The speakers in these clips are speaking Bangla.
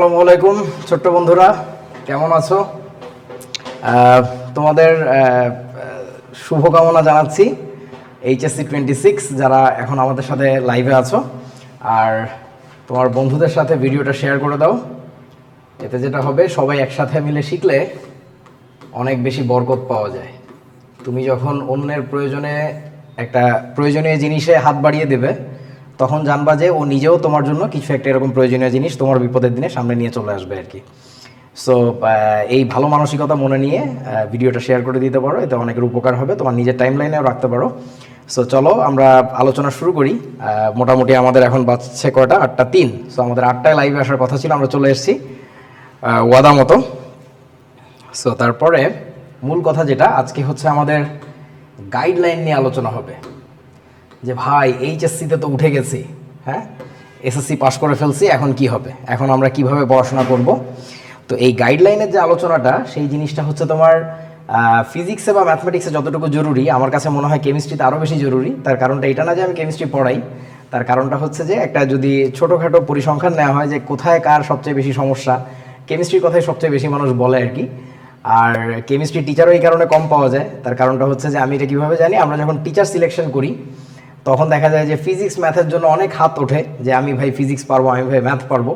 আসসালামু আলাইকুম ছোট্ট বন্ধুরা, কেমন আছো? তোমাদের শুভকামনা জানাচ্ছি এইচএসসি 26 যারা এখন আমাদের সাথে লাইভে আছো। আর তোমার বন্ধুদের সাথে ভিডিওটা শেয়ার করে দাও। এতে যেটা হবে, সবাই একসাথে মিলে শিখলে অনেক বেশি বরকত পাওয়া যায়। তুমি যখন অন্যের প্রয়োজনে একটা প্রয়োজনীয় জিনিসে হাত বাড়িয়ে দেবে, তখন জানবা যে ও নিজেও তোমার জন্য কিছু একটা এরকম প্রয়োজনীয় জিনিস তোমার বিপদের দিনে সামনে নিয়ে চলে আসবে আর কি। সো এই ভালো মানসিকতা মনে নিয়ে ভিডিওটা শেয়ার করে দিতে পারো, এতে অনেকের উপকার হবে, তোমার নিজের টাইম লাইনেও রাখতে পারো। সো চলো আমরা আলোচনা শুরু করি। মোটামুটি আমাদের এখন বাজছে কয়টা? 8:03। সো আমাদের 8টায় লাইভে আসার কথা ছিল, আমরা চলে এসেছি ওয়াদা মতো। সো তারপরে মূল কথা যেটা আজকে হচ্ছে, আমাদের গাইডলাইন নিয়ে আলোচনা হবে। যে ভাই এইচএসসিতে তো উঠে গেছি, হ্যাঁ, এসএসসি পাস করে ফেলছি, এখন কি হবে, এখন আমরা কিভাবে পড়াশোনা করব। তো এই গাইডলাইনের যে আলোচনাটা, সেই জিনিসটা হচ্ছে তোমার ফিজিক্সে বা ম্যাথমেটিক্সে যতটুকু জরুরি, আমার কাছে মনে হয় কেমিস্ট্রিতে আরও বেশি জরুরি। তার কারণটা এটা না যে আমি কেমিস্ট্রি পড়াই, তার কারণটা হচ্ছে যে একটা যদি ছোটোখাটো পরিসংখ্যান নেওয়া হয় যে কোথায় কার সবচেয়ে বেশি সমস্যা, কেমিস্ট্রির কথাই সবচেয়ে বেশি মানুষ বলে আর কি। আর কেমিস্ট্রি টিচারও এই কারণে কম পাওয়া যায়। তার কারণটা হচ্ছে যে আমি এটা কীভাবে জানি, আমরা যখন টিচার সিলেকশন করি তখন দেখা যায় যে ফিজিক্স ম্যাথের জন্য অনেক হাত ওঠে যে আমি ভাই ফিজিক্স পারবো, আমি ভাই ম্যাথ পারবো,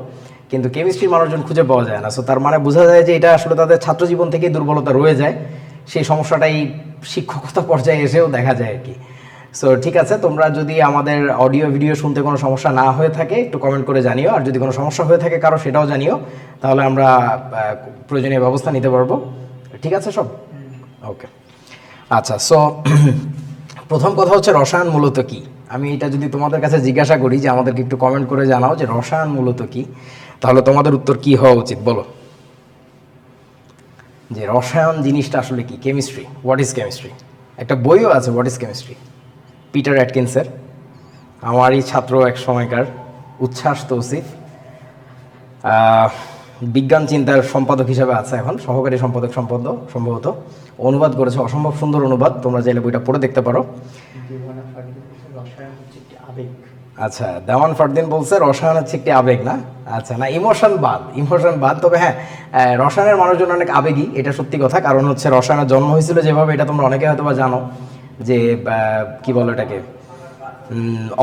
কিন্তু কেমিস্ট্রির মানুষজন খুঁজে পাওয়া যায় না। সো তার মানে বোঝা যায় যে এটা আসলে তাদের ছাত্রজীবন থেকেই দুর্বলতা রয়ে যায়। সেই সমস্যাটাই শিক্ষকতা পর্যায়ে এসেও দেখা যায় আর কি। সো ঠিক আছে, তোমরা যদি আমাদের অডিও ভিডিও শুনতে কোনো সমস্যা না হয়ে থাকে একটু কমেন্ট করে জানিও, আর যদি কোনো সমস্যা হয়ে থাকে কারো সেটাও জানিও, তাহলে আমরা প্রয়োজনীয় ব্যবস্থা নিতে পারবো। ঠিক আছে সব? ওকে, আচ্ছা। সো প্রথম কথা হচ্ছে রসায়ন মূলত কি। আমি এটা যদি তোমাদের কাছে জিজ্ঞাসা করি যে আমাদেরকে একটু কমেন্ট করে জানাও যে রসায়ন মূলত কি, তাহলে তোমাদের উত্তর কি হওয়া উচিত বলো? যে রসায়ন জিনিসটা আসলে কি, কেমিস্ট্রি, হোয়াট ইজ কেমিস্ট্রি। একটা বইও আছে হোয়াট ইজ কেমিস্ট্রি, পিটার অ্যাটকিন্সের, আমারই ছাত্র এক সময়কার উচ্ছ্বাস তৌসিফ, বিজ্ঞান চিন্তার সম্পাদক হিসেবে আছে এখন, সহকারী সম্পাদক সম্ভবত, অনুবাদ করেছে, অসম্ভব সুন্দর অনুবাদ, তোমরা চাইলে বইটা পড়ে দেখতে পারো। আচ্ছা, দেওয়ান ফারদিন বলছে রসায়ন হচ্ছে একটি আবেগ, না? আচ্ছা, না, ইমোশন বাদ। তবে হ্যাঁ, রসায়নের মানুষজন অনেক আবেগী, এটা সত্যি কথা। কারণ হচ্ছে রসায়নের জন্ম হয়েছিল যেভাবে, এটা তোমরা অনেকে হয়তো বা জানো, যে কি বলো এটাকে,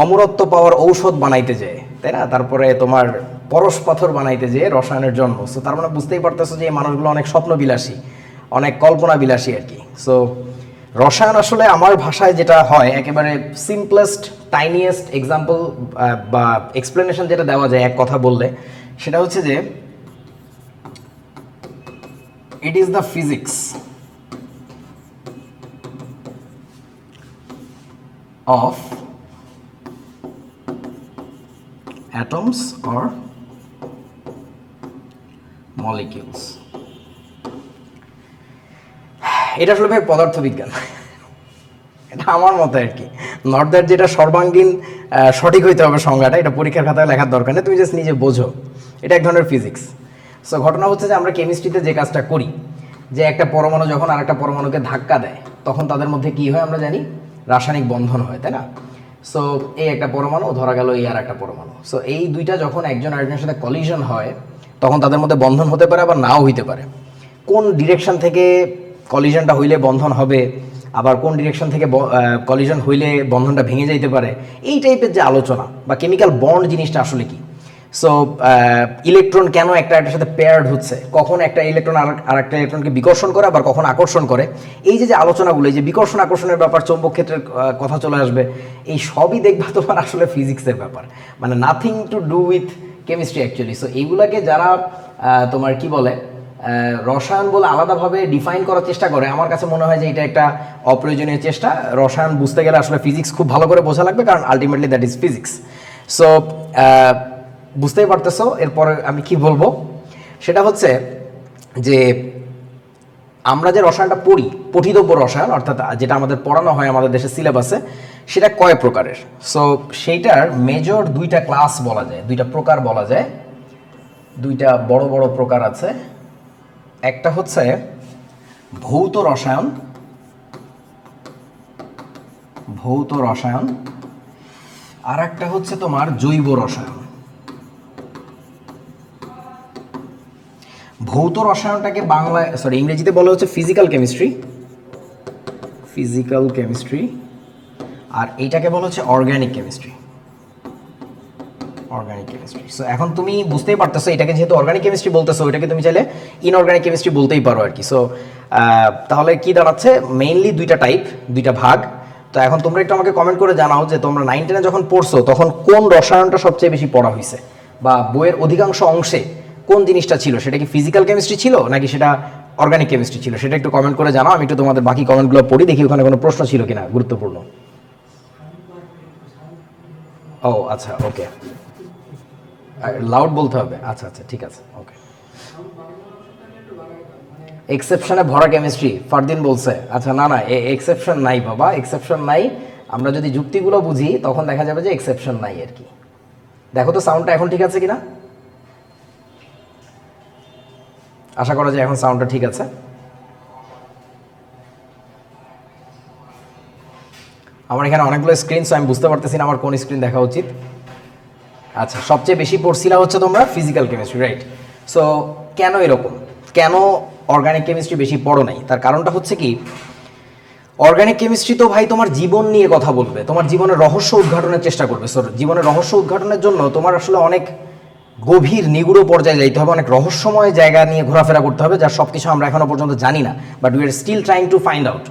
অমরত্ব পাওয়ার ঔষধ বানাইতে যায়, তাই না? তারপরে তোমার পরশ পাথর বানাইতে যেয়ে রসায়নের জন্ম। সো তার মানে বুঝতেই পারতেছো যে এই মানুষগুলো অনেক স্বপ্নবিলাসী, অনেক কল্পনাবিলাসী আর কি। সো রসায়ন আসলে আমার ভাষায় যেটা হয়, একেবারে সিম্পলেস্ট টাইনিয়েস্ট এক্সাম্পল বা এক্সপ্লেনেশন যেটা দেওয়া যায় এক কথা বললে, সেটা হচ্ছে যে it is the physics of atoms or molecules. এটা আসলে ভাই পদার্থবিজ্ঞান, এটা আমার মতে আর কি। নট দ্যাট যেটা সর্বাঙ্গীন সঠিক হইতে হবে সংজ্ঞাটা, এটা পরীক্ষার খাতায় লেখার দরকার নেই, তুমি জাস্ট নিজে বোঝো, এটা এক ধরনের ফিজিক্স। সো ঘটনা হচ্ছে যে আমরা কেমিস্ট্রিতে যে কাজটা করি, যে একটা পরমাণু যখন আরেকটা পরমাণুকে ধাক্কা দেয়, তখন তাদের মধ্যে কি হয় আমরা জানি, রাসায়নিক বন্ধন হয়, তাই না? সো এই একটা পরমাণু ধরা গেল, এই আর একটা পরমাণু, সো এই দুইটা যখন একজন আরেকজনের সাথে কলিশন হয়, তখন তাদের মধ্যে বন্ধন হতে পারে, আবার নাও হইতে পারে। কোন ডিরেকশন থেকে কলিশনটা হইলে বন্ধন হবে, আবার কোন ডিরেকশন থেকে কলিশন হইলে বন্ধনটা ভেঙে যাইতে পারে, এই টাইপের যে আলোচনা, বা কেমিক্যাল বন্ড জিনিসটা আসলে কি। সো ইলেকট্রন কেন একটা একটার সাথে পেয়ার্ড হচ্ছে, কখন একটা ইলেকট্রন আর একটা ইলেকট্রনকে বিকর্ষণ করে, আবার কখন আকর্ষণ করে, এই যে আলোচনাগুলো, এই যে বিকর্ষণ আকর্ষণের ব্যাপার, চৌম্বক ক্ষেত্রের কথা চলে আসবে, এই সবই দেখবা তোমার আসলে ফিজিক্সের ব্যাপার, মানে nothing to do with chemistry actually. So এইগুলাকে যারা তোমার কি বলে রসায়ন বলে আলাদাভাবে ডিফাইন করার চেষ্টা করে, আমার কাছে মনে হয় যে এটা একটা অপ্রয়োজনীয় চেষ্টা। রসায়ন বুঝতে গেলে আসলে ফিজিক্স খুব ভালো করে বোঝা লাগবে, কারণ ultimately that is physics. So বুঝতেই পারতেছো এরপরে আমি কি বলবো, সেটা হচ্ছে যে আমরা যে রসায়নটা পড়ি, পঠিতব্য রসায়ন, অর্থাৎ যেটা আমাদের পড়ানো হয় আমাদের দেশের সিলেবাসে, সেটা কয় প্রকারের। সো সেইটার মেজর দুইটা ক্লাস বলা যায়, দুইটা প্রকার বলা যায়, দুইটা বড় বড় প্রকার আছে। একটা হচ্ছে ভৌত রসায়ন, আর একটা হচ্ছে তোমার জৈব রসায়ন। ভৌত রসায়নটাকে বাংলায় ইংরেজিতে বলা হচ্ছে ফিজিক্যাল কেমিস্ট্রি, ফিজিক্যাল কেমিস্ট্রি, আর এইটাকে বলা হচ্ছে organic chemistry, organic chemistry. So এখন তুমি বুঝতেই পারতেছো এটাকে যেহেতু অর্গানিক কেমিস্ট্রি বলতেছো, ওইটাকে তুমি চাইলে ইনঅর্গানিক কেমিস্ট্রি বলতেই পারো আর কি। সো তাহলে কি দাঁড়াচ্ছে, মেইনলি দুইটা টাইপ, দুইটা ভাগ। তো এখন তোমরা একটু আমাকে কমেন্ট করে জানাও যে তোমরা 9, 10 যখন পড়ছো তখন কোন রসায়নটা সবচেয়ে বেশি পড়া হয়েছে, বা বইয়ের অধিকাংশ অংশে কোন জিনিসটা ছিল, সেটা কি ফিজিক্যাল কেমিস্ট্রি ছিল নাকি সেটা অর্গানিক কেমিস্ট্রি ছিল, সেটা একটু কমেন্ট করে জানাও। আমি একটু তোমাদের বাকি কমেন্টগুলো পড়ি, দেখি ওখানে কোনো প্রশ্ন ছিল কিনা গুরুত্বপূর্ণ। ও আচ্ছা, ওকে, লাউড বলতে হবে, আচ্ছা আচ্ছা ঠিক আছে, ওকে। এক্সেপশনে ভরা কেমিস্ট্রি ফারদিন বলছে, আচ্ছা না না এক্সেপশন নাই বাবা, এক্সেপশন নাই। আমরা যদি যুক্তিগুলো বুঝি তখন দেখা যাবে যে এক্সেপশন নাই আর কি। দেখো তো সাউন্ডটা এখন ঠিক আছে কিনা, আশা করা যায় এখন সাউন্ডটা ঠিক আছে। আমার এখানে অনেকগুলো স্ক্রিন, সো আমি বুঝতে পারতেছি না আমার কোন স্ক্রিন দেখা উচিত। আচ্ছা, সবচেয়ে বেশি পড়ছিলা হচ্ছে তোমরা ফিজিক্যাল কেমিস্ট্রি, রাইট। সো কেন এরকম, কেন অর্গানিক কেমিস্ট্রি বেশি পড়ো নাই, তার কারণটা হচ্ছে কি, অর্গানিক কেমিস্ট্রি তো ভাই তোমার জীবন নিয়ে কথা বলবে, তোমার জীবনের রহস্য উদ্ঘাটনের চেষ্টা করবে। সো জীবনের রহস্য উদ্ঘাটনের জন্য তোমার আসলে অনেক গভীর নিগুড় পর্যায়ে যাইতে হবে, অনেক রহস্যময় জায়গা নিয়ে ঘোরাফেরা করতে হবে, যার সব কিছু আমরা এখনো পর্যন্ত জানি না, but we are still trying to find out.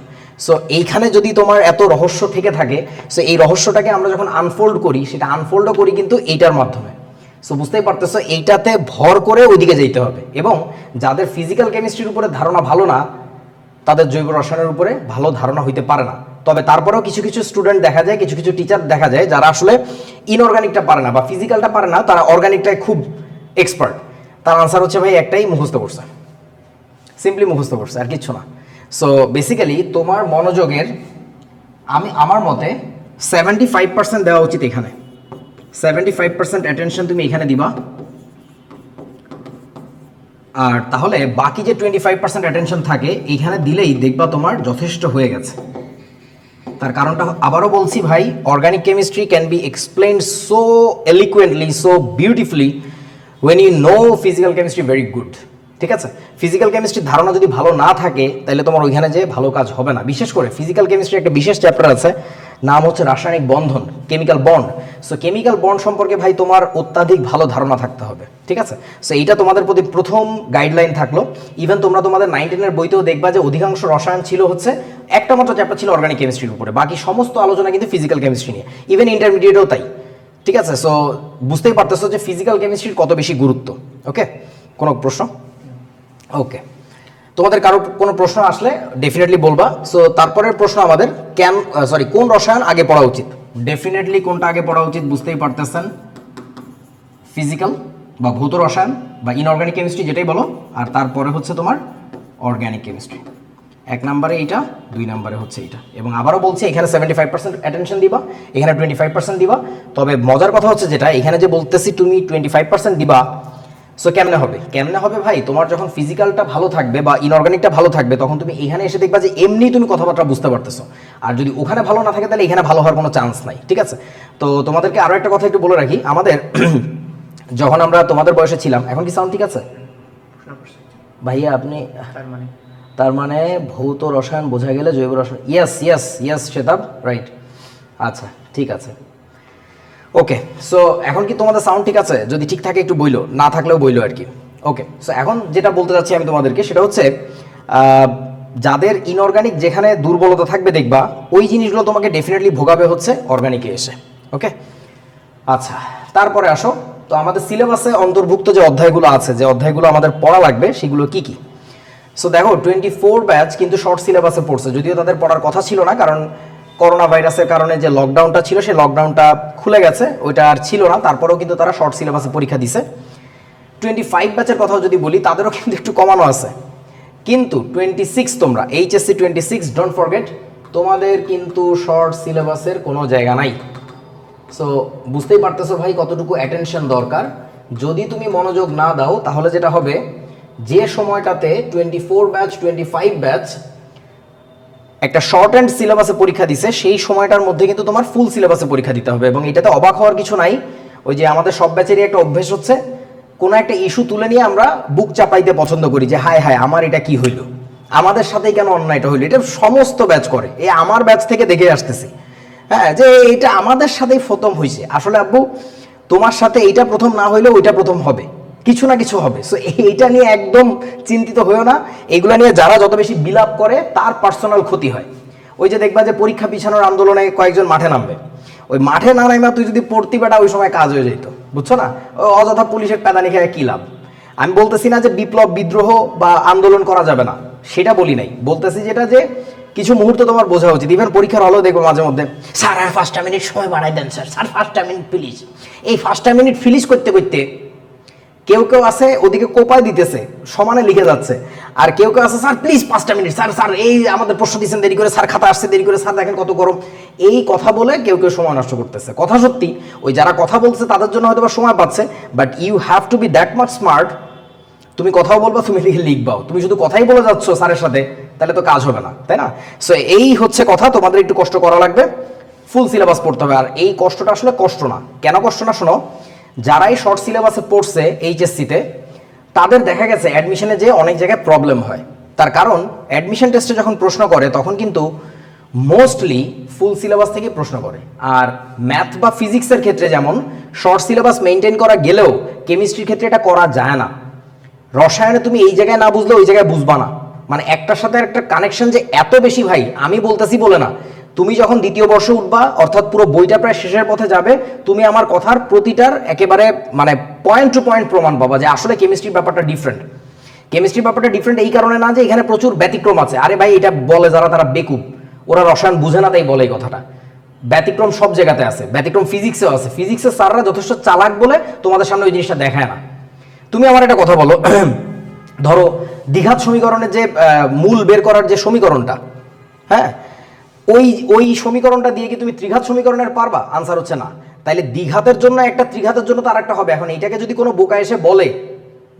So এইখানে যদি তোমার এত রহস্য থেকে থাকে, সো এই রহস্যটাকে আমরা যখন আনফোল্ড করি, সেটা আনফোল্ডও করি কিন্তু এইটার মাধ্যমে। সো বুঝতেই পারতেছো, এইটাতে ভর করে ওইদিকে যেতে হবে। এবং যাদের ফিজিক্যাল কেমিস্ট্রির উপরে ধারণা ভালো না, তাদের জৈব রসায়নের উপরে ভালো ধারণা হইতে পারে না। তবে তারপরেও কিছু কিছু স্টুডেন্ট দেখা যায়, কিছু কিছু টিচার দেখা যায় যারা আসলে ইনঅর্গানিকটা পারে না বা ফিজিক্যালটা পারে না, তারা অর্গানিকটায় খুব এক্সপার্ট। তার আনসার হচ্ছে ভাই একটাই, মুখস্থ করছে, সিম্পলি মুখস্থ করছে, আর কিচ্ছু না। সো বেসিক্যালি তোমার মনোযোগের আমার মতে 75% দেওয়া উচিত এখানে, 75% অ্যাটেনশন তুমি এখানে দিবা, আর তাহলে বাকি যে 25% অ্যাটেনশন থাকে এইখানে দিলেই দেখবা তোমার যথেষ্ট হয়ে গেছে। তার কারণটা আবারও বলছি ভাই, organic chemistry can be explained so eloquently, so beautifully when you know physical chemistry very good. ঠিক আছে, ফিজিক্যাল কেমিস্ট্রির ধারণা যদি ভালো না থাকে তাহলে তোমার ওইখানে যে ভালো কাজ হবে না। বিশেষ করে ফিজিক্যাল কেমিস্ট্রির একটা বিশেষ চ্যাপ্টার আছে, নাম হচ্ছে রাসায়নিক বন্ধন, chemical bond. So chemical bond সম্পর্কে ভাই তোমার অত্যাধিক ভালো ধারণা থাকতে হবে, ঠিক আছে। সো এইটা তোমাদের প্রতি প্রথম গাইডলাইন থাকলো। ইভেন তোমরা তোমাদের 9, 10 বইতেও দেখবা যে অধিকাংশ রসায়ন ছিল হচ্ছে, একটা মাত্র চ্যাপ্টার ছিল অর্গানিক কেমিস্ট্রির উপরে, বাকি সমস্ত আলোচনা কিন্তু ফিজিক্যাল কেমিস্ট্রি নিয়ে, ইভেন ইন্টারমিডিয়েটেও তাই। ঠিক আছে, সো বুঝতেই পারতেছো যে ফিজিক্যাল কেমিস্ট্রির কত বেশি গুরুত্ব। ওকে, কোনো প্রশ্ন? ওকে, তোমাদের কারো কোনো প্রশ্ন আসলে ডেফিনেটলি বলবা। সো তারপরের প্রশ্ন আমাদের কোন রসায়ন আগে পড়া উচিত। ডেফিনেটলি কোনটা আগে পড়া উচিত বুঝতেই পারতেছেন, ফিজিক্যাল বা ভৌত রসায়ন বা ইনঅর্গানিক কেমিস্ট্রি যেটাই বলো, আর তারপরে হচ্ছে তোমার অর্গানিক কেমিস্ট্রি। 1 নম্বরে এইটা, 2 নম্বরে হচ্ছে এইটা। এবং আবারও বলছি, এখানে 75% অ্যাটেনশন দিবা, এখানে 25% দিবা। তবে মজার কথা হচ্ছে যেটা, এখানে যে বলতেছি তুমি 25% দিবা, সো কেমনে হবে ভাই, তোমার যখন ফিজিক্যালটা ভালো থাকবে বা ইনঅর্গানিকটা ভালো থাকবে, তখন তুমি এখানে এসে দেখবা যে এমনি তুমি কথাবার্তা বুঝতে পারতেছো। আর যদি ওখানে ভালো না থাকে তাহলে এখানে ভালো হওয়ার কোনো চান্স নাই। ঠিক আছে, তো তোমাদেরকে আরও একটা কথা একটু বলে রাখি, আমাদের যখন আমরা তোমাদের বয়সে ছিলাম, এখন কি সাউন্ড ঠিক আছে ভাইয়া? আপনি তার মানে ভৌত রসায়ন বোঝা গেলে জৈব রসায়ন, ইয়েস শেতাব, রাইট, আচ্ছা ঠিক আছে, ওকে। সো এখন কি তোমাদের সাউন্ড ঠিক আছে? যদি ঠিক থাকে একটু বইলো, না থাকলেও বইলো আর কি। ওকে, সো এখন যেটা বলতে যাচ্ছি আমি তোমাদেরকে, সেটা হচ্ছে যাদের ইনঅর্গানিক যেখানে দুর্বলতা থাকবে দেখবা, ওই জিনিসগুলো তোমাকে ডেফিনেটলি ভোগাবে হচ্ছে অর্গানিকে এসে। ওকে, আচ্ছা তারপরে আসো, তো আমাদের সিলেবাসে অন্তর্ভুক্ত যে অধ্যায়গুলো আছে, যে অধ্যায়গুলো আমাদের পড়া লাগবে, সেগুলো কি কি? সো দেখো 24 ব্যাচ কিন্তু শর্ট সিলেবাসে পড়ছে, যদিও তাদের পড়ার কথা ছিল না, কারণ করোনা ভাইরাসের কারণে যে লকডাউনটা ছিল, সেই লকডাউনটা খুলে গেছে, ওইটা আর ছিল না। তারপরেও কিন্তু তারা শর্ট সিলেবাসে পরীক্ষা দিছে। 25 ব্যাচের কথাও যদি বলি, তাদেরও কিন্তু একটু কমানো আছে। কিন্তু 26 তোমরা এইচএসসি 26, ডোন্ট ফরগেট, তোমাদের কিন্তু শর্ট সিলেবাসের কোনো জায়গা নাই। সো বুঝতেই পারতেছো ভাই কতটুকু অ্যাটেনশন দরকার। যদি তুমি মনোযোগ না দাও, তাহলে যেটা হবে, যে সময়টাতে 24 ব্যাচ 25 ব্যাচ একটা শর্ট অ্যান্ড সিলেবাসে পরীক্ষা দিছে, সেই সময়টার মধ্যে কিন্তু তোমার ফুল সিলেবাসে পরীক্ষা দিতে হবে। এবং এটাতে অবাক হওয়ার কিছু নাই, ওই যে আমাদের সব ব্যাচেরই একটা অভ্যেস হচ্ছে, কোনো একটা ইস্যু তুলে নিয়ে আমরা বুক চাপাইতে পছন্দ করি যে হায় হায় আমার এটা কি হইলো, আমাদের সাথেই কেন অন্যায়টা হইলো। এটা সমস্ত ব্যাচ করে, এই আমার ব্যাচ থেকে দেখে আসতেছি, হ্যাঁ, যে এটা আমাদের সাথেই প্রথম হয়েছে। আসলে আব্বু তোমার সাথে এইটা প্রথম না হইলেও ওইটা প্রথম হবে, কিছু না কিছু হবে। সো এইটা নিয়ে একদম চিন্তিত হয়েও না। এইগুলা নিয়ে যারা যত বেশি বিলাপ করে তার পার্সোনাল ক্ষতি হয়। ওই যে দেখবা যে পরীক্ষা পিছানোর আন্দোলনে কয়েকজন মাঠে নামবে, ওই মাঠে না নাইমা তুই যদি পড়তি বেটা ওই সময় কাজ হয়ে যেত, বুঝছো না? অযথা পুলিশের প্যাদানি খেয়ে কী লাভ। আমি বলতেছি না যে বিপ্লব বিদ্রোহ বা আন্দোলন করা যাবে না, সেটা বলি নাই। বলতেছি যেটা যে কিছু মুহূর্ত তোমার বোঝা উচিত। ইভেন পরীক্ষার হলেও দেখবো মাঝে মধ্যে স্যার আর 5টা মিনিট সময় বাড়াই দেন স্যার, স্যার 5টা মিনিট প্লিজ। এই 5টা মিনিট ফিনিশ করতে করতে কেউ কেউ আছে ওদিকে কোপায় দিতেছে, সমানে লিখে যাচ্ছে, আর কেউ কেউ আছে স্যার প্লিজ 5টা মিনিট, স্যার স্যার এই আমাদের প্রশ্ন দিচ্ছেন দেরি করে, স্যার খাতা আসছে দেরি করে, স্যার দেখেন কত গরম। এই কথা বলে কেউ কেউ সময় নষ্ট করতেছে। কথা সত্যি, ওই যারা কথা বলছে তাদের জন্য হয়তো বা সময় পাচ্ছে, but you have to be that much smart. তুমি কথাও বলবা, তুমি লিখবাও। তুমি শুধু কথাই বলে যাচ্ছ স্যারের সাথে, তাহলে তো কাজ হবে না, তাই না? সো এই হচ্ছে কথা, তোমাদের একটু কষ্ট করা লাগবে, ফুল সিলেবাস পড়তে হবে। আর এই কষ্টটা আসলে কষ্ট না। কেন কষ্ট না শোনো, যারাই শর্ট সিলেবাসে পড়ছে এইচএসসিতে, তাদের দেখা গেছে অ্যাডমিশনে যে অনেক জায়গায় প্রবলেম হয়। তার কারণ অ্যাডমিশন টেস্টে যখন প্রশ্ন করে তখন কিন্তু মোস্টলি ফুল সিলেবাস থেকে প্রশ্ন করে। আর ম্যাথ বা ফিজিক্সের ক্ষেত্রে যেমন শর্ট সিলেবাস মেনটেন করা গেলেও কেমিস্ট্রির ক্ষেত্রে এটা করা যায় না। রসায়নে তুমি এই জায়গায় না বুঝলে ওই জায়গায় বুঝবা না, মানে একটার সাথে একটা কানেকশন যে এত বেশি ভাই, আমি বলতেছি বলে না। তুমি যখন দ্বিতীয় বর্ষে উঠবা, অর্থাৎ পুরো বইটা প্রায় শেষের পথে যাবে, তুমি আমার কথার প্রতিটার একেবারে মানে পয়েন্ট টু পয়েন্ট প্রমাণ পাবা যে আসলে কেমিস্ট্রির ব্যাপারটা ডিফারেন্ট। কেমিস্ট্রির ব্যাপারটা ডিফারেন্ট এই কারণে না যে এখানে প্রচুর ব্যতিক্রম আছে। আরে ভাই, এটা বলে যারা তারা বেকুব, ওরা রসায়ন বুঝে না তাই বলে এই কথাটা। ব্যতিক্রম সব জায়গাতে আছে, ব্যতিক্রম ফিজিক্সেও আছে। ফিজিক্সের স্যাররা যথেষ্ট চালাক বলে তোমাদের সামনে ওই জিনিসটা দেখায় না। তুমি আমার একটা কথা বলো, ধরো দ্বিঘাত সমীকরণের যে মূল বের করার যে সমীকরণটা, হ্যাঁ, ওই ওই সমীকরণটা দিয়ে কি তুমি ত্রিঘাত সমীকরণের পারবা? আনসার হচ্ছে না। তাইলে দ্বিঘাতের জন্য একটা, ত্রিঘাতের জন্য তো আরেকটা হবে। এখন এইটাকে যদি কোনো বোকা এসে বলে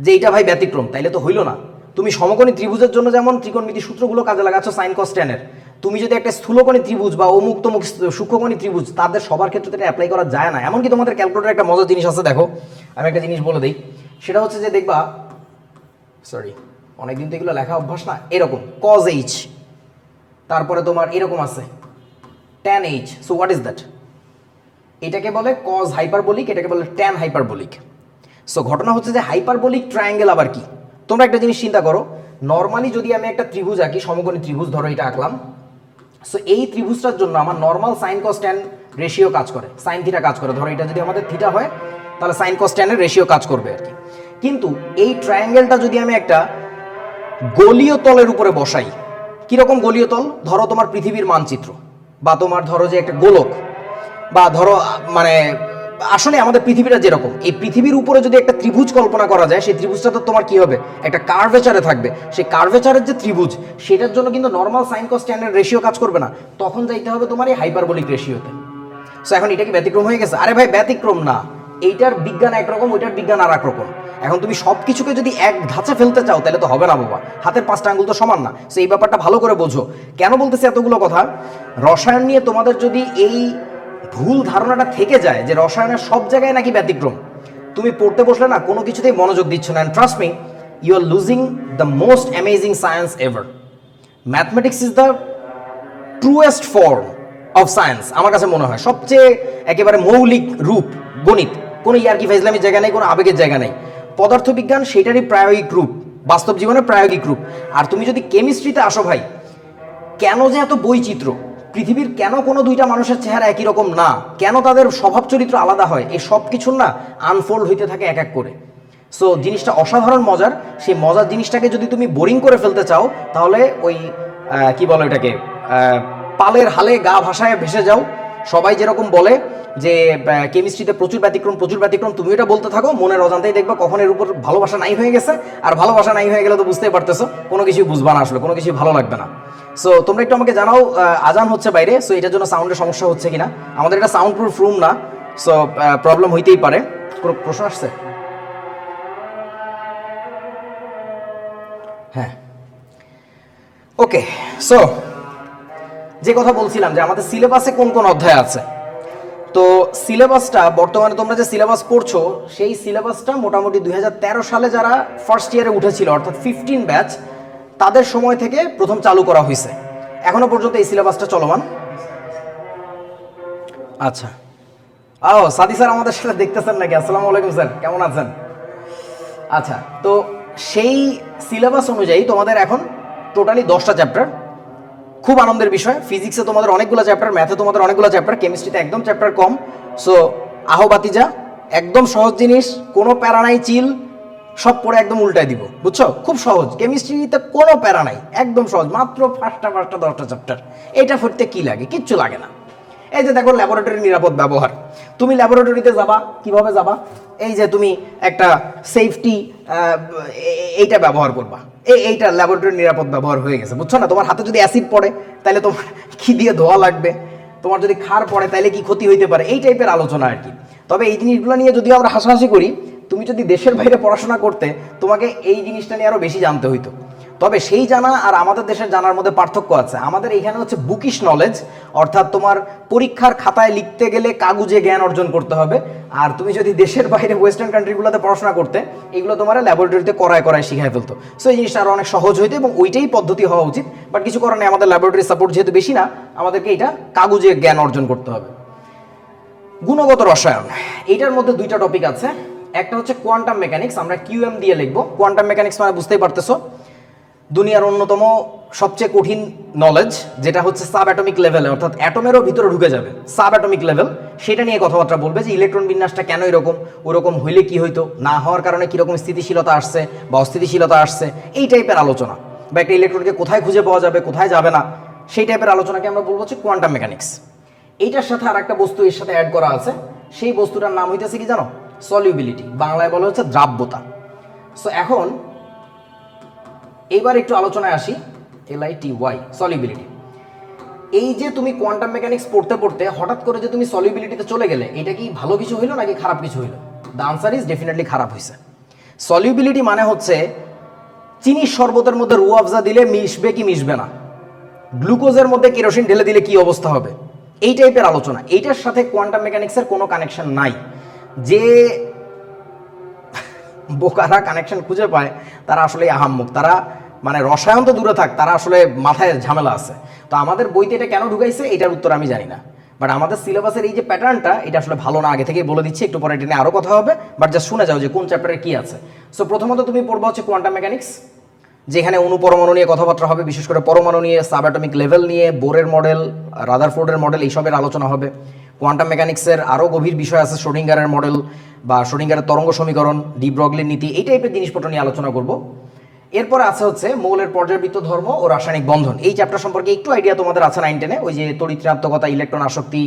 যে এইটা ভাই ব্যতিক্রম, তাইলে তো হইলো না। তুমি সমকোণী ত্রিভুজের জন্য যেমন ত্রিকোণমিতি সূত্রগুলো কাজে লাগাচ্ছ সাইন কস ট্যানের, তুমি যদি একটা স্থূলকোণী ত্রিভুজ বা অমুক তমুক সূক্ষ্মকোণী ত্রিভুজ, তাদের সবার ক্ষেত্রে এটা অ্যাপ্লাই করা যায় না। এমনকি তোমাদের ক্যালকুলেটর একটা মজার জিনিস আছে, দেখো আমি একটা জিনিস বলে দিই, সেটা হচ্ছে যে দেখবা, সরি অনেকদিন তো এগুলো লেখা অভ্যাস না, এরকম কজ এইচ, তারপরে তোমার এরকম আছে tan H. So what is that? এটাকে বলে কজ হাইপারবোলিক, এটাকে বলে ট্যান হাইপারবোলিক। সো ঘটনা হচ্ছে যে হাইপারবোলিক ট্রায়াঙ্গেল আবার কি? তোমরা একটা জিনিস চিন্তা করো, নর্মালি যদি আমি একটা ত্রিভুজ আঁকি, সমকোণী ত্রিভুজ, ধরো এটা আঁকলাম। সো এই ত্রিভুজটার জন্য আমার নর্মাল সাইন কস ট্যান রেশিও কাজ করে, সাইন থিটা কাজ করে। ধরো এটা যদি আমাদের থিটা হয়, তাহলে সাইন কস ট্যানের রেশিও কাজ করবে আর কি। কিন্তু এই ট্রায়াঙ্গেলটা যদি আমি একটা গোলীয় তলের উপরে বসাই, কিরকম গোলীয় তল? ধরো তোমার পৃথিবীর মানচিত্র, বা তোমার ধরো যে একটা গোলক, বা ধরো মানে আসলে আমাদের পৃথিবীটা যেরকম, এই পৃথিবীর উপরে যদি একটা ত্রিভুজ কল্পনা করা যায়, সেই ত্রিভুজটা তো তোমার কি হবে? একটা কার্ভেচারে থাকবে। সেই কার্ভেচারের যে ত্রিভুজ, সেটার জন্য কিন্তু নর্মাল সাইন কস ট্যানের রেশিও কাজ করবে না, তখন যাইতে হবে তোমার এই হাইপারবোলিক রেশিওতে। সো এখন এটা কি ব্যতিক্রম হয়ে গেছে? আরে ভাই ব্যতিক্রম না, এইটার বিজ্ঞান একরকম, ওইটার বিজ্ঞান আর এক রকম। এখন তুমি সব কিছুকে যদি এক ধাঁচে ফেলতে চাও তাহলে তো হবে না বাবা, হাতের 5টা আঙ্গুল তো সমান না। সো এই ব্যাপারটা ভালো করে বোঝো। কেন বলতেছি এতগুলো কথা? রসায়ন নিয়ে তোমাদের যদি এই ভুল ধারণাটা থেকে যায় যে রসায়নের সব জায়গায় নাকি ব্যতিক্রম, তুমি পড়তে বসলে না কোনো কিছুতেই মনোযোগ দিচ্ছ না। And trust me, you are losing the most amazing science ever. Mathematics is the truest form of science. আমার কাছে মনে হয় সবচেয়ে একেবারে মৌলিক রূপ গণিত। কোনো ইয়ার্কি ফাইজলামির জায়গা নেই, কোনো আবেগের জায়গা নেই। পদার্থবিজ্ঞান সেটারই প্রায়োগিক রূপ, বাস্তব জীবনের প্রায়োগিক রূপ। আর তুমি যদি কেমিস্ট্রিতে আসো ভাই, কেন যে এত বৈচিত্র্য? পৃথিবীর কেন কোনো দুইটা মানুষের চেহারা একই রকম না? কেন তাদের স্বভাব চরিত্র আলাদা হয়? এই সব কিছুর না আনফোল্ড হইতে থাকে এক এক করে। সো জিনিসটা অসাধারণ মজার। সেই মজার জিনিসটাকে যদি তুমি বোরিং করে ফেলতে চাও, তাহলে ওই কি বলো এটাকে, পালের হালে গা ভাসায় ভেসে যাও। সবাই যেরকম বলে যে কেমিস্ট্রিতে প্রচুর ব্যতিক্রম, প্রচুর ব্যতিক্রম, তুমি এটা বলতে থাকো, মনের অজান্তেই দেখবা কখন এর উপর ভালোবাসা নাই হয়ে গেছে। আর ভালোবাসা নাই হয়ে গেলে তো বুঝতেই পারতেছো কোনো কিছুই বুঝবা না, আসলে কোনো কিছুই ভালো লাগবে না। সো তোমরা একটু আমাকে জানাও, আজান হচ্ছে বাইরে, সো এটার জন্য সাউন্ডের সমস্যা হচ্ছে কিনা। আমাদের এটা সাউন্ড প্রুফ রুম না, সো প্রবলেম হইতেই পারে। কোনো প্রশ্ন আসছে? হ্যাঁ, ওকে। সো যে কথা বলছিলাম যে আমাদের সিলেবাসে কোন কোন অধ্যায় আছে, তো সিলেবাসটা বর্তমানে তোমরা যে সিলেবাস পড়ছো সেই সিলেবাসটা মোটামুটি 2013 সালে যারা ফার্স্ট ইয়ারে উঠেছিল অর্থাৎ 15 ব্যাচ তাদের সময় থেকে প্রথম চালু করা হয়েছে। এখনো পর্যন্ত এই সিলেবাসটা চলমান। আচ্ছা, সাদি স্যার আমাদের সাথে দেখতেছেন নাকি? আসসালামু আলাইকুম স্যার, কেমন আছেন? আচ্ছা, তো সেই সিলেবাস অনুযায়ী তোমাদের এখন টোটালি 10টা চ্যাপ্টার। খুব আনন্দের বিষয়, ফিজিক্সে তোমাদের অনেকগুলো চ্যাপ্টার, ম্যাথে তোমাদের অনেকগুলো চ্যাপ্টার, কেমিস্ট্রিতে একদম চ্যাপ্টার কম। সো আহবাতিজা, একদম সহজ জিনিস, কোনো প্যারা নাই, চিল, সব পড়ে একদম উল্টায় দিব, বুঝছো? খুব সহজ, কেমিস্ট্রিতে কোনো প্যারা নাই, একদম সহজ, মাত্র ফার্স্টটা 10টা চ্যাপ্টার। এটা পড়তে কি লাগে? কিচ্ছু লাগে না। এই যে দেখো ল্যাবরেটরির নিরাপদ ব্যবহার, তুমি ল্যাবরেটরিতে যাবা, কিভাবে যাবা? এই যে তুমি একটা সেফটি এইটা ব্যবহার করবা, এইটা ল্যাবরেটরির নিরাপদ ব্যবহার হয়ে গেছে, বুঝছো না? তোমার হাতে যদি অ্যাসিড পড়ে তাহলে তোমার কি দিয়ে ধোয়া লাগবে, তোমার যদি ক্ষার পড়ে তাহলে কি ক্ষতি হইতে পারে, এই টাইপের আলোচনা আর কি। তবে এই জিনিসগুলো নিয়ে যদিও আমরা হাসাহাসি করি, তুমি যদি দেশের বাইরে পড়াশোনা করতে তোমাকে এই জিনিসটা নিয়ে আরও বেশি জানতে হইতো। তবে সেই জানা আর আমাদের দেশের জানার মধ্যে পার্থক্য আছে। আমাদের এইখানে হচ্ছে বুকিশ নলেজ, অর্থাৎ তোমার পরীক্ষার খাতায় লিখতে গেলে কাগুজে জ্ঞান অর্জন করতে হবে। আর তুমি যদি দেশের বাইরে ওয়েস্টার্ন কান্ট্রিগুলোতে পড়াশোনা করতে, এগুলো তোমার ল্যাবরেটরিতে করায় শিখাই ফেলতো। সো এই জিনিসটা আরও অনেক সহজ হইতো এবং ওইটাই পদ্ধতি হওয়া উচিত। বাট কিছু করার নেই, আমাদের ল্যাবরেটরি সাপোর্ট যেহেতু বেশি না, আমাদেরকে এটা কাগুজে জ্ঞান অর্জন করতে হবে। গুণগত রসায়ন, এইটার মধ্যে 2টা টপিক আছে। একটা হচ্ছে কোয়ান্টাম মেকানিক্স, আমরা কিউএম দিয়ে লিখবো। কোয়ান্টাম মেকানিক্স মানে বুঝতেই পারতেছো, দুনিয়ার অন্যতম সবচেয়ে কঠিন নলেজ, যেটা হচ্ছে সাব অ্যাটমিক লেভেলে, অর্থাৎ অ্যাটমেরও ভিতরে ঢুকে যাবে, সাব অ্যাটমিক লেভেল। সেটা নিয়ে কথাবার্তা বলবে যে ইলেকট্রন বিন্যাসটা কেন এরকম, ওরকম হইলে কি হইতো, না হওয়ার কারণে কীরকম স্থিতিশীলতা আসছে বা অস্থিতিশীলতা আসছে, এই টাইপের আলোচনা। বা একটা ইলেকট্রনকে কোথায় খুঁজে পাওয়া যাবে, কোথায় যাবে না, সেই টাইপের আলোচনাকে আমরা বলবো হচ্ছে কোয়ান্টাম মেকানিক্স। এইটার সাথে আর একটা বস্তু এর সাথে অ্যাড করা আছে, সেই বস্তুটার নাম হইতেছে কি জানো? সলিউবিলিটি, বাংলায় বলা হচ্ছে দ্রাব্যতা। সো এখন এইবার একটু আলোচনায় আসি, LITY, সলিউবিলিটি। এই যে তুমি কোয়ান্টাম মেকানিক্স পড়তে পড়তে হঠাৎ করে যে তুমি সলিউবিলিটিতে চলে গেলে, এটা কি ভালো কিছু হইলো নাকি খারাপ কিছু হইলো? দ্য আনসার ইজ ডেফিনেটলি খারাপ হয়েছে। সলিউবিলিটি মানে হচ্ছে চিনির শরবতের মধ্যে রু আফজা দিলে মিশবে কি মিশবে না, গ্লুকোজের মধ্যে কেরোসিন ঢেলে দিলে কি অবস্থা হবে, এই টাইপের আলোচনা। এইটার সাথে কোয়ান্টাম মেকানিক্সের কোনো কানেকশন নাই। যে বোকারা কানেকশন খুঁজে পায় তারা আসলে আহাম্মক, তারা মানে রসায়ন তো দূরে থাক, তারা আসলে মাথায় ঝামেলা আছে। তো আমাদের বইতে এটা কেন ঢুকাইছে এটার উত্তর আমি জানি না। বাট আমাদের সিলেবাসের এই যে প্যাটার্নটা, এটা আসলে ভালো না, আগে থেকেই বলে দিচ্ছি, একটু পরে এটা নিয়ে আরও কথা হবে। বাট জাস্ট শুনে যাও যে কোন চ্যাপ্টারে কী আছে। সো প্রথমত তুমি পড়বা হচ্ছে কোয়ান্টাম মেকানিক্স, যেখানে অণুপরমাণু নিয়ে কথাবার্তা হবে, বিশেষ করে পরমাণু নিয়ে, সাব অ্যাটমিক লেভেল নিয়ে, বোরের মডেল, রাদারফোর্ডের মডেল, এইসবের আলোচনা হবে। কোয়ান্টাম মেকানিক্সের আরও গভীর বিষয় আছে, শ্রোডিঙ্গারের মডেল বা শ্রোডিঙ্গারের তরঙ্গ সমীকরণ, ডি ব্রগলির নীতি, এই টাইপের জিনিসপত্র নিয়ে আলোচনা করব। এরপরে আছে হচ্ছে মৌলের পর্যায়বৃত্ত ধর্ম ও রাসায়নিক বন্ধন। এই চ্যাপ্টার সম্পর্কে একটু আইডিয়া তোমাদের আছে 9-10-এ, ওই যে তড়িৎ-ঋণাত্মকতা, ইলেকট্রন আসক্তি,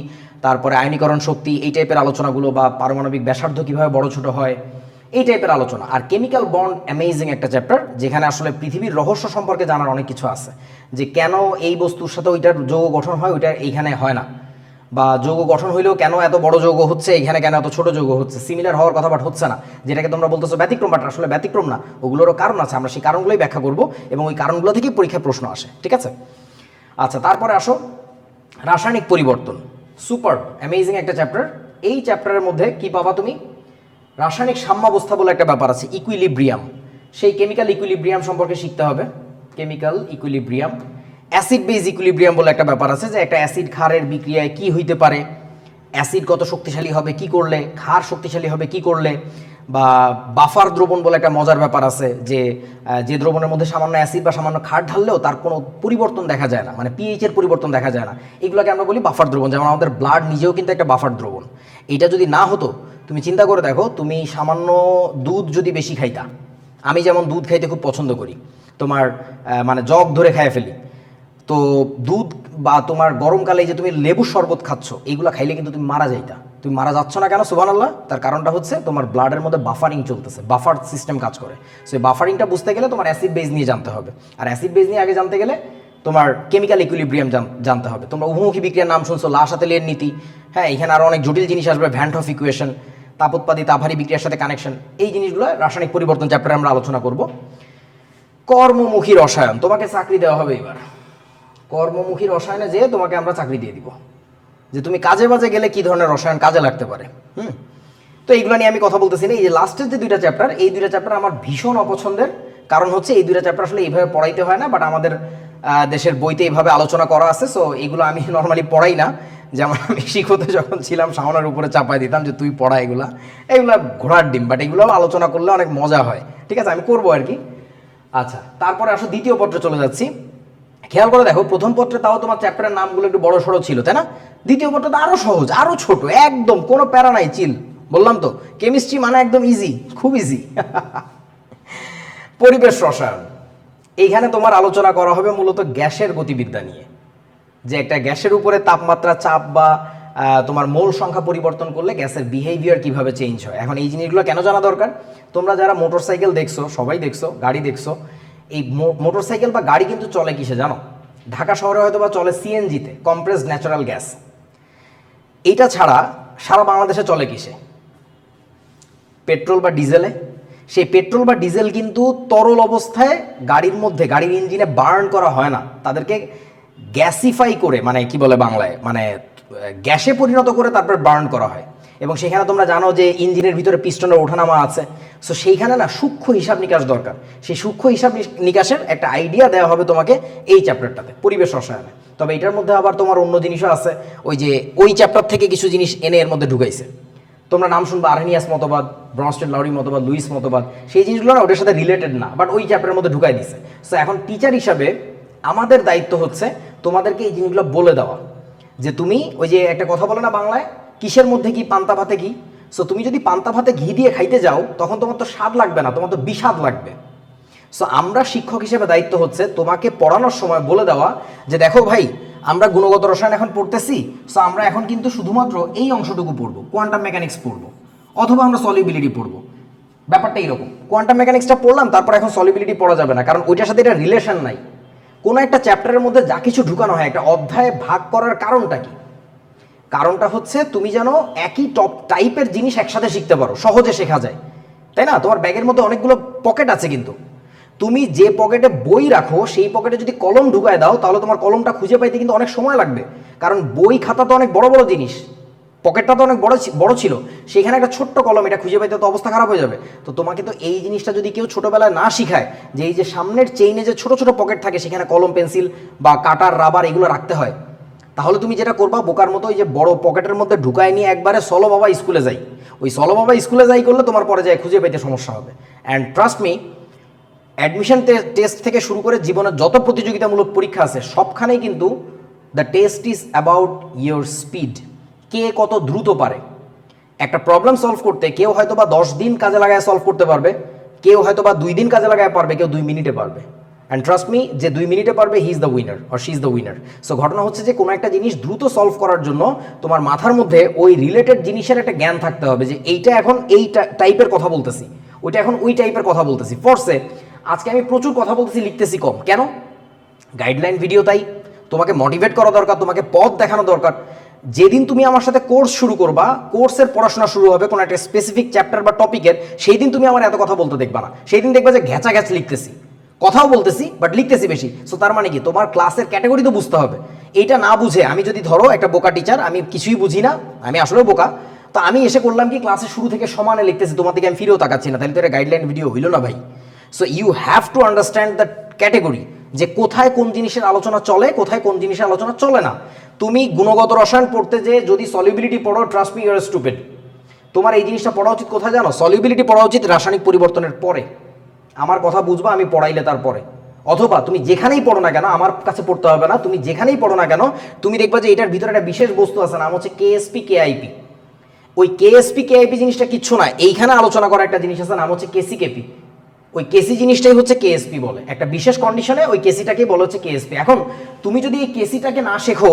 তারপরে আয়নীকরণ শক্তি, এই টাইপের আলোচনাগুলো, বা পারমাণবিক ব্যাসার্ধ কীভাবে বড় ছোট হয়, এই টাইপের আলোচনা। আর কেমিক্যাল বন্ড, অ্যামেজিং একটা চ্যাপ্টার, যেখানে আসলে পৃথিবীর রহস্য সম্পর্কে জানার অনেক কিছু আছে, যে কেন এই বস্তুর সাথে ওইটার যৌগ গঠন হয়, ওইটা এইখানে হয় না, বা যৌগ গঠন হইলেও কেন এত বড় যৌগ হচ্ছে, এখানে কেন এত ছোট যৌগ হচ্ছে, সিমিলার হওয়ার কথা বাট হচ্ছে না, যেটাকে তোমরা বলতেছো ব্যতিক্রম, বাট আসলে ব্যতিক্রম না, ওগুলোরও কারণ আছে, আমরা সেই কারণগুলোই ব্যাখ্যা করব এবং ওই কারণগুলো থেকেই পরীক্ষায় প্রশ্ন আসে, ঠিক আছে? আচ্ছা, তারপরে আসো রাসায়নিক পরিবর্তন, সুপার অ্যামেজিং একটা চ্যাপ্টার। এই চ্যাপ্টারের মধ্যে কি পাবা তুমি? রাসায়নিক সাম্যাবস্থা বলে একটা ব্যাপার আছে, ইকুইলিব্রিয়াম, সেই কেমিক্যাল ইকুইলিব্রিয়াম সম্পর্কে শিখতে হবে। Chemical equilibrium, acid base equilibrium বলে একটা ব্যাপার আছে, যে একটা অ্যাসিড ক্ষারের বিক্রিয়ায় কি হইতে পারে, অ্যাসিড কত শক্তিশালী হবে কি করলে, ক্ষার শক্তিশালী হবে কি করলে, বা বাফার দ্রবণ বলে একটা মজার ব্যাপার আছে, যে দ্রবণের মধ্যে সামান্য অ্যাসিড বা সামান্য ক্ষার ঢাললেও তার কোনো পরিবর্তন দেখা যায় না, মানে পিএইচের পরিবর্তন দেখা যায় না, এগুলোকে আমরা বলি বাফার দ্রবণ। যেমন আমাদের ব্লাড নিজেও কিন্তু একটা বাফার দ্রবণ। এটা যদি না হতো, তুমি চিন্তা করে দেখো, তুমি সামান্য দুধ যদি বেশি খাইতা, আমি যেমন দুধ খাইতে খুব পছন্দ করি, তোমার মানে জগ ধরে খাইয়ে ফেলি, তো দুধ বা তোমার গরমকালে যে তুমি লেবুর শরবত খাচ্ছ, এইগুলো খাইলে কিন্তু তুমি মারা যাইতা। তুমি মারা যাচ্ছ না কেন? সুবহানাল্লাহ। তার কারণটা হচ্ছে তোমার ব্লাডের মধ্যে বাফারিং চলতেছে, বাফার সিস্টেম কাজ করে। সো এই বাফারিংটা বুঝতে গেলে তোমার অ্যাসিড বেজ নিয়ে জানতে হবে, আর অ্যাসিড বেজ নিয়ে আগে জানতে গেলে তোমার কেমিক্যাল ইকুইলিব্রিয়াম জানতে হবে। তোমরা উভমুখী বিক্রিয়ার নাম শুনছো, লাসাতেলিয়ের নীতি, হ্যাঁ, এখানে আরও অনেক জটিল জিনিস আসবে, ভ্যান্ট অফ ইকুয়েশন, তাপোৎপাদী তাপহারী বিক্রিয়ার সাথে কানেকশন, এই জিনিসগুলো রাসায়নিক পরিবর্তন চ্যাপ্টারে আমরা আলোচনা করব। কর্মমুখী রসায়ন, তোমাকে চাকরি দেওয়া হবে এবার। কর্মমুখী রসায়নে যেয়ে তোমাকে আমরা চাকরি দিয়ে দিব। যে তুমি কাজে বাজে গেলে কি ধরনের রসায়ন কাজে লাগতে পারে। তো এইগুলো নিয়ে আমি কথা বলতেছি না। এই যে লাস্টের যে 2টা চ্যাপ্টার, এই 2টা চ্যাপ্টার আমার ভীষণ অপছন্দের, কারণ হচ্ছে এই 2টা চ্যাপ্টার আসলে এইভাবে পড়াইতে হয় না, বাট আমাদের দেশের বইতে এইভাবে আলোচনা করা আছে। সো এগুলো আমি নর্মালি পড়াই না। যেমন আমি শিক্ষতে যখন ছিলাম সামনের উপরে চাপাই দিতাম যে তুই পড়া এগুলা ঘোড়ার ডিম, বাট এগুলো আলোচনা করলে অনেক মজা হয়। ঠিক আছে, আমি করবো আর কি। আচ্ছা, তারপরে আসো দ্বিতীয় পত্রে চলে যাচ্ছি। খেয়াল করে দেখো, প্রথম পত্রে তাও তোমার চ্যাপ্টারের নামগুলো একটু বড় সড়ো ছিল, তাই না? দ্বিতীয় পত্র তো আরো সহজ, আরো ছোট, একদম কোনো প্যারা নাই, চিল। বললাম তো কেমিস্ট্রি মানে একদম ইজি, খুব ইজি। পরিবেশ রসায়ন, এইখানে তোমার আলোচনা করা হবে মূলত গ্যাসের গতিবিদ্যা নিয়ে, যে একটা গ্যাসের উপরে তাপমাত্রা, চাপ বা তোমার মোল সংখ্যা পরিবর্তন করলে গ্যাসের বিহেভিয়ার কিভাবে চেঞ্জ হয়। এখন এই জিনিসগুলো কেন জানা দরকার? তোমরা যারা মোটরসাইকেল দেখছো, সবাই দেখছো, গাড়ি দেখছো, এই মোটরসাইকেল বা গাড়ি কিন্তু চলে কিসে জানো? ঢাকা শহরে হয়তো বা চলে সিএনজিতে, কম্প্রেসড ন্যাচারাল গ্যাস। এইটা ছাড়া সারা বাংলাদেশে চলে কিসে? পেট্রোল বা ডিজেলে। সেই পেট্রোল বা ডিজেল কিন্তু তরল অবস্থায় গাড়ির মধ্যে, গাড়ির ইঞ্জিনে বার্ন করা হয় না, তাদেরকে গ্যাসিফাই করে, মানে কি বলে বাংলায়, মানে গ্যাসে পরিণত করে তারপর বার্ন করা হয়। এবং সেখানে তোমরা জানো যে ইঞ্জিনের ভিতরে পিস্টনের ওঠানামা আছে। সো সেইখানে না সূক্ষ্ম হিসাব নিকাশ দরকার। সেই সূক্ষ্ম হিসাব নিকাশের একটা আইডিয়া দেওয়া হবে তোমাকে এই চ্যাপ্টারটাতে, পরিবেশ রসায়নে। তবে এটার মধ্যে আবার তোমার অন্য জিনিসও আছে, ওই যে ওই চ্যাপ্টার থেকে কিছু জিনিস এনে এর মধ্যে ঢুকাইছে। তোমরা নাম শুনবা আর্হেনিয়াস মতবাদ, ব্রনস্টেড লাউরি মতবাদ, লুইস মতবাদ, সেই জিনিসগুলো না ওটার সাথে রিলেটেড না, বাট ওই চ্যাপ্টারের মধ্যে ঢুকাই দিছে। সো এখন টিচার হিসাবে আমাদের দায়িত্ব হচ্ছে তোমাদেরকে এই জিনিসগুলো বলে দেওয়া, যে তুমি ওই যে একটা কথা বলে না বাংলায়, কিসের মধ্যে কি, পান্তা ভাতে কি। সো তুমি যদি পান্তা ভাতে ঘি দিয়ে খাইতে যাও, তখন তোমার তো স্বাদ লাগবে না, তোমার তো বিষাদ লাগবে। সো আমরা শিক্ষক হিসেবে দায়িত্ব হচ্ছে তোমাকে পড়ানোর সময় বলে দেওয়া যে দেখো ভাই, আমরা গুণগত রসায়ন এখন পড়তেছি, সো আমরা এখন কিন্তু শুধুমাত্র এই অংশটুকু পড়বো, কোয়ান্টাম মেকানিক্স পড়বো, অথবা আমরা সলিবিলিটি পড়বো। ব্যাপারটা এইরকম, কোয়ান্টাম মেকানিক্সটা পড়লাম, তারপর এখন সলিবিলিটি পড়া যাবে না, কারণ ওইটার সাথে এটা রিলেশন নাই। কোনো একটা চ্যাপ্টারের মধ্যে যা কিছু ঢুকানো হয়, একটা অধ্যায়ে ভাগ করার কারণটা কি? কারণটা হচ্ছে তুমি যেন একই টাইপের জিনিস একসাথে শিখতে পারো, সহজে শেখা যায়, তাই না? তোমার ব্যাগের মধ্যে অনেকগুলো পকেট আছে, কিন্তু তুমি যে পকেটে বই রাখো সেই পকেটে যদি কলম ঢুকায় দাও, তাহলে তোমার কলমটা খুঁজে পাইতে কিন্তু অনেক সময় লাগবে, কারণ বই খাতা তো অনেক বড় বড় জিনিস, পকেটটা তো অনেক বড় ছিল, সেখানে একটা ছোট্ট কলম, এটা খুঁজে পাইতে তো অবস্থা খারাপ হয়ে যাবে। তো তোমাকে তো এই জিনিসটা যদি কেউ ছোটোবেলায় না শিখায়, যে এই যে সামনের চেইনে যে ছোট ছোট পকেট থাকে, সেখানে কলম, পেন্সিল বা কাটার, রাবার এগুলো রাখতে হয়, তাহলে তুমি যেটা করবা, বোকার মতো ওই যে বড় পকেটের মধ্যে ঢুকায় নিয়ে একবারে সলো বাবা স্কুলে যাই, ওই সলো বাবা স্কুলে যাই করলে তোমার পরে যায় খুঁজে পাইতে সমস্যা হবে। And trust me, admission test থেকে শুরু করে জীবনের যত প্রতিযোগিতামূলক পরীক্ষা আছে, সবখানেই কিন্তু the test is about your speed, কে কত দ্রুত পারে। একটা প্রবলেম সলভ করতে কেউ হয়তো বা 10 দিন কাজে লাগায় সলভ করতে পারবে, কেউ হয়তো বা 2 দিন কাজে লাগায় পারবে, কেউ 2 মিনিটে পারবে। অ্যান্ড ট্রাস্ট মি, যে 2 মিনিটে পারবে, he is the winner or she is the winner. So ঘটনা হচ্ছে যে কোনো একটা জিনিস দ্রুত সলভ করার জন্য তোমার মাথার মধ্যে ওই রিলেটেড জিনিসের একটা জ্ঞান থাকতে হবে, যে এইটা এখন এই টাইপের কথা বলতেছি, ওইটা এখন ওই টাইপের কথা বলতেছি। ফোর্সে আজকে আমি প্রচুর কথা বলতেছি, লিখতেছি কম, কেন? গাইডলাইন ভিডিও, তাই তোমাকে মোটিভেট করা দরকার, তোমাকে পথ দেখানো দরকার। যেদিন তুমি আমার সাথে কোর্স শুরু করবা, কোর্সের পড়াশোনা শুরু হবে কোনো একটা স্পেসিফিক চ্যাপ্টার বা টপিকের, সেই দিন তুমি আমার এত কথা বলতে দেখবা না, সেই দিন দেখবা যে ঘ্যাচা ঘ্যাচ লিখতেছি, কথাও বলতেছি বাট লিখতেছি বেশি। সো তার মানে কি, তোমার ক্লাসের ক্যাটাগরি তো বুঝতে হবে। এইটা না বুঝে আমি যদি, ধরো একটা বোকা টিচার, আমি কিছুই বুঝি না, আমি আসলে বোকা, তো আমি এসে করলাম কি, ক্লাসের শুরু থেকে সমানে লিখতেছি, তোমার দিকে আমি ফিরেও তাকাচ্ছি না, তাহলে তো এটা গাইডলাইন ভিডিও হইল না ভাই। So you have to understand the category, যে কোথায় কোন জিনিসের আলোচনা চলে, কোথায় কোন জিনিসের আলোচনা চলে না। তুমি গুণগত রসায়ন পড়তে যে যদি সলিবিলিটি পড়ো, trust me you are stupid. তোমার এই জিনিসটা পড়া উচিত কোথায় জানো? সলিবিলিটি পড়া উচিত রাসায়নিক পরিবর্তনের পরে। আমার কথা বুঝবা আমি পড়াইলে তারপরে, অথবা তুমি যেখানেই পড়ো না কেন, আমার কাছে পড়তে হবে না, তুমি যেখানেই পড়ো না কেন, তুমি দেখবা যে এটার ভিতরে একটা বিশেষ বস্তু আছে, নাম হচ্ছে কেএসপি কেআইপি। ওই কেএসপি কেআইপি জিনিসটা কিচ্ছু না, এইখানে আলোচনা করা একটা জিনিস আছে, নাম হচ্ছে কেসি কেপি। ওই কেসি জিনিসটাই হচ্ছে কেএসপি বলে, একটা বিশেষ কন্ডিশনে ওই কেসিটাকে বলা হচ্ছে কেএসপি। এখন তুমি যদি এই কেসিটাকে না শেখো,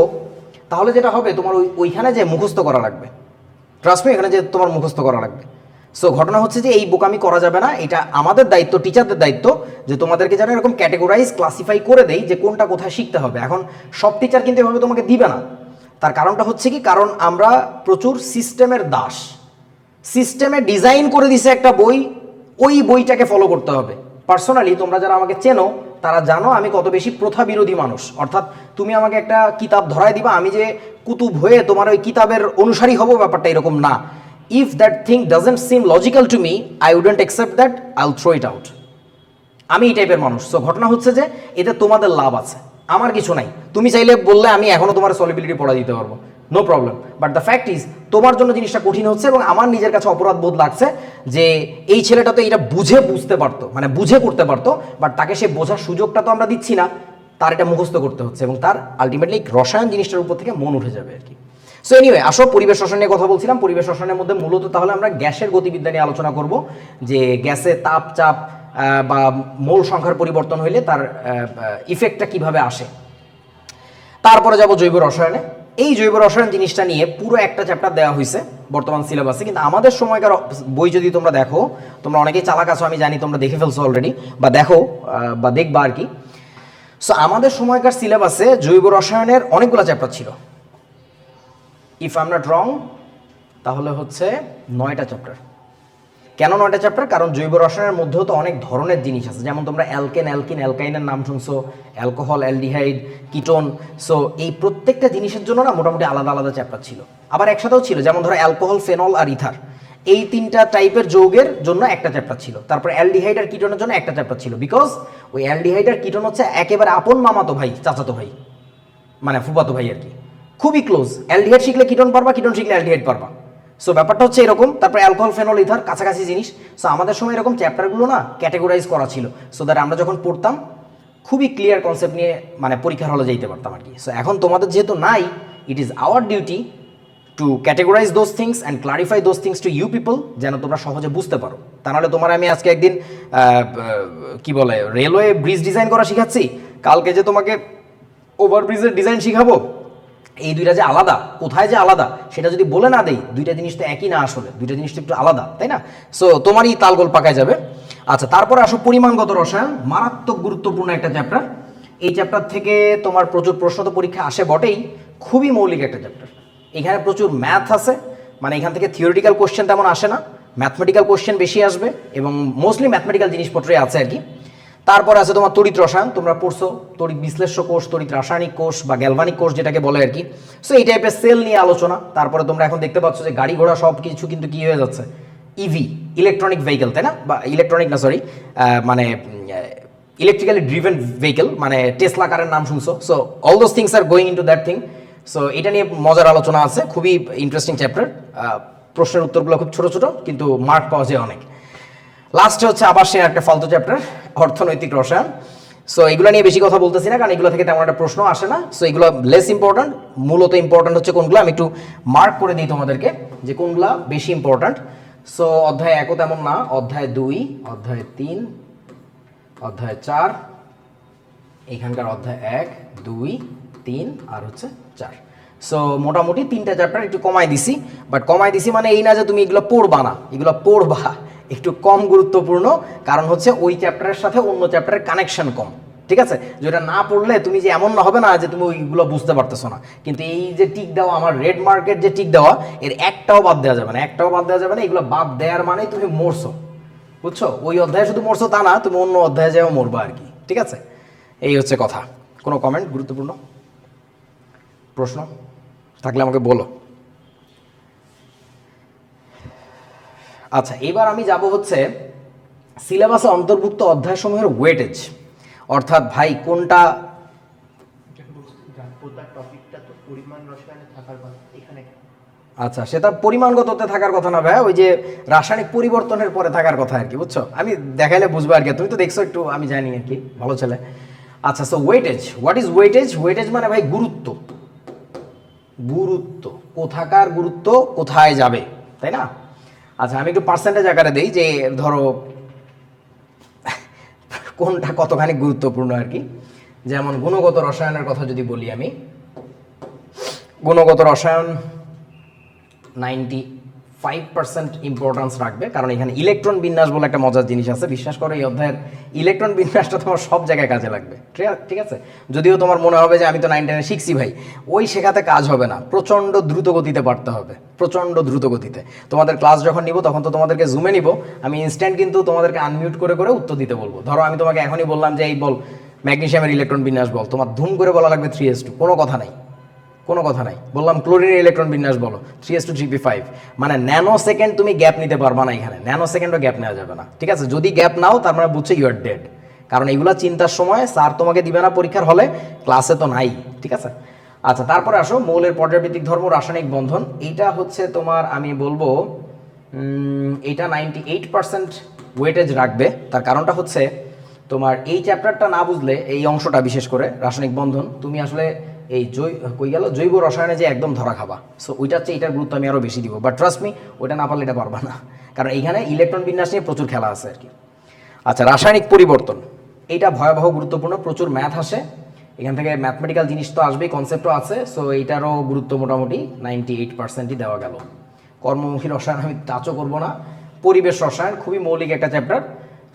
তাহলে যেটা হবে, তোমার ওইখানে যে মুখস্থ করা লাগবে, ট্রাস্ট মি, এখানে যে তোমার মুখস্থ করা লাগবে। সো ঘটনা হচ্ছে যে এই বোকামি করা যাবে না, এটা আমাদের দায়িত্ব, টিচারদের দায়িত্ব, যে তোমাদেরকে যেন এরকম ক্যাটেগরাইজ, ক্লাসিফাই করে দেই যে কোনটা কোথায় শিখতে হবে। এখন সব টিচার কিন্তু এভাবে তোমাকে দিবে না, তার কারণটা হচ্ছে কি, কারণ আমরা প্রচুর সিস্টেমের দাস। সিস্টেমে ডিজাইন করে দিছে একটা বই, ওই বইটাকে ফলো করতে হবে। পার্সোনালি তোমরা যারা আমাকে চেনো, তারা জানো আমি কত বেশি প্রথা বিরোধী মানুষ। অর্থাৎ তুমি আমাকে একটা কিতাব ধরায় দিবা, আমি যে কুতুব হয়ে তোমার ওই কিতাবের অনুসারী হব, ব্যাপারটা এরকম না। If that thing doesn't seem logical to me, I wouldn't accept that, I will throw it out. আমি এই টাইপের মানুষ। সো ঘটনা হচ্ছে যে এতে তোমাদের লাভ আছে, আমার কিছু নাই। তুমি চাইলে বললে আমি এখনও তোমার সলিবিলিটি পড়া দিতে পারবো, no problem. But the fact is তোমার জন্য জিনিসটা কঠিন হচ্ছে, এবং আমার নিজের কাছে অপরাধ বোধ লাগছে যে এই ছেলেটা তো এটা বুঝতে পারতো, মানে বুঝে করতে পারতো, বাট তাকে সে বোঝার সুযোগটা তো আমরা দিচ্ছি না, তার এটা মুখস্থ করতে হচ্ছে, এবং তার আলটিমেটলি রসায়ন জিনিসটার উপর থেকে মন উঠে যাবে আর কি। সো এনিওয়ে, আসো পরিবেশ রসায়ন নিয়ে কথা বলছিলাম। পরিবেশ রসায়নের মধ্যে মূলত তাহলে আমরা গ্যাসের গতিবিদ্যা নিয়ে আলোচনা করব, যে গ্যাসে তাপ, চাপ বা মোল সংখ্যার পরিবর্তন হইলে তার ইফেক্টটা কিভাবে আসে। তারপরে যাব জৈব রসায়নে। এই জৈব রসায়ন জিনিসটা নিয়ে পুরো একটা চ্যাপ্টার দেওয়া হয়েছে বর্তমান সিলেবাসে, কিন্তু আমাদের সময়কার বই যদি তোমরা দেখো, তোমরা অনেকেই চালাক আছো আমি জানি, তোমরা দেখে ফেলছো অলরেডি বা দেখো বা দেখবা আর কি। সো আমাদের সময়কার সিলেবাসে জৈব রসায়নের অনেকগুলো চ্যাপ্টার ছিল, if I am not wrong তাহলে হচ্ছে 9টা চ্যাপ্টার। কেন 9টা চ্যাপ্টার? কারণ জৈব রসায়নের মধ্যেও তো অনেক ধরনের জিনিস আছে, যেমন তোমরা অ্যালকেন, অ্যালকিন, অ্যালকাইনের নাম শুনছো, অ্যালকোহল, অ্যালডিহাইড, কিটোন। সো এই প্রত্যেকটা জিনিসের জন্য না মোটামুটি আলাদা আলাদা চ্যাপ্টার ছিল, আবার একসাথেও ছিল, যেমন ধরো অ্যালকোহল, ফেনল আর ইথার, এই 3টা টাইপের যৌগের জন্য একটা চ্যাপ্টার ছিল। তারপর অ্যালডিহাইড আর কিটোনের জন্য একটা চ্যাপ্টার ছিল, বিকজ ওই অ্যালডিহাইড আর কিটোন হচ্ছে একেবারে আপন মামাতো ভাই, চাচাতো ভাই, মানে ফুফাতো ভাই আর কি, খুবই ক্লোজ। অ্যালডিহাইড শিখলে কিটোন পারবা, কিটোন শিখলে অ্যালডিহাইড পারবা। সো ব্যাপারটা হচ্ছে এরকম। তারপরে অ্যালকোহল, ফেনল, ইথার কাছাকাছি জিনিস। সো আমাদের সময় এরকম চ্যাপ্টারগুলো না ক্যাটেগরাইজ করা ছিল, সো দ্যাট আমরা যখন পড়তাম খুবই ক্লিয়ার কনসেপ্ট নিয়ে মানে পরীক্ষার হলে যেতে পারতাম আর কি। সো এখন তোমাদের যেহেতু নাই, it is our duty to categorise those things and clarify those things to you people, যেন তোমরা সহজে বুঝতে পারো। তা নাহলে তোমার আমি আজকে একদিন কি বলে রেলওয়ে ব্রিজ ডিজাইন করা শিখাচ্ছি, কালকে যে তোমাকে ওভারব্রিজের ডিজাইন শিখাবো, এই দুইটা যে আলাদা, কোথায় যে আলাদা সেটা যদি বলে না দেই, দুইটা জিনিস তো একই না, আসলে দুইটা জিনিস তো একটু আলাদা, তাই না? সো তোমারই তালগোল পাকায় যাবে। আচ্ছা, তারপরে আসো পরিমাণগত রসায়ন, মারাত্মক গুরুত্বপূর্ণ একটা চ্যাপ্টার। এই চ্যাপ্টার থেকে তোমার প্রচুর প্রশ্ন তো পরীক্ষা আসে বটেই, খুবই মৌলিক একটা চ্যাপ্টার। এখানে প্রচুর ম্যাথ আছে, মানে এখান থেকে থিওরিটিক্যাল কোশ্চেন তেমন আসে না, ম্যাথমেটিক্যাল কোশ্চেন বেশি আসবে, এবং মোস্টলি ম্যাথমেটিক্যাল জিনিসপত্রই আছে আর কি। তারপরে আছে তোমার তড়িৎ রসায়ন, তোমরা পড়ছো তড়িৎ বিশ্লেষ্য কোষ, তড়িৎ রাসায়নিক কোষ বা গ্যালভানিক কোষ যেটাকে বলে আর কি। সো এই টাইপের সেল নিয়ে আলোচনা। তারপরে তোমরা এখন দেখতে পাচ্ছ যে গাড়ি ঘোড়া সব কিছু কিন্তু কি হয়ে যাচ্ছে, ইভি, ইলেকট্রনিক ভেহিকেল, তাই না? বা ইলেকট্রনিক না, সরি, মানে ইলেকট্রিক্যালি ড্রিভেন ভেহিকেল, মানে টেসলা কারের নাম শুনছো। So all those things are going into that thing. So এটা নিয়ে মজার আলোচনা আছে, খুবই ইন্টারেস্টিং চ্যাপ্টার। প্রশ্নের উত্তরগুলো খুব ছোট ছোট, কিন্তু মার্ক পাওয়া যায় অনেক। লাস্টে হচ্ছে আবার সে একটা ফালতু চ্যাপ্টার, অর্থনৈতিক রসায়ন। সো এগুলো নিয়ে বেশি কথা বলতেছি না, কারণ এগুলো থেকে তেমন একটা প্রশ্ন আসে না। সো এগুলো লেস ইম্পর্ট্যান্ট। মূলত ইম্পর্ট্যান্ট হচ্ছে কোনগুলো, আমি একটু মার্ক করে দিই তোমাদেরকে যে কোনগুলো বেশি ইম্পর্ট্যান্ট। সো অধ্যায় 1ও তেমন না, অধ্যায় 2, অধ্যায় 3, অধ্যায় 4, এখানকার অধ্যায় 1, 2, 3 আর হচ্ছে 4। সো মোটামুটি 3টা চ্যাপ্টার একটু কমাই দিছি, বাট কমাই দিছি মানে এই না যে তুমি এগুলো পড়বা না, এগুলো পড়বা, একটু কম গুরুত্বপূর্ণ, কারণ হচ্ছে ওই চ্যাপ্টারের সাথে অন্য চ্যাপ্টারের কানেকশন কম, ঠিক আছে? যেটা না পড়লে তুমি যে এমন না হবে না যে তুমি ওইগুলো বুঝতে পারতেছো না। কিন্তু এই যে টিক দেওয়া, আমার রেড মার্কেট যে টিক দেওয়া, এর একটাও বাদ দেওয়া যাবে না, একটাও বাদ দেওয়া যাবে না। এগুলো বাদ দেওয়ার মানেই তুমি মরছো, বুঝছো? ওই অধ্যায়ে শুধু মরছো তা না, তুমি অন্য অধ্যায়ে যাও মরবা আর কি, ঠিক আছে? এই হচ্ছে কথা। কোনো কমেন্ট, গুরুত্বপূর্ণ প্রশ্ন থাকলে আমাকে বলো। আচ্ছা, এবার আমি যাব হচ্ছে সিলেবাসে অন্তর্ভুক্ত অধ্যায়সমূহের ওয়েটেজ, অর্থাৎ ভাই কোনটা। আচ্ছা, সেটা পরিমাণগততে থাকার কথা না ভাই, ওই যে রাসায়নিক পরিবর্তনের পরে থাকার কথা আর কি, বুঝছো? আমি দেখাইলে বুঝবো আর কি, তুমি তো দেখছো একটু, আমি জানি আর কি, ভালো ছেলে। আচ্ছা, so weightage, what is weightage? Weightage মানে ভাই গুরুত্ব, গুরুত্ব, কোথাকার গুরুত্ব কোথায় যাবে, তাই না? আচ্ছা, আমি একটু পার্সেন্টেজ আকারে দিই যে ধরো কোনটা কতখানি গুরুত্বপূর্ণ আর কি। যেমন গুণগত রসায়নের কথা যদি বলি, আমি গুণগত রসায়ন 95% ইম্পর্টেন্স রাখবে, কারণ এখানে ইলেকট্রন বিন্যাস বলে একটা মজার জিনিস আছে। বিশ্বাস করো, এই অধ্যায়ের ইলেকট্রন বিন্যাসটা তোমার সব জায়গায় কাজে লাগবে, ঠিক আছে? যদিও তোমার মনে হবে যে আমি তো 9, 10 শিখছি ভাই, ওই শেখাতে কাজ হবে না, প্রচণ্ড দ্রুত গতিতে পারতে হবে, প্রচণ্ড দ্রুত গতিতে। তোমাদের ক্লাস যখন নিব তখন তো তোমাদেরকে জুমে নিব, আমি ইনস্ট্যান্ট কিন্তু তোমাদেরকে আনমিউট করে করে উত্তর দিতে বলবো। ধরো আমি তোমাকে এখনই বললাম যে এই বল ম্যাগনেসিয়ামের ইলেকট্রন বিন্যাস বল, তোমার ধুম করে বলা লাগবে 3s2, কোনো কথা নাই, কোনো কথা নাই। বললাম ক্লোরিনের ইলেকট্রন বিন্যাস বলো, 3s2 3p5, মানে ন্যানো সেকেন্ড তুমি গ্যাপ নিতে পারবা না এখানে, ন্যানো সেকেন্ডও গ্যাপ নেওয়া যাবে না, ঠিক আছে? যদি গ্যাপ নাও তার মানে বুঝছে ইউ আর ডেড, কারণ এইগুলা চিন্তার সময় স্যার তোমাকে দিবে না পরীক্ষার হলে, ক্লাসে তো নাই, ঠিক আছে? আচ্ছা, তারপরে আসো মৌলের পর্যায়ভিত্তিক ধর্ম, রাসায়নিক বন্ধন। এইটা হচ্ছে তোমার, আমি বলবো এইটা 98% ওয়েটেজ রাখবে। তার কারণটা হচ্ছে তোমার এই চ্যাপ্টারটা না বুঝলে, এই অংশটা বিশেষ করে রাসায়নিক বন্ধন, তুমি আসলে এই জৈব রসায়নে যে একদম ধরা খাবা। সো ওইটা হচ্ছে, এটার গুরুত্ব আমি আরও বেশি দিব, বাট ট্রাস্ট মি, ওইটা না পারলে এটা পারবা না, কারণ এইখানে ইলেকট্রন বিন্যাস নিয়ে প্রচুর খেলা আছে আর কি। আচ্ছা, রাসায়নিক পরিবর্তন, এইটা ভয়াবহ গুরুত্বপূর্ণ, প্রচুর ম্যাথ আসে এখান থেকে, ম্যাথমেটিক্যাল জিনিস তো আসবেই, কনসেপ্টও আছে। সো এইটারও গুরুত্ব মোটামুটি 98%ই দেওয়া গেল। কর্মমুখী রসায়ন আমি টাচও করবো না। পরিবেশ রসায়ন খুবই মৌলিক একটা চ্যাপ্টার,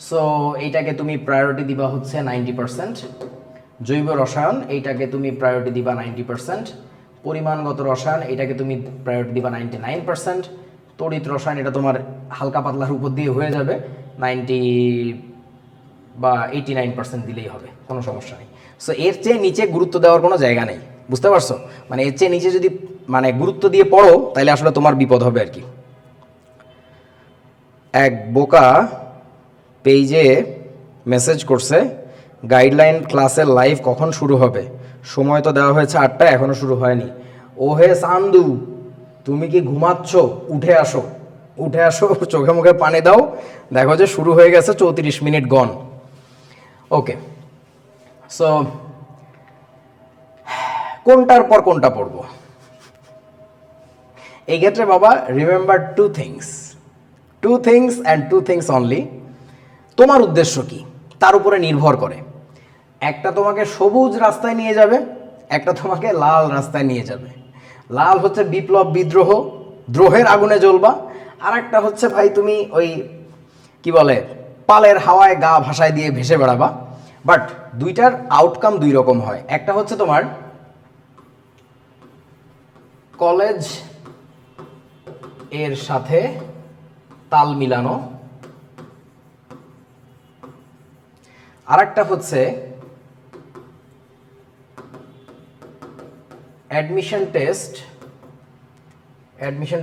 সো এইটাকে তুমি প্রায়োরিটি দিবা হচ্ছে 90%। জৈব রসায়ন এইটাকে তুমি প্রায়োরিটি দিবা 90%। পরিমাণগত রসায়ন এইটাকে তুমি প্রায়োরিটি দিবা 99%। তড়িৎ রসায়ন এটা তোমার হালকা পাতলার উপর দিয়ে হয়ে যাবে, 90 বা 89% দিলেই হবে, কোনো সমস্যা নেই। সো এর চেয়ে নিচে গুরুত্ব দেওয়ার কোনো জায়গা নেই, বুঝতে পারছো? মানে এর চেয়ে নিচে যদি মানে গুরুত্ব দিয়ে পড়ো তাহলে আসলে তোমার বিপদ হবে আর কি। এক বোকা পেজে মেসেজ করছে, গাইডলাইন ক্লাসের লাইভ কখন শুরু হবে? সময় তো দেওয়া হয়েছে 8টা, এখনও শুরু হয়নি। ওহে সান্দু, তুমি কি ঘুমাচ্ছ? উঠে আসো, উঠে আসো, চোখে মুখে পানি দাও, দেখো যে শুরু হয়ে গেছে, 34 মিনিট গন। ওকে, সো কোনটার পর কোনটা পড়বো এই ক্ষেত্রে বাবা? Remember two things and two things only. তোমার উদ্দেশ্য কি তার উপরে নির্ভর করে। একটা তোমাকে সবুজ রাস্তায় নিয়ে যাবে, একটা তোমাকে লাল রাস্তায় নিয়ে যাবে। লাল হচ্ছে বিপ্লব, বিদ্রোহ, দ্রোহের আগুনে জ্বলবা। আর একটা হচ্ছে ভাই তুমি ওই কি বলে পালের হাওয়ায় গা ভাসায় দিয়ে ভেসে বেড়াবা। বাট দুইটার আউটকাম দুই রকম হয়। একটা হচ্ছে তোমার কলেজ এর সাথে তাল মিলানো, আর একটা হচ্ছে অ্যাডমিশন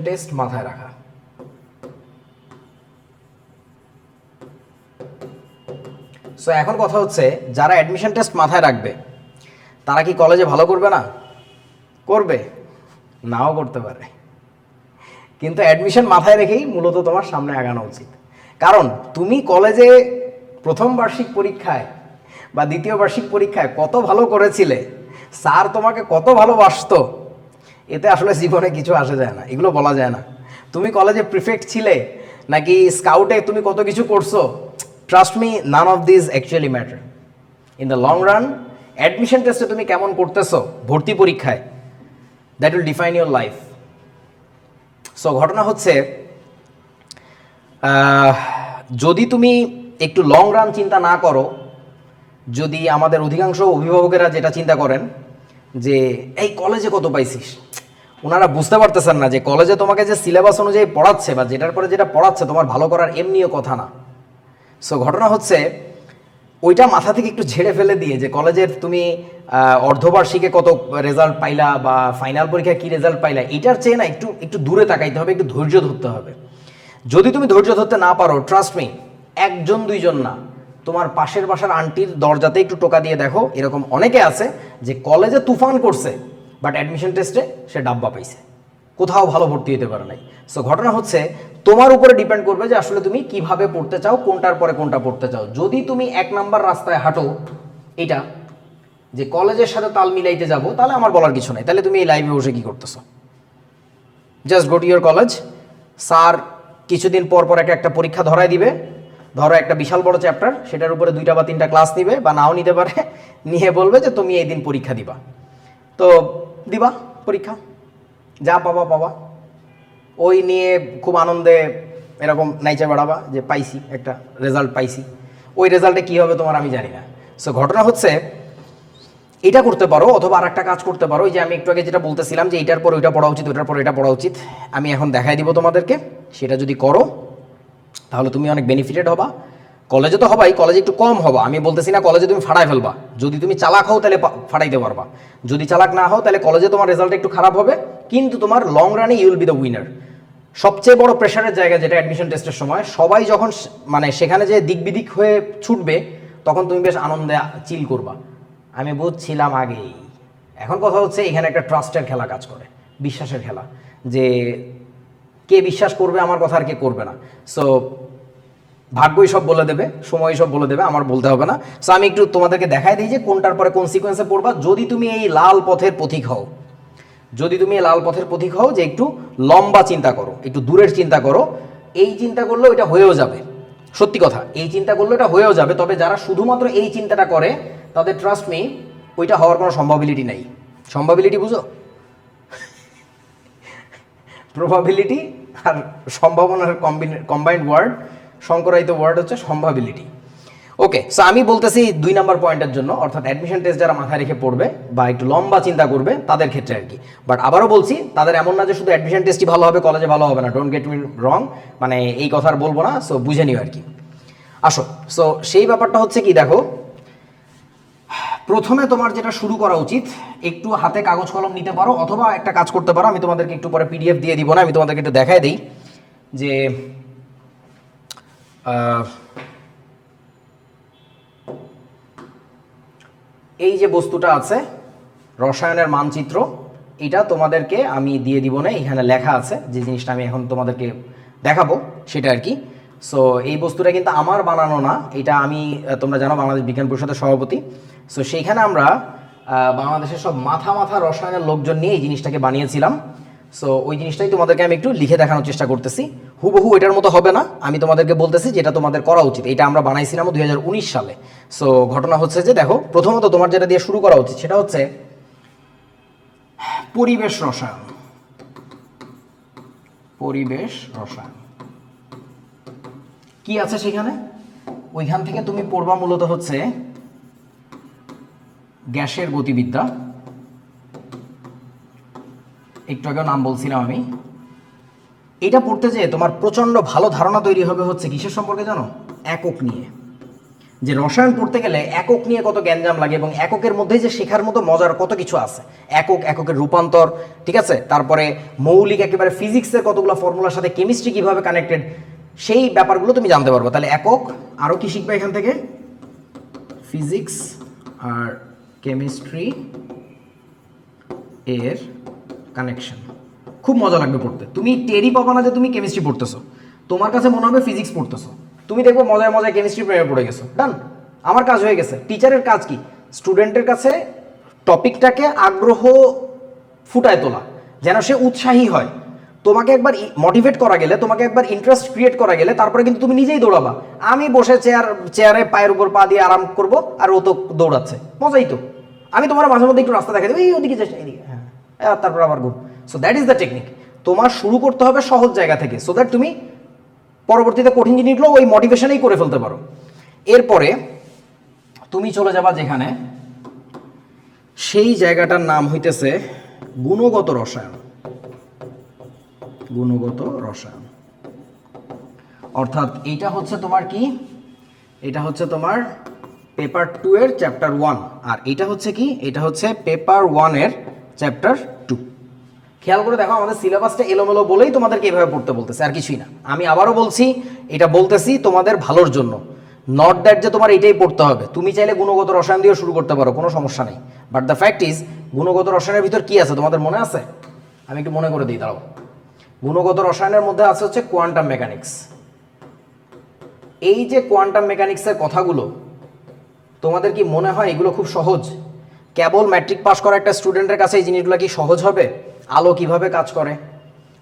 টেস্ট মাথায় রাখা। সো এখন কথা হচ্ছে, যারা অ্যাডমিশন টেস্ট মাথায় রাখবে তারা কি কলেজে ভালো করবে না? করবে, নাও করতে পারে, কিন্তু অ্যাডমিশন মাথায় রেখেই মূলত তোমার সামনে আগানো উচিত। কারণ তুমি কলেজে প্রথম বার্ষিক পরীক্ষায় বা দ্বিতীয় বার্ষিক পরীক্ষায় কত ভালো করেছিলে, স্যার তোমাকে কত ভালোবাসতো, এতে আসলে জীবনে কিছু আসে যায় না, এগুলো বলা যায় না। তুমি কলেজে প্রিফেক্ট ছিলে নাকি স্কাউটে তুমি কত কিছু করছো, trust me, none of this actually matter in the long run. Admission টেস্টে তুমি কেমন করতেছো ভর্তি পরীক্ষায়, that will define your life. So ঘটনা হচ্ছে, যদি তুমি একটু লং রান চিন্তা না করো, যদি আমাদের অধিকাংশ অভিভাবকেরা যেটা চিন্তা করেন যে এই কলেজে কত পাইছিস, ওনারা বুঝতে পারতেছেন না যে কলেজে তোমাকে যে সিলেবাস অনুযায়ী পড়াচ্ছে বা যেটার পরে যেটা পড়াচ্ছে তোমার ভালো করার এমনিও কথা না। সো ঘটনা হচ্ছে ওইটা মাথা থেকে একটু ঝেড়ে ফেলে দিয়ে যে কলেজের তুমি অর্ধবার্ষিকে কত রেজাল্ট পাইলা বা ফাইনাল পরীক্ষায় কী রেজাল্ট পাইলা, এটার চেয়ে না একটু দূরে তাকাইতে হবে, একটু ধৈর্য ধরতে হবে। যদি তুমি ধৈর্য ধরতে না পারো, ট্রাস্ট মি, একজন দুইজন না, তোমার পাশের বাসার আন্টির দরজাতে একটু টোকা দিয়ে দেখো, এরকম অনেকে আছে যে কলেজে তুফান করছে বাট অ্যাডমিশন টেস্টে সে ডাব্বা পাইছে, কোথাও ভালো ভর্তি হতে পারে নাই। সো ঘটনা হচ্ছে তোমার উপরে ডিপেন্ড করবে যে আসলে তুমি কিভাবে পড়তে চাও, কোনটার পরে কোনটা পড়তে চাও। যদি তুমি 1 নাম্বার রাস্তায় হাঁটো, এটা যে কলেজের সাথে তাল মিলাইতে যাবো, তাহলে আমার বলার কিছু নাই। তাহলে তুমি এই লাইভে বসে কি করতেছো? Just go to your college. Sir কিছুদিন পর পর একটা পরীক্ষা ধরাই দিবে, ধরো একটা বিশাল বড় চ্যাপ্টার, সেটার উপরে 2টা বা 3টা ক্লাস নিবে বা নাও নিতে পারে, নিয়ে বলবে যে তুমি এই দিন পরীক্ষা দিবা। তো দিবা পরীক্ষা, যা পাবা পাবা, ওই নিয়ে খুব আনন্দে এরকম নাইচা বেড়াবা যে পাইছি, একটা রেজাল্ট পাইছি। ওই রেজাল্টে কী হবে তোমার আমি জানি না। সো ঘটনা হচ্ছে এটা করতে পারো, অথবা আর একটা কাজ করতে পারো, ওই যে আমি একটু আগে যেটা বলতেছিলাম যে এইটার পর ওইটা পড়া উচিত, ওইটার পর এটা পড়া উচিত, আমি এখন দেখাই দিব তোমাদেরকে। সেটা যদি করো তাহলে তুমি অনেক বেনিফিটেড হবা। কলেজে তো হবাই, কলেজে একটু কম হবা, আমি বলতেছি না কলেজে তুমি ফাটাই ফেলবা। যদি তুমি চালাক হও তাহলে ফাটাইতে পারবা, যদি চালাক না হও তাহলে কলেজে তোমার রেজাল্ট একটু খারাপ হবে, কিন্তু তোমার লং রানে you will be the winner. সবচেয়ে বড় প্রেশারের জায়গা যেটা অ্যাডমিশন টেস্টের সময়, সবাই যখন মানে সেখানে যে দিক বিদিক হয়ে ছুটবে, তখন তুমি বেশ আনন্দে চিল করবা। আমি বুঝছিলাম আগেই। এখন কথা হচ্ছে এখানে একটা ট্রাস্টের খেলা কাজ করে, বিশ্বাসের খেলা, যে কে বিশ্বাস করবে আমার কথা আর কে করবে না। সো ভাগ্যই সব বলে দেবে, সময়ই সব বলে দেবে, আমার বলতে হবে না। সো আমি একটু তোমাদেরকে দেখাই দিই যে কোনটার পরে কোন সিকোয়েন্সে পড়বা। যদি তুমি এই লাল পথের পথিক হও, যদি তুমি এই লাল পথের পথিক হও, যে একটু লম্বা চিন্তা করো, একটু দূরের চিন্তা করো, এই চিন্তা করলেও এটা হয়েও যাবে। সত্যি কথা, এই চিন্তা করলেও এটা হয়েও যাবে। তবে যারা শুধুমাত্র এই চিন্তাটা করে, তাদের ট্রাস্ট মি, ওইটা হওয়ার কোনো সম্ভাবিলিটি নেই। সম্ভাবিলিটি বুঝো? প্রবাবিলিটি আর সম্ভাবনার কম্বাইন্ড ওয়ার্ড, সংকরায়িত ওয়ার্ড হচ্ছে সম্ভাবিলিটি। ওকে, সো আমি বলতেছি 2 নাম্বার পয়েন্টের জন্য, অর্থাৎ অ্যাডমিশন টেস্ট যারা মাথায় রেখে পড়বে বা একটু লম্বা চিন্তা করবে তাদের ক্ষেত্রে আর কি। বাট আবারও বলছি, তাদের এমন না যে শুধু অ্যাডমিশন টেস্টই ভালো হবে, কলেজে ভালো হবে না। ডোন্ট গেট মি রং, মানে এই কথা আর বলবো না। সো বুঝে নিও আর কি। আসো, সো সেই ব্যাপারটা হচ্ছে কি, দেখো প্রথমে তোমার যেটা শুরু করা উচিত, একটু হাতে কাগজ কলম নিতে পারো, অথবা একটা কাজ করতে পারো, আমি তোমাদেরকে একটু পরে পিডিএফ দিয়ে দিব না, আমি তোমাদেরকে একটু দেখাই দিই যে এই যে বস্তুটা আছে রসায়নের মানচিত্র, এটা তোমাদেরকে আমি দিয়ে দিব না, এখানে লেখা আছে যে জিনিসটা আমি এখন তোমাদেরকে দেখাবো সেটা আর কি। সো এই বস্তুটা কিন্তু আমার বানানো না, এটা আমি, তোমরা জানো বাংলাদেশ বিজ্ঞান পরিষদের সভাপতি। সো সেইখানে আমরা বাংলাদেশের সব মাথা রসায়নের লোকজন নিয়ে এই জিনিসটাকে বানিয়েছিলাম। সো ওই জিনিসটাই তোমাদেরকে আমি একটু লিখে দেখানোর চেষ্টা করতেছি। হুবহু এটার মতো হবে না, আমি তোমাদেরকে বলতেছি যেটা তোমাদের করা উচিত। এটা আমরা বানাইছিলাম 2019 সালে। সো ঘটনা হচ্ছে যে, দেখো প্রথমত তোমার যেটা দিয়ে শুরু করা উচিত সেটা হচ্ছে পরিবেশ রসায়ন। পরিবেশ রসায়ন কি আছে সেখানে? ওইখান থেকে তুমি পড়বা মূলত হচ্ছে গ্যাসের গতিবিদ্যা, একটু আগেও নাম বলছিলাম আমি। এটা পড়তে যেয়ে তোমার প্রচণ্ড ভালো ধারণা তৈরি হবে হচ্ছে কিসের সম্পর্কে জানো? একক নিয়ে। যে রসায়ন পড়তে গেলে একক নিয়ে কত গ্যাঞ্জাম লাগে, এবং এককের মধ্যেই যে শেখার মতো মজার কত কিছু আছে। এককের রূপান্তর, ঠিক আছে, তারপরে মৌলিক একেবারে ফিজিক্সের কতগুলো ফর্মুলার সাথে কেমিস্ট্রি কিভাবে কানেক্টেড, সেই ব্যাপারগুলো তুমি জানতে পারবে। তাহলে একক, আরও কি শিখবে এখান থেকে? ফিজিক্স আর কেমিস্ট্রি এর কানেকশন, খুব মজা লাগবে পড়তে। তুমি টেরি পাবা না যে তুমি কেমিস্ট্রি পড়তেছো, তোমার কাছে মনে হবে ফিজিক্স পড়তেছো। তুমি দেখবো মজায় মজায় কেমিস্ট্রি প্রেমে পড়ে গেছো, ডান, আমার কাজ হয়ে গেছে। টিচারের কাজ কি? স্টুডেন্টের কাছে টপিকটাকে আগ্রহ ফুটায় তোলা, যেন সে উৎসাহী হয়। তোমাকে একবার মোটিভেট করা গেলে, তোমাকে একবার ইন্টারেস্ট ক্রিয়েট করা গেলে, তারপরে কিন্তু তুমি নিজেই দৌড়াবা। আমি বসে চেয়ারে পায়ের উপর পা দিয়ে আরাম করবো, আর ও তো দৌড়াচ্ছে, মজাই তো। আমি তোমার মাঝে মধ্যে একটু রাস্তা দেখা দেবো, এই ওদিকে যাস, এইদিকে, হ্যাঁ, তারপর আবার ঘুম। So that is the technique. তোমার শুরু করতে হবে সহজ জায়গা থেকে, সো দ্যাট তুমি পরবর্তীতে কঠিন জিনিসগুলো ওই মোটিভেশনেই করে ফেলতে পারো। এরপরে তুমি চলে যাবা যেখানে, সেই জায়গাটার নাম হইতেছে গুণগত রসায়ন। গুণগত রসায়ন অর্থাৎ এইটা হচ্ছে তোমার কি? এটা হচ্ছে তোমার পেপার 2 এর চ্যাপ্টার 1, আর এটা হচ্ছে কি? এটা হচ্ছে পেপার 1 এর চ্যাপ্টার 2। খেয়াল করে দেখো, আমাদের সিলেবাসটা এলোমেলো বলেই তোমাদেরকে এভাবে পড়তে বলতেছে, আর কিছুই না। আমি আবারও বলছি, এটা বলতেছি তোমাদের ভালোর জন্য, নট দ্যাট যে তোমার এটাই পড়তে হবে। তুমি চাইলে গুণগত রসায়ন দিয়েও শুরু করতে পারো, কোনো সমস্যা নেই। বাট দ্য ফ্যাক্ট ইজ, গুণগত রসায়নের ভিতর কি আছে তোমাদের মনে আছে? আমি একটু মনে করে দিই, দাঁড়াও। গুণগত রসায়নের মধ্যে আছে হচ্ছে কোয়ান্টাম মেকানিক্স। এই যে কোয়ান্টাম মেকানিক্সের কথাগুলো, তোমাদের কি মনে হয় এগুলো খুব সহজ? কেবল ম্যাট্রিক পাস করা একটা স্টুডেন্টের কাছে এই জিনিসগুলো কি সহজ হবে? আলো কিভাবে কাজ করে,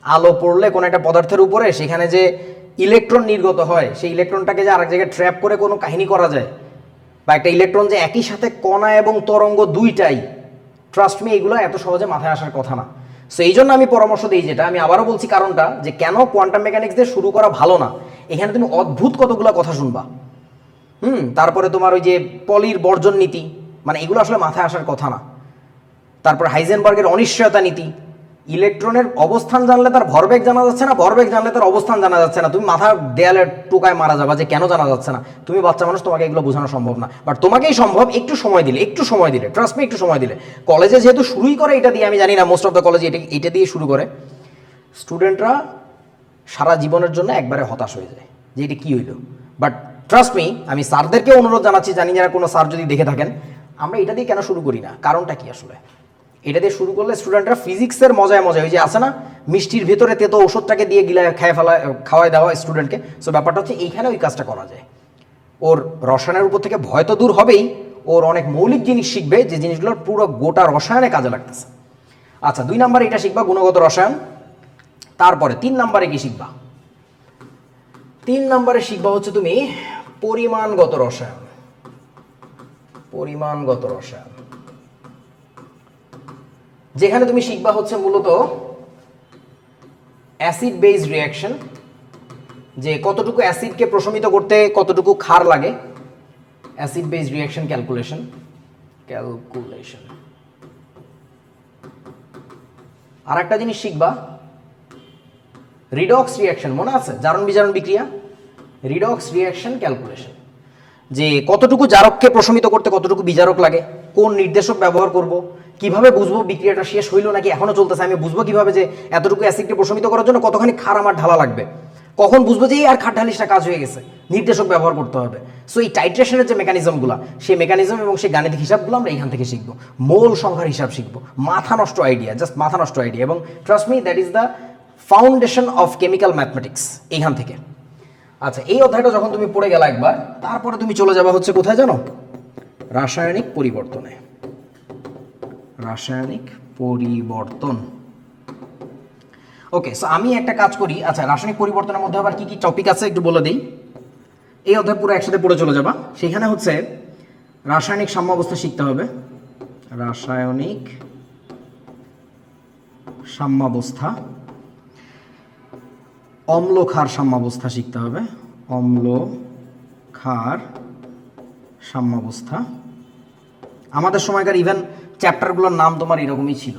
আলো পড়লে কোনো একটা পদার্থের উপরে সেখানে যে ইলেকট্রন নির্গত হয়, সেই ইলেকট্রনটাকে যে আরেক জায়গায় ট্র্যাপ করে কোনো কাহিনী করা যায়, বা একটা ইলেকট্রন যে একই সাথে কণা এবং তরঙ্গ দুইটাই, ট্রাস্ট মি, এগুলো এত সহজে মাথায় আসার কথা না। সো এই জন্য আমি পরামর্শ দিই, যেটা আমি আবারও বলছি কারণটা, যে কেন কোয়ান্টাম মেকানিক্স দিয়ে শুরু করা ভালো না। এখানে তুমি অদ্ভুত কতগুলো কথা শুনবা। তারপরে তোমার ওই যে পলির বর্জন নীতি, মানে এগুলো আসলে মাথায় আসার কথা না। তারপর হাইজেনবার্গের অনিশ্চয়তা নীতি, ইলেকট্রনের অবস্থান জানলে তার ভরবেগ জানা যাচ্ছে না, ভরবেগ জানলে তার অবস্থান জানা যাচ্ছে না, তুমি মাথা দেয়ালে টোকায় মারা যাবা যে কেন জানা যাচ্ছে না। তুমি বাচ্চা মানুষ, তোমাকে এগুলো বোঝানো সম্ভব না, বাট তোমাকেই সম্ভব একটু সময় দিলে, ট্রাস্ট মি, একটু সময় দিলে। কলেজে যেহেতু শুরুই করে এটা দিয়ে, আমি জানি না মোস্ট অফ দ্য কলেজে এটা দিয়ে শুরু করে, স্টুডেন্টরা সারা জীবনের জন্য একবারে হতাশ হয়ে যায় যে এটা কী হইলো। বাট ট্রাস্ট মি, আমি স্যারদেরকে অনুরোধ জানাচ্ছি, জানি যারা কোনো স্যার যদি দেখে থাকেন, আমরা এটা দিয়ে কেন শুরু করি না, কারণটা কি আসলে। এটা দিয়ে শুরু করলে স্টুডেন্টরা ফিজিক্সের মজায় ওই যে আছে না, মিষ্টির ভেতরে তেতো ওষুধটাকে দিয়ে গিলায় খাওয়াই দেওয়া স্টুডেন্টকে। সো ব্যাপারটা হচ্ছে এইখানে ওই কাজটা করা যায়। ওর রসায়নের উপর থেকে ভয় তো দূর হবেই, ওর অনেক মৌলিক জিনিস শিখবে যে জিনিসগুলোর পুরো গোটা রসায়নে কাজে লাগতেছে। আচ্ছা, 2 নম্বরে এটা শিখবা, গুণগত রসায়ন। তারপরে 3 নম্বরে কি শিখবা? 3 নম্বরে শিখবা হচ্ছে তুমি পরিমাণগত রসায়ন। পরিমাণগত রসায়ন, যেখানে তুমি শিখবা হচ্ছে মূলত অ্যাসিড বেজ রিয়াকশন, যে কতটুকু অ্যাসিডকে প্রশমিত করতে কতটুকু ক্ষার লাগে, অ্যাসিড বেজ রিয়াকশন ক্যালকুলেশন। আর একটা জিনিস শিখবা রিডক্স রিয়াকশন, মনে আছে? জারণ বিজারণ বিক্রিয়া, রিডক্স রিয়াকশন ক্যালকুলেশন, যে কতটুকু জারককে প্রশমিত করতে কতটুকু বিজারক লাগে, কোন নির্দেশক ব্যবহার করব, কিভাবে বুঝবো বিক্রিয়াটা শেষ হইলো নাকি এখনো চলতেছে, আমি বুঝবো কিভাবে যে এতটুকু অ্যাসিডকে প্রশমিত করার জন্য কতখানি ক্ষার আমার ঢালা লাগবে, কখন বুঝবো যে আর ক্ষার ঢালিসটা কাজ হয়ে গেছে, নির্দেশক ব্যবহার করতে হবে। সো এই টাইট্রেশনের যে মেকানিজমগুলো, সেই মেকানিজম এবং সেই গাণিতিক হিসাবগুলো আমরা এখান থেকে শিখবো, মোল সংখ্যার হিসাব শিখবো। মাথা নষ্ট আইডিয়া, জাস্ট মাথা নষ্ট আইডিয়া, এবং trust me, that is the foundation of chemical mathematics এইখান থেকে। আচ্ছা, এই অধ্যায়টা যখন তুমি পড়ে গেলা একবার, তারপরে তুমি চলে যাবা হচ্ছে কোথায় জানো? রাসায়নিক পরিবর্তনে। রাসায়নিক পরিবর্তন। ওকে, সো আমি একটা কাজ করি। আচ্ছা, রাসায়নিক পরিবর্তনের মধ্যে আবার কি কি টপিক আছে একটু বলে দিই। এই অধ্যায় পুরো একসাথে পড়ে চলে যাবা। সেখানে হচ্ছে রাসায়নিক সাম্যাবস্থা শিখতে হবে। রাসায়নিক সাম্যাবস্থা, অম্ল ক্ষার সাম্যাবস্থা শিখতে হবে। অম্ল ক্ষার সাম্যাবস্থা। আমাদের সময়কার ইভেন চ্যাপ্টারগুলোর নাম তোমার এরকমই ছিল,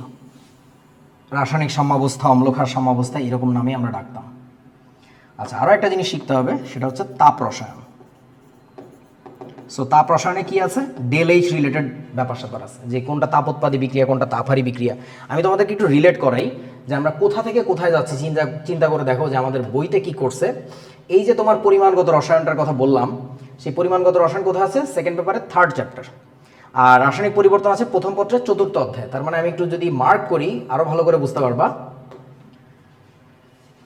রাসায়নিক সাম্যাবস্থা, অম্ল ক্ষার সাম্যাবস্থা, এরকম নামে আমরা ডাকতাম। আচ্ছা, আরও একটা জিনিস শিখতে হবে, সেটা হচ্ছে তাপ রসায়ন। সো তাপ রসায়নে কি আছে? ডেল এইচ রিলেটেড ব্যাপার স্যাপার আছে, যে কোনটা তাপোৎপাদী বিক্রিয়া, কোনটা তাপহারী বিক্রিয়া। আমি তোমাদেরকে একটু রিলেট করাই যে আমরা কোথা থেকে কোথায় যাচ্ছি। চিন্তা করে দেখো যে আমাদের বইতে কি করছে। এই যে তোমার পরিমাণগত রসায়নটার কথা বললাম, সেই পরিমাণগত রসায়ন কোথায় আছে? সেকেন্ড পেপারে 3rd চ্যাপ্টার। আর রাসায়নিক পরিবর্তন আছে প্রথম পত্রের 4র্থ অধ্যায়। তার মানে আমি একটু যদি মার্ক করি আরো ভালো করে বুঝতে পারবা।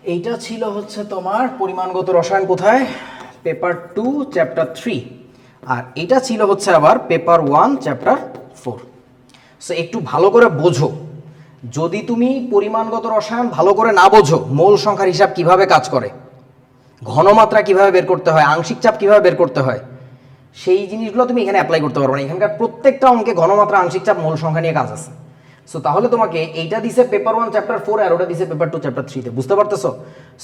এইটা ছিল হচ্ছে তোমার পরিমাণগত রসায়ন কোথায়? Paper 2 chapter 3। আর এটা ছিল হচ্ছে আবার পেপার 1 চ্যাপ্টার 4। সো একটু ভালো করে বোঝো, যদি তুমি পরিমাণগত রসায়ন ভালো করে না বোঝো, মোল সংখ্যার হিসাব কিভাবে কাজ করে, ঘনমাত্রা কিভাবে বের করতে হয়, আংশিক চাপ কিভাবে বের করতে হয়, সেই জিনিসগুলো তুমি এখানে অ্যাপ্লাই করতে পারবে না। এখানকার প্রত্যেকটা অঙ্কে ঘনমাত্রা, আংশিক চাপ, মূল সংখ্যা নিয়ে কাজ আছে। সো তাহলে তোমাকে এইটা দিছে পেপার 1 চ্যাপ্টার 4 আর ওটা দিছে পেপার 2 চ্যাপ্টার 3-তে, বুঝতে পারতেছো?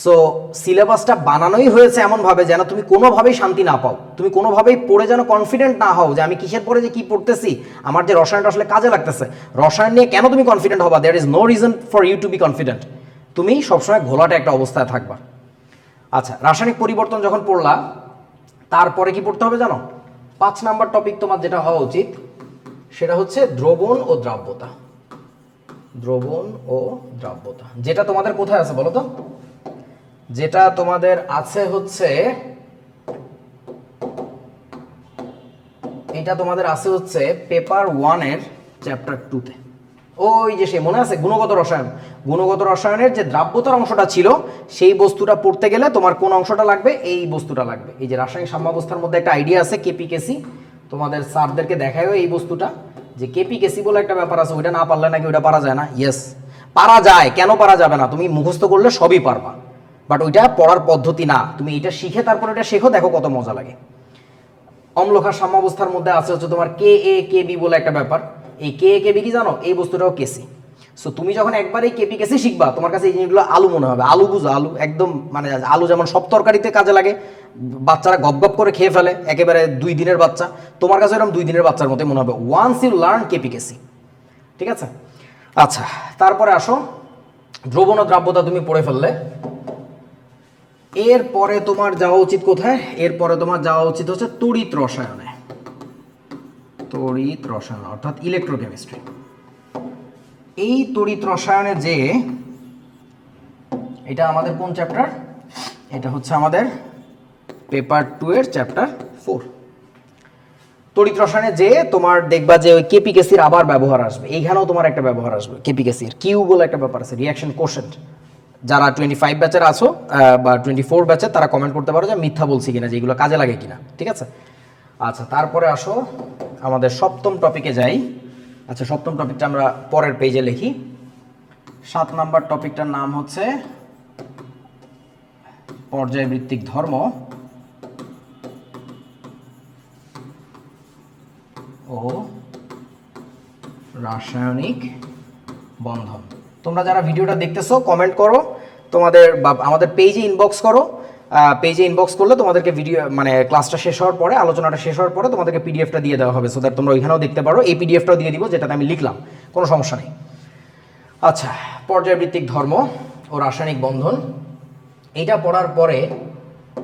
সো সিলেবাসটা বানানোই হয়েছে এমনভাবে যেন তুমি কোনোভাবেই শান্তি না পাও, তুমি কোনোভাবেই পড়ে যেন কনফিডেন্ট না হও যে আমি কিসের পরে যে কি পড়তেছি, আমার যে রসায়নটা আসলে কাজে লাগতেছে। রসায়ন নিয়ে কেন তুমি কনফিডেন্ট হবা? There is no reason for you to be confident. তুমি সবসময় ঘোলাটে একটা অবস্থায় থাকবা। আচ্ছা, রাসায়নিক পরিবর্তন যখন পড়লা, তারপরে কি পড়তে হবে জানো? 5 নাম্বার টপিক তোমার যেটা হওয়া উচিত সেটা হচ্ছে দ্রবণ ও দ্রাব্যতা। দ্রবণ ও দ্রাব্যতা, যেটা তোমাদের কোথায় আছে বলো তো? যেটা তোমাদের আছে হচ্ছে, এটা তোমাদের আছে হচ্ছে পেপার 1 এর চ্যাপ্টার 2-তে। ওই যে সে মনে আছে গুণগত রসায়ন, গুণগত রসায়নের যে দ্রাব্যতার অংশটা ছিল, সেই বস্তুটা পড়তে গেলে তোমার কোন অংশটা লাগবে? এই বস্তুটা লাগবে। এই যে রাসায়নিক সাম্যাবস্থার মধ্যে একটা আইডিয়া আছে কেপিকেসি, তোমাদের স্যারদেরকে দেখায়ও এই বস্তুটা, যে কেপিকেসি বলে একটা ব্যাপার আছে। ওইটা না পারলে নাকি ওইটা পারা যায় না? ইয়েস, পারা যায়। কেন পারা যাবে না? তুমি মুখস্থ করলে সবই পারবা, বাট ওইটা পড়ার পদ্ধতি না। তুমি এটা শিখে তারপর এটা শেখো, দেখো কত মজা লাগে। অম্ল ক্ষার সাম্যাবস্থার মধ্যে আছে হচ্ছে তোমার কে এ কে বি বলে একটা ব্যাপার। এই কে এ কে বি কি জানো? এই বস্তুটাও কেসি। সো তুমি যখন একবার এই কেপি কেসি শিখবা, তোমার কাছে এই জিনিসগুলো আলু মনে হবে। আলু বুঝো? আলু একদম, মানে আলু যেমন সব তরকারিতে কাজে লাগে, বাচ্চারা গপ গপ করে খেয়ে ফেলে, একেবারে 2 দিনের বাচ্চা, তোমার কাছে এরকম 2 দিনের বাচ্চার মতো মনে হবে once you learn KP KC. ঠিক আছে? আচ্ছা, তারপরে আসো দ্রবণ ও দ্রাব্যতা তুমি পড়ে ফেললে। এরপরে তোমার যাওয়া উচিত কোথায়? এরপরে তোমার যাওয়া উচিত হচ্ছে তড়িৎ রসায়নে, তড়িৎ রসায়ন অর্থাৎ ইলেকট্রোকেমিস্ট্রি। এই তড়িৎ রসায়নে যে এটা আমাদের কোন চ্যাপ্টার? এটা হচ্ছে আমাদের পেপার 2 এর চ্যাপ্টার 4। তড়িৎ রসায়নে যে তোমার দেখবা যে ওই কেপিকেসির আবার ব্যবহার আসবে, এইখানেও তোমার একটা ব্যবহার আসবে কেপিকেসির। কিউ বলে একটা ব্যাপার আছে, রিয়াকশন কোশেন্ট। যারা 25 ব্যাচের আছো বা 24 ব্যাচের তারা কমেন্ট করতে পারো যে মিথ্যা বলছি কিনা, যে এগুলো কাজে লাগে কিনা, ঠিক আছে? আচ্ছা, তারপরে আসো আমাদের সপ্তম টপিকে যাই। আচ্ছা, সপ্তম টপিকটা আমরা পরের পেজে লিখি। 7 নাম্বার টপিকটার নাম হচ্ছে পর্যায়বৃত্তিক ধর্ম ও রাসায়নিক বন্ধন। তোমরা যারা ভিডিওটা দেখতেছো কমেন্ট করো, তোমাদের আমাদের পেজে ইনবক্স করো। পেজে ইনবক্স করলে তোমাদেরকে ভিডিও মানে ক্লাসটা শেষ হওয়ার পরে, আলোচনাটা শেষ হওয়ার পরে তোমাদেরকে পিডিএফটা দিয়ে দেওয়া হবে, সো দ্যাট তোমরা ওইখানেও দেখতে পারো। এই পিডিএফটাও দিয়ে দিব যেটাতে আমি লিখলাম, কোনো সমস্যা নেই। আচ্ছা, পর্যায়বৃত্তিক ধর্ম ও রাসায়নিক বন্ধন, এইটা পড়ার পরে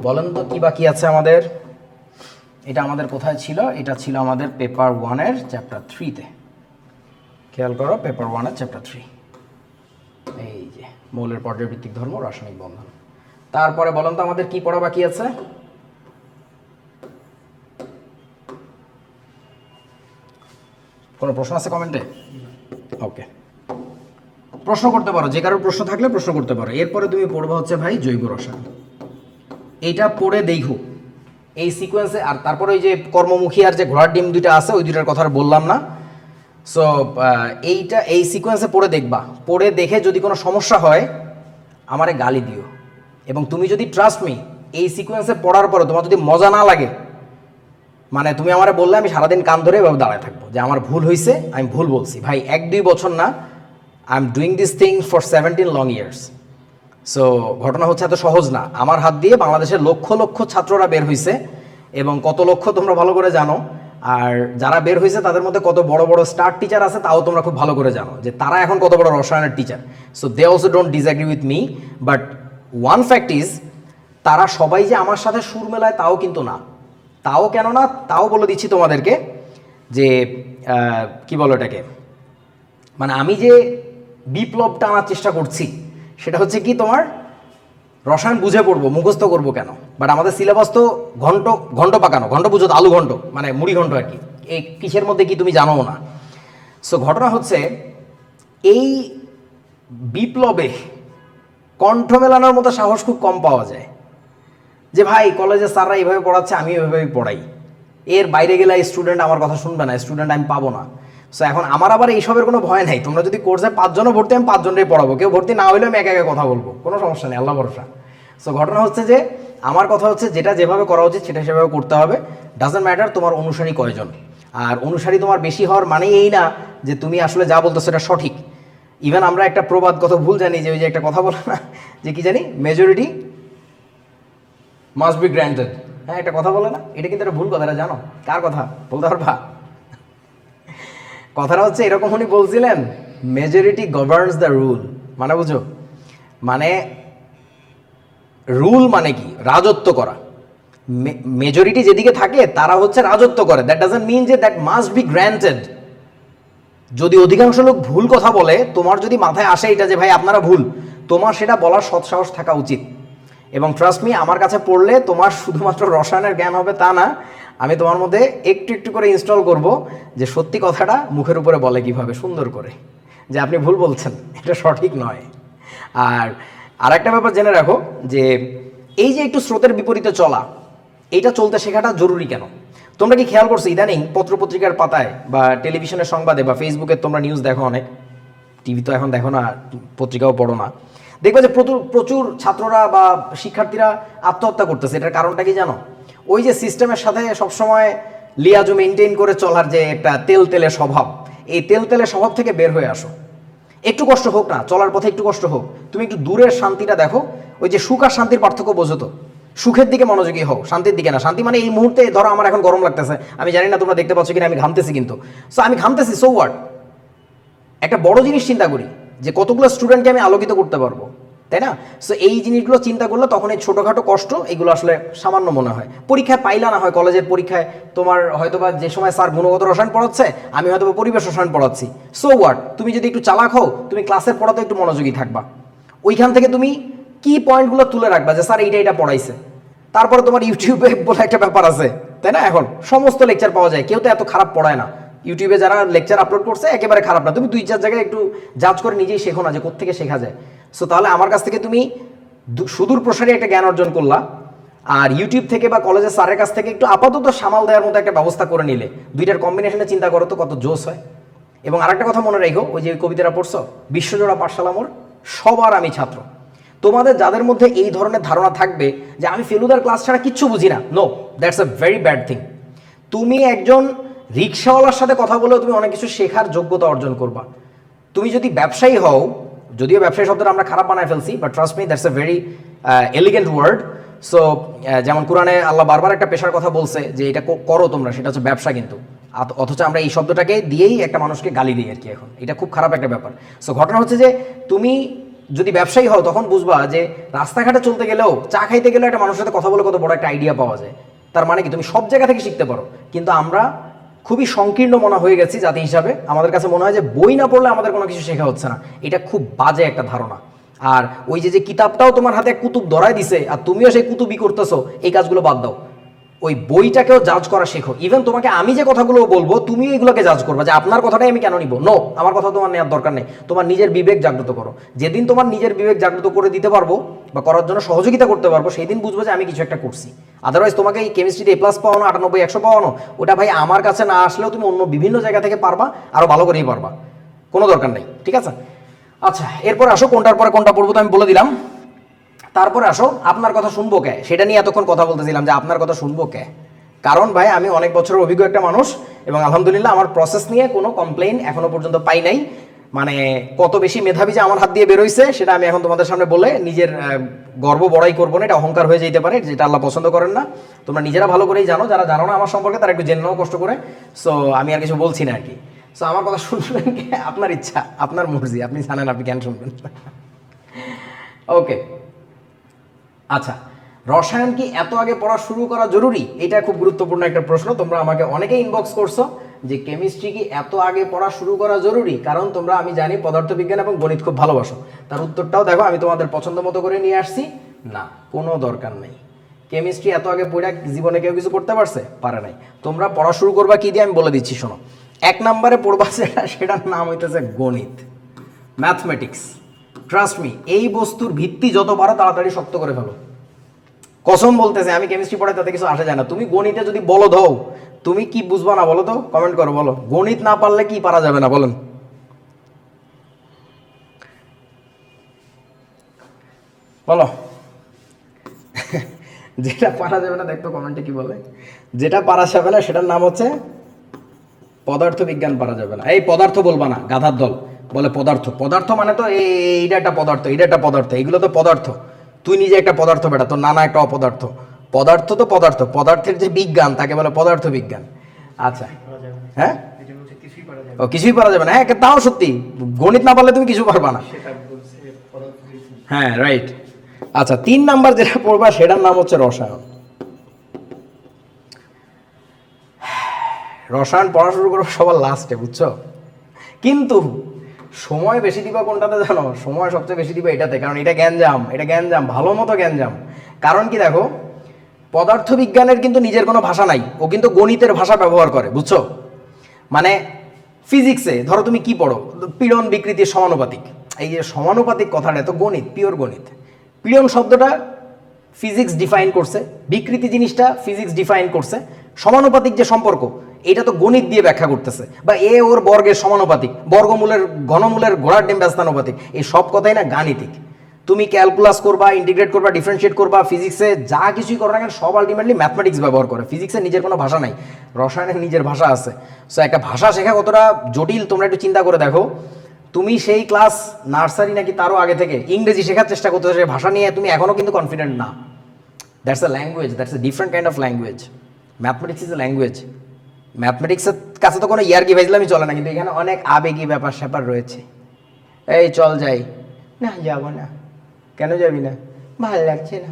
বলেন তো কি বাকি আছে আমাদের? এটা আমাদের কোথায় ছিল? এটা ছিল আমাদের পেপার 1 এর চ্যাপ্টার 3-তে। খেয়াল করো, পেপার 1 এর চ্যাপ্টার 3, এই যে মৌলের পর্যায়বৃত্তিক ধর্ম, রাসায়নিক বন্ধন। তারপরে বলেন তো আমাদের কি পড়া বাকি আছে? কোনো প্রশ্ন আছে কমেন্টে? ওকে, প্রশ্ন করতে পারো, যে কারোর প্রশ্ন থাকলে প্রশ্ন করতে পারো। এরপরে তুমি পড়বা হচ্ছে ভাই জৈব রসায়ন। এইটা পড়ে দেখো এই সিকোয়েন্সে। আর তারপরে ওই যে কর্মমুখী আর যে ঘোড়ার ডিম দুইটা আছে, ওই দুইটার কথা বললাম না। সো এইটা এই সিকোয়েন্সে পড়ে দেখবা, পড়ে দেখে যদি কোনো সমস্যা হয় আমারে গালি দিও। এবং তুমি যদি ট্রাস্ট মি, এই সিকোয়েন্সে পড়ার পরে তোমার যদি মজা না লাগে, মানে তুমি আমারে বললে আমি সারাদিন কান ধরে এভাবে দাঁড়ায় থাকবো যে আমার ভুল হয়েছে, আমি ভুল বলছি। ভাই 1-2 বছর না, I am doing this thing for 17 long years. So ঘটনা হচ্ছে এত সহজ না। আমার হাত দিয়ে বাংলাদেশের লক্ষ লক্ষ ছাত্ররা বের হয়েছে, এবং কত লক্ষ তোমরা ভালো করে জানো। আর যারা বের হয়েছে তাদের মধ্যে কত বড় বড় স্টার টিচার আছে তাও তোমরা খুব ভালো করে জানো, যে তারা এখন কত বড় রসায়নের teacher. So they also don't disagree with me, but one fact is, তারা সবাই যে আমার সাথে সুর মেলায় তাও কিন্তু না। তাও কেন না, তাও বলে দিচ্ছি তোমাদেরকে, যে কি বলো এটাকে, মানে আমি যে বিপ্লবটা আনার চেষ্টা করছি সেটা হচ্ছে কি, তোমার রসায়ন বুঝে পড়বো, মুখস্থ করবো কেন। বাট আমাদের সিলেবাস তো ঘন্ট পাকানো, ঘন্ট বুঝো তো, আলু ঘন্ট মানে মুড়ি ঘন্ট আর কি, এই কিসের মধ্যে কি তুমি জানো না। সো ঘটনা হচ্ছে এই বিপ্লবে কণ্ঠ মেলানোর মতো সাহস খুব কম পাওয়া যায়, যে ভাই কলেজে স্যাররা এইভাবে পড়াচ্ছে আমি এভাবেই পড়াই, এর বাইরে গেলে স্টুডেন্ট আমার কথা শুনবে না, স্টুডেন্ট আমি পাবো না। সো এখন আমার আবার এইসবের কোনো ভয় নাই। তোমরা যদি কোর্সে 5 জনও ভর্তি, আমি 5 জনেরই পড়াবো, কেউ ভর্তি না হলেও আমি একা একা কথা বলবো, কোনো সমস্যা নেই, আল্লাহ ভরসা। সো ঘটনা হচ্ছে যে আমার কথা হচ্ছে যেটা যেভাবে করা উচিত সেটা সেভাবে করতে হবে। ডাজন্ট ম্যাটার তোমার অনুসারী কয়জন। আর অনুসারী তোমার বেশি হওয়ার মানেই এই না যে তুমি আসলে যা বলতো সেটা সঠিক। ইভেন আমরা একটা প্রবাদ কত ভুল জানি, যে ওই যে একটা কথা বলে না, যে কি জানি, মেজরিটি মাস্ট বি গ্র্যান্টেড। হ্যাঁ, একটা কথা বলে না, এটা কিন্তু একটা ভুল কথা, এটা জানো কার কথা বলতে পারবা? কথাটা হচ্ছে এরকম, উনি বলছিলেন মেজরিটি গভর্নস দ্য রুল, মানে বুঝো, মানে রুল মানে কি, রাজত্ব করা। মেজরিটি যেদিকে থাকে তারা হচ্ছে রাজত্ব করে, দ্যাট ডাজন্ট মিন যে দ্যাট মাস্ট বি গ্র্যান্টেড। যদি অধিকাংশ লোক ভুল কথা বলে, তোমার যদি মাথায় আসে এটা যে ভাই আপনারা ভুল, তোমার সেটা বলার সৎসাহস থাকা উচিত। এবং ট্রাস্ট মি, আমার কাছে পড়লে তোমার শুধুমাত্র রসায়নের জ্ঞান হবে তা না, আমি তোমার মধ্যে একটু একটু করে ইনস্টল করব যে সত্যি কথাটা মুখের উপরে বলে কিভাবে সুন্দর করে, যে আপনি ভুল বলছেন, এটা সঠিক নয়। আর একটা ব্যাপার জেনে রাখো, যে এই যে একটু স্রোতের বিপরীতে চলা, এইটা চলতে শেখাটা জরুরি কেন? তোমরা কি খেয়াল করছো ইদানিং পত্রপত্রিকার পাতায় বা টেলিভিশনের সংবাদে বা ফেসবুকে তোমরা নিউজ দেখো অনেক, টিভি তো এখন দেখো না, পত্রিকাও পড়ো না, দেখবে যে প্রচুর ছাত্ররা বা শিক্ষার্থীরা আত্মহত্যা করতেছে। এটার কারণটা কি জানো? ওই যে সিস্টেমের সাথে সবসময় লিয়াজু মেনটেন করে চলার যে একটা তেলে স্বভাব, এই তেলে স্বভাব থেকে বের হয়ে আসো। একটু কষ্ট হোক না, চলার পথে একটু কষ্ট হোক, তুমি একটু দূরের শান্তিটা দেখো। ওই যে সুখ আর শান্তির পার্থক্য বোঝো তো, সুখের দিকে মনোযোগী হও, শান্তির দিকে না। শান্তি মানে এই মুহূর্তে ধরো আমার এখন গরম লাগতেছে, আমি জানি না তোমরা দেখতে পাচ্ছ কিনা, আমি ঘামতেছি, কিন্তু সো আমি ঘামতেছি, সো হোয়াট। একটা বড় জিনিস চিন্তা করি, যে কতগুলো স্টুডেন্টকে আমি আলোকিত করতে পারবো, তাই না? সো এই জিনিসগুলো চিন্তা করলে তখন এই ছোটোখাটো কষ্ট এগুলো আসলে সামান্য মনে হয়। পরীক্ষায় পাইলা না হয়, কলেজের পরীক্ষায় তোমার হয়তোবা যে সময় স্যার গুণগত রসায়ন পড়াচ্ছে, আমি হয়তো পরিবেশ রসায়ন পড়াচ্ছি, সো হোয়াট, তুমি যদি একটু চালাক হও, তুমি ক্লাসের পড়াতে একটু মনোযোগী থাকবা, ওইখান থেকে তুমি কি পয়েন্টগুলো তুলে রাখবা যে স্যার এইটা পড়াইছে। তারপরে তোমার ইউটিউবে বলে একটা ব্যাপার আছে, তাই না? এখন সমস্ত লেকচার পাওয়া যায়, কেউ তো এত খারাপ পড়ায় না। ইউটিউবে যারা লেকচার আপলোড করছে একেবারে খারাপ না, তুমি 2-4 জায়গায় একটু জাজ করে নিজেই শেখো না যে কোত্থেকে শেখা যায়। সো তাহলে আমার কাছ থেকে তুমি সুদূর প্রসারী একটা জ্ঞান অর্জন করলা, আর ইউটিউব থেকে বা কলেজের স্যারের কাছ থেকে একটু আপাতত সামাল দেওয়ার মতো একটা ব্যবস্থা করে নিলে, দুইটার কম্বিনেশনে চিন্তা করো তো কত জোস হয়। এবং আরেকটা কথা মনে রেখো, ওই যে কবিতাটা পড়ছো, বিশ্বজোড়া পাঠশালা মোর সবার আমি ছাত্র, তোমাদের যাদের মধ্যে এই ধরনের ধারণা থাকবে যে আমি ফেলুদার ক্লাস ছাড়া কিচ্ছু বুঝি না, no, that's a very bad thing. তুমি একজন রিক্সাওয়ালার সাথে কথা বলেও তুমি অনেক কিছু শেখার যোগ্যতা অর্জন করবা। তুমি যদি ব্যবসায়ী হও, যদিও ব্যবসায়ী শব্দটা আমরা খারাপ বানায় ফেলছি, but trust me, that's a very elegant word. So যেমন কোরআনে আল্লাহ বারবার একটা পেশার কথা বলছে যে এটা করো তোমরা, সেটা হচ্ছে ব্যবসা, কিন্তু অথচ আমরা এই শব্দটাকে দিয়েই একটা মানুষকে গালি দিই আর কি। এখন এটা খুব খারাপ একটা ব্যাপার। সো ঘটনা হচ্ছে যে তুমি যদি ব্যবসায়ী হও তখন বুঝবা যে রাস্তাঘাটে চলতে গেলেও, চা খাইতে গেলেও একটা মানুষের সাথে কথা বলে কত বড় একটা আইডিয়া পাওয়া যায়। তার মানে কি তুমি সব জায়গা থেকে শিখতে পারো, কিন্তু আমরা খুবই সংকীর্ণ মনা হয়ে গেছি জাতি হিসাবে। আমাদের কাছে মনে হয় যে বই না পড়লে আমাদের কোনো কিছু শেখা হচ্ছে না, এটা খুব বাজে একটা ধারণা। আর ওই যে কিতাবটাও তোমার হাতে কুতুব ধরায় দিছে আর তুমিও সেই কুতুবই করতেছো, এই কাজগুলো বাদ দাও, ওই বইটাকেও জাজ করা শেখো। ইভেন তোমাকে আমি যে কথাগুলো বলবো তুমিও এগুলোকে জাজ করবা যে আপনার কথাটাই আমি কেন নিব, নো, আমার কথা তোমার নেওয়ার দরকার নেই। তোমার নিজের বিবেক জাগ্রত করো। যেদিন তোমার নিজের বিবেক জাগ্রত করে দিতে পারবো বা করার জন্য সহযোগিতা করতে পারবো, সেই দিন বুঝবো যে আমি কিছু একটা করছি। আদারওয়াইজ তোমাকে এই কেমিস্ট্রিতে A+ পাওয়ানো, 98-100 পাওয়ানো, ওটা ভাই আমার কাছে না আসলেও তুমি অন্য বিভিন্ন জায়গা থেকে পারবা, আরো ভালো করেই পারবা, কোনো দরকার নেই, ঠিক আছে? আচ্ছা, এরপর আসো কোনটার পরে কোনটা পড়বো তো আমি বলে দিলাম। তারপরে আসো আপনার কথা শুনবো কে, সেটা নিয়ে এতক্ষণ কথা বলতেছিলাম যে আপনার কথা শুনবো কে। কারণ ভাই আমি অনেক বছরের অভিজ্ঞ একটা মানুষ, এবং আলহামদুলিল্লাহ আমার প্রসেস নিয়ে কোনো কমপ্লেইন এখনো পর্যন্ত পাই নাই। মানে কত বেশি মেধাবী যে আমার হাত দিয়ে বেরোইছে সেটা আমি এখন তোমাদের সামনে বলে নিজের গর্ব বড়াই করবো না, এটা অহংকার হয়ে যেতে পারে, যেটা আল্লাহ পছন্দ করেন না। তোমরা নিজেরা ভালো করেই জানো, যারা জানো না আমার সম্পর্কে তারা একটু জেনে নাও কষ্ট করে। সো আমি আর কিছু বলছি না আর কি। সো আমার কথা শুনবেন কে, আপনার ইচ্ছা, আপনার মর্জি, আপনি জানেন আপনি কেন শুনবেন। ওকে, আচ্ছা, রসায়ন কি এত আগে পড়া শুরু করা জরুরি? এটা খুব গুরুত্বপূর্ণ একটা প্রশ্ন। তোমরা আমাকে অনেকেই ইনবক্স করছো যে কেমিস্ট্রি কি এত আগে পড়া শুরু করা জরুরি, কারণ তোমরা, আমি জানি, পদার্থবিজ্ঞান এবং গণিত খুব ভালোবাসো। তার উত্তরটাও দেখো আমি তোমাদের পছন্দ মতো করে নিয়ে আসছি। না, কোনো দরকার নেই। কেমিস্ট্রি এত আগে পড়া জীবনে কেউ কিছু করতে পারছে? পারে নাই। তোমরা পড়া শুরু করবা কি দিয়ে আমি বলে দিচ্ছি, শোনো। 1 নম্বরে পড়বা সেটার নাম হইতেছে গণিত, ম্যাথমেটিক্স। ট্রাস্ট মি, এই বস্তুর ভিত্তি যত পারো তাড়াতাড়ি শক্ত করে ফেলো। কসম বলতেছে, আমি কেমিস্ট্রি পড়াই তাতে কিছু আসে যায় না। তুমি গণিতে যদি বলো দাও, তুমি কি বুঝবা না বলো তো? কমেন্ট করো, বলো গণিত না পারলে কি পারা যাবে না, বলেন। বলো যেটা পারা যাবে না, দেখতো কমেন্টে কি বলে। যেটা পারা যাবে না সেটার নাম হচ্ছে পদার্থ বিজ্ঞান। পারা যাবে না, এই পদার্থ বলবা না, গাধার দল বলে পদার্থ। পদার্থ মানে তো এইটা একটা পদার্থ, এটা একটা পদার্থ, এগুলো তো পদার্থ। তুই নিজে একটা পদার্থ বেটা, তোর নানা একটা অপদার্থ। পদার্থ তো পদার্থ, পদার্থের যে বিজ্ঞান তাকে বলে পদার্থ বিজ্ঞান। আচ্ছা, হ্যাঁ, ও কিছুই পারা যাবে না, হ্যাঁ তাও সত্যি। গণিত না পারলে তুমি কিছু পারবা না। হ্যাঁ, রাইট। আচ্ছা, 3 নাম্বার যেটা পড়বা সেটার নাম হচ্ছে রসায়ন। রসায়ন পড়া শুরু করবো সবার লাস্টে, বুঝছো? কিন্তু সময় বেশি দিবা কোনটাতে জানো? সময় সবচেয়ে বেশি দিবা এটাতে, কারণ এটা জ্ঞানজাম, এটা জ্ঞানজাম, ভালো মতো জ্ঞানজাম। কারণ কি দেখো, পদার্থবিজ্ঞানের কিন্তু নিজের কোনো ভাষা নাই, ও কিন্তু গণিতের ভাষা ব্যবহার করে, বুঝছো? মানে ফিজিক্সে ধরো তুমি কি পড়ো, পীড়ন বিকৃতির সমানুপাতিক। এই যে সমানুপাতিক কথাটা তো গণিত, পিওর গণিত। পীড়ন শব্দটা ফিজিক্স ডিফাইন করছে, বিকৃতি জিনিসটা ফিজিক্স ডিফাইন করছে, সমানুপাতিক যে সম্পর্ক এটা তো গণিত দিয়ে ব্যাখ্যা করতেছে। বা এ ওর বর্গের সমানুপাতিক, বর্গমূলের ঘনমূলের ঘোড়ার ডিম ব্যস্তানুপাতিক, এই সব কথাই না গাণিতিক। তুমি ক্যালকুলাস করবা, ইন্টিগ্রেট করবা, ডিফারেন্সিয়েট করবা, ফিজিক্সে যা কিছুই করো না কেন সব আলটিমেটলি ম্যাথমেটিক্স ব্যবহার করে। ফিজিক্সের নিজের কোনো ভাষা নাই, রসায়নের নিজের ভাষা আছে। সো একটা ভাষা শেখা কতটা জটিল তোমরা একটু চিন্তা করে দেখো। তুমি সেই ক্লাস নার্সারি নাকি তারও আগে থেকে ইংরেজি শেখার চেষ্টা করতেছো, সেই ভাষা নিয়ে তুমি এখনও কিন্তু কনফিডেন্ট না। That's a language, that's a different kind of language. Mathematics is a language. ম্যাথমেটিক্সের কাছে তো কোনো ইয়ার্কি ভাইজলামই চলে না, কিন্তু এখানে অনেক আবেগী ব্যাপার স্যাপার রয়েছে। এই চল যাই, না যাবো না। কেন যাবি না? ভালো লাগছে না।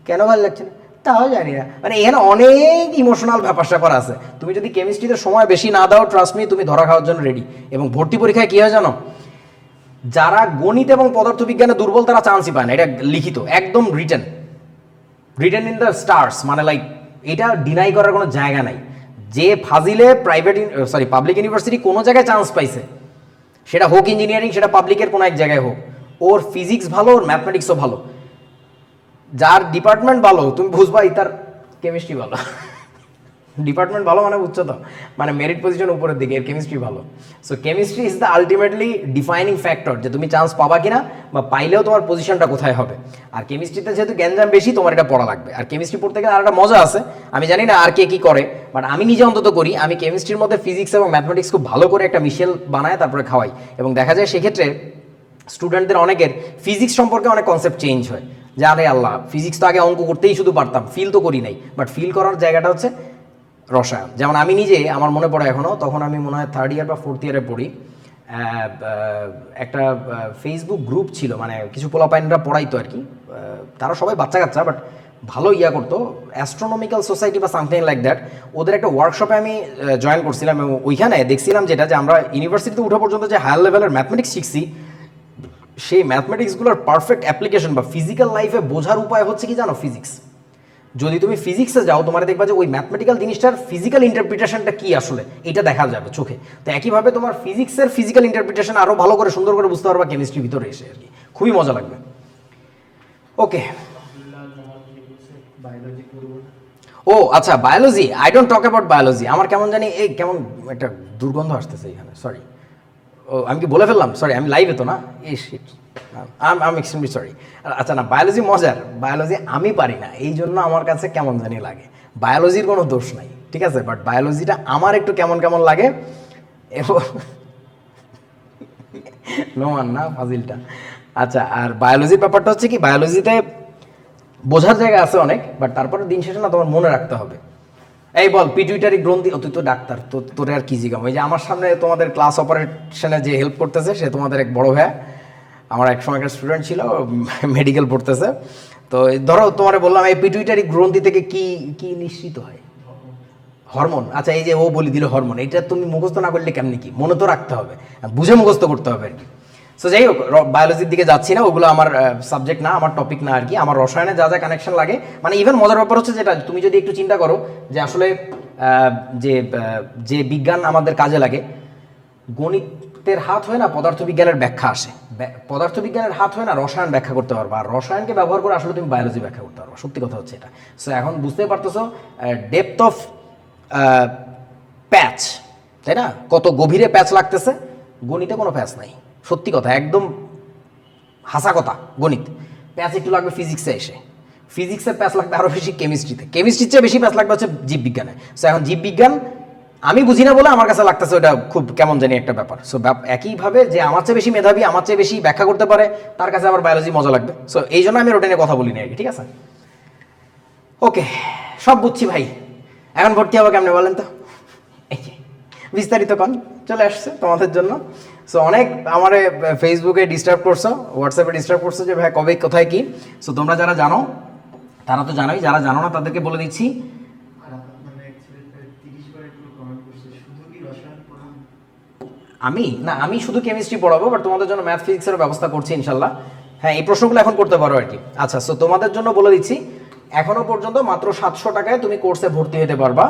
কেন ভালো লাগছে না তাও জানি না। মানে এখানে অনেক ইমোশনাল ব্যাপার স্যাপার আছে। তুমি যদি কেমিস্ট্রিতে সময় বেশি না দাও, ট্রাস্ট মি, তুমি ধরা খাওয়ার জন্য রেডি। এবং ভর্তি পরীক্ষায় কী হয় জানো, যারা গণিত এবং পদার্থবিজ্ঞানে দুর্বল তারা চান্সই পায় না। এটা লিখিত, একদম রিটেন ইন দ্য স্টার্স, মানে লাইক এটা ডিনাই করার কোনো জায়গা নাই। যে ফাজিলে পাবলিক ইউনিভার্সিটি কোনো জায়গায় চান্স পাইছে, সেটা হোক ইঞ্জিনিয়ারিং, সেটা পাবলিকের কোনো এক জায়গায় হোক, ওর ফিজিক্স ভালো, ওর ম্যাথমেটিক্সও ভালো। যার ডিপার্টমেন্ট ভালো তুমি বুঝবা তার কেমিস্ট্রি ভালো। ডিপার্টমেন্ট ভালো মানে বুঝছো তো, মানে মেরিট পজিশন উপরের দিকে, এর কেমিস্ট্রি ভালো। So chemistry is the ultimately defining factor, যে তুমি চান্স পাবা কিনা, বা পাইলেও তোমার পজিশনটা কোথায় হবে। আর কেমিস্ট্রিতে যেহেতু গ্যাঞ্জাম বেশি, তোমার এটা পড়া লাগবে। আর কেমিস্ট্রি পড়তে গেলে আর একটা মজা আছে, আমি জানি না আর কে কী করে, বাট আমি নিজে অন্তত করি। আমি কেমিস্ট্রির মধ্যে ফিজিক্স এবং ম্যাথমেটিক্স খুব ভালো করে একটা মিশেল বানায় তারপরে খাওয়াই, এবং দেখা যায় সেক্ষেত্রে স্টুডেন্টদের অনেকের ফিজিক্স সম্পর্কে অনেক কনসেপ্ট চেঞ্জ হয়। যে আরে আল্লাহ, ফিজিক্স তো আগে অঙ্ক করতেই শুধু পারতাম, ফিল তো করি নাই। বাট ফিল করার জায়গাটা হচ্ছে রসায়ন। যেমন আমি নিজে, আমার মনে পড়ে এখনও, তখন আমি মনে হয় 3rd ইয়ার বা 4th ইয়ারে পড়ি, একটা ফেসবুক গ্রুপ ছিল, মানে কিছু পোলাপাইনরা পড়াইতো আর কি, তারা সবাই বাচ্চা কাচ্চা, বাট ভালো ইয়া করতো, অ্যাস্ট্রোনমিক্যাল সোসাইটি বা সামথিং লাইক দ্যাট। ওদের একটা ওয়ার্কশপে আমি জয়েন করছিলাম, এবং ওইখানে দেখছিলাম যেটা, যে আমরা ইউনিভার্সিটিতে উঠা পর্যন্ত যে হায়ার লেভেলের ম্যাথমেটিক্স শিখছি, সেই ম্যাথমেটিক্সগুলোর পারফেক্ট অ্যাপ্লিকেশন বা ফিজিক্যাল লাইফে বোঝার উপায় হচ্ছে কি জানো, ফিজিক্স। যদি তুমি ফিজিক্সে যাও, তোমার দেখবা যে ওই ম্যাথমেটিক্যাল জিনিসটার ফিজিক্যাল ইন্টারপ্রিটেশনটা কি আসলে, এটা দেখা যাবে চোখে। তো একইভাবে তোমার ফিজিক্সের ফিজিক্যাল ইন্টারপ্রিটেশন আরও ভালো করে, সুন্দর করে বুঝতে পারবা কেমিস্ট্রির ভিতরে এসে আর কি, খুবই মজা লাগবে। ওকে, ও আচ্ছা, biology, I don't talk about biology. আমার কেমন জানি এই কেমন একটা দুর্গন্ধ আসতেছে এখানে, সরি। ও আমি কি বলে ফেললাম? সরি, আমি লাইভে তো না, এই শিট, আম এক্সট্রিমলি সরি। আচ্ছা না, বায়োলজি মজার, বায়োলজি আমি পারি না, এই জন্য আমার কাছে কেমন জানি লাগে। বায়োলজির কোনো দোষ নাই, ঠিক আছে, বাট বায়োলজিটা আমার একটু কেমন কেমন লাগে। এবং নোমান না ফাজিলটা। আচ্ছা, আর বায়োলজির ব্যাপারটা হচ্ছে কি, বায়োলজিতে বোঝার জায়গা আছে অনেক, বাট তারপরে দিন শেষে না তোমার মনে রাখতে হবে। এই বল, পিটুইটারি গ্রন্থি, তুই তো ডাক্তার, তো তোরে আর কি জিগাম। ওই যে আমার সামনে তোমাদের ক্লাস অপারেশনে যে হেল্প করতেছে, সে তোমাদের এক বড় ভাই, আমার এক সময় একটা স্টুডেন্ট ছিল, মেডিকেল পড়তেছে। তো ধরো তোমারে বললাম, এই পিটুইটারি গ্রন্থি থেকে কি কি নিঃসৃত হয়? হরমোন। আচ্ছা, এই যে ও বলি দিল হরমোন, এটা তুমি মুখস্থ না করলে কেমনি, কি মনে তো রাখতে হবে, বুঝে মুখস্থ করতে হবে আর কি। সো যাই হোক, বায়োলজির দিকে যাচ্ছি না, ওগুলো আমার সাবজেক্ট না, আমার টপিক না আর কি। আমার রসায়নে যা যা কানেকশন লাগে, মানে ইভেন মজার ব্যাপার হচ্ছে যেটা, তুমি যদি একটু চিন্তা করো যে আসলে যে বিজ্ঞান আমাদের কাজে লাগে, গণিতের হাত হয় না, পদার্থবিজ্ঞানের ব্যাখ্যা আসে, পদার্থবিজ্ঞানের হাত হয় না, রসায়ন ব্যাখ্যা করতে পারবা, আর রসায়নকে ব্যবহার করে আসলে তুমি বায়োলজি ব্যাখ্যা করতে পারবা। সত্যি কথা হচ্ছে এটা। সো এখন বুঝতে পারতেছো ডেপথ অফ প্যাচ, তাই না? কত গভীরে প্যাচ লাগতেছে। গণিতে কোনো প্যাচ নাই, সত্যি কথা, একদম হাসা কথা। গণিত প্যাচ একটু লাগবে ফিজিক্সে এসে, ফিজিক্সের প্যাচ লাগবে আরও বেশি কেমিস্ট্রিতে, কেমিস্ট্রির চেয়ে বেশি প্যাচ লাগবে হচ্ছে জীববিজ্ঞানে। সো এখন জীববিজ্ঞান আমি বুঝি না বলে আমার কাছে লাগতেছে ওটা খুব কেমন জানি একটা ব্যাপার। সো একইভাবে যে আমার চেয়ে বেশি মেধাবী, আমার চেয়ে বেশি ব্যাখ্যা করতে পারে, তার কাছে আবার বায়োলজি মজা লাগবে। সো এই জন্য আমি ওটা নিয়ে কথা বলি না আর কি, ঠিক আছে? ওকে, সব বুঝছি ভাই, এখন ভর্তি হবে কেমনে বলেন তো? এই যে বিস্তারিত কন চলে আসছে তোমাদের জন্য। সো অনেক আমার ফেসবুকে ডিস্টার্ব করছো, হোয়াটসঅ্যাপে ডিস্টার্ব করছো যে ভাই কবে কোথায় কি। সো তোমরা যারা জানো তারা তো জানোই, যারা জানো না তাদেরকে বলে দিচ্ছি। আমি শুধু কেমিস্ট্রি পড়াবো, বাট তোমাদের জন্য ম্যাথ ফিজিক্সেরও ব্যবস্থা করছি ইনশাল্লাহ। হ্যাঁ, এই প্রশ্নগুলো এখন করতে পারো আর কি। আচ্ছা, সো তোমাদের জন্য বলে দিচ্ছি, এখনো পর্যন্ত মাত্র 700 টাকায় তুমি কোর্সে ভর্তি হতে পারবা।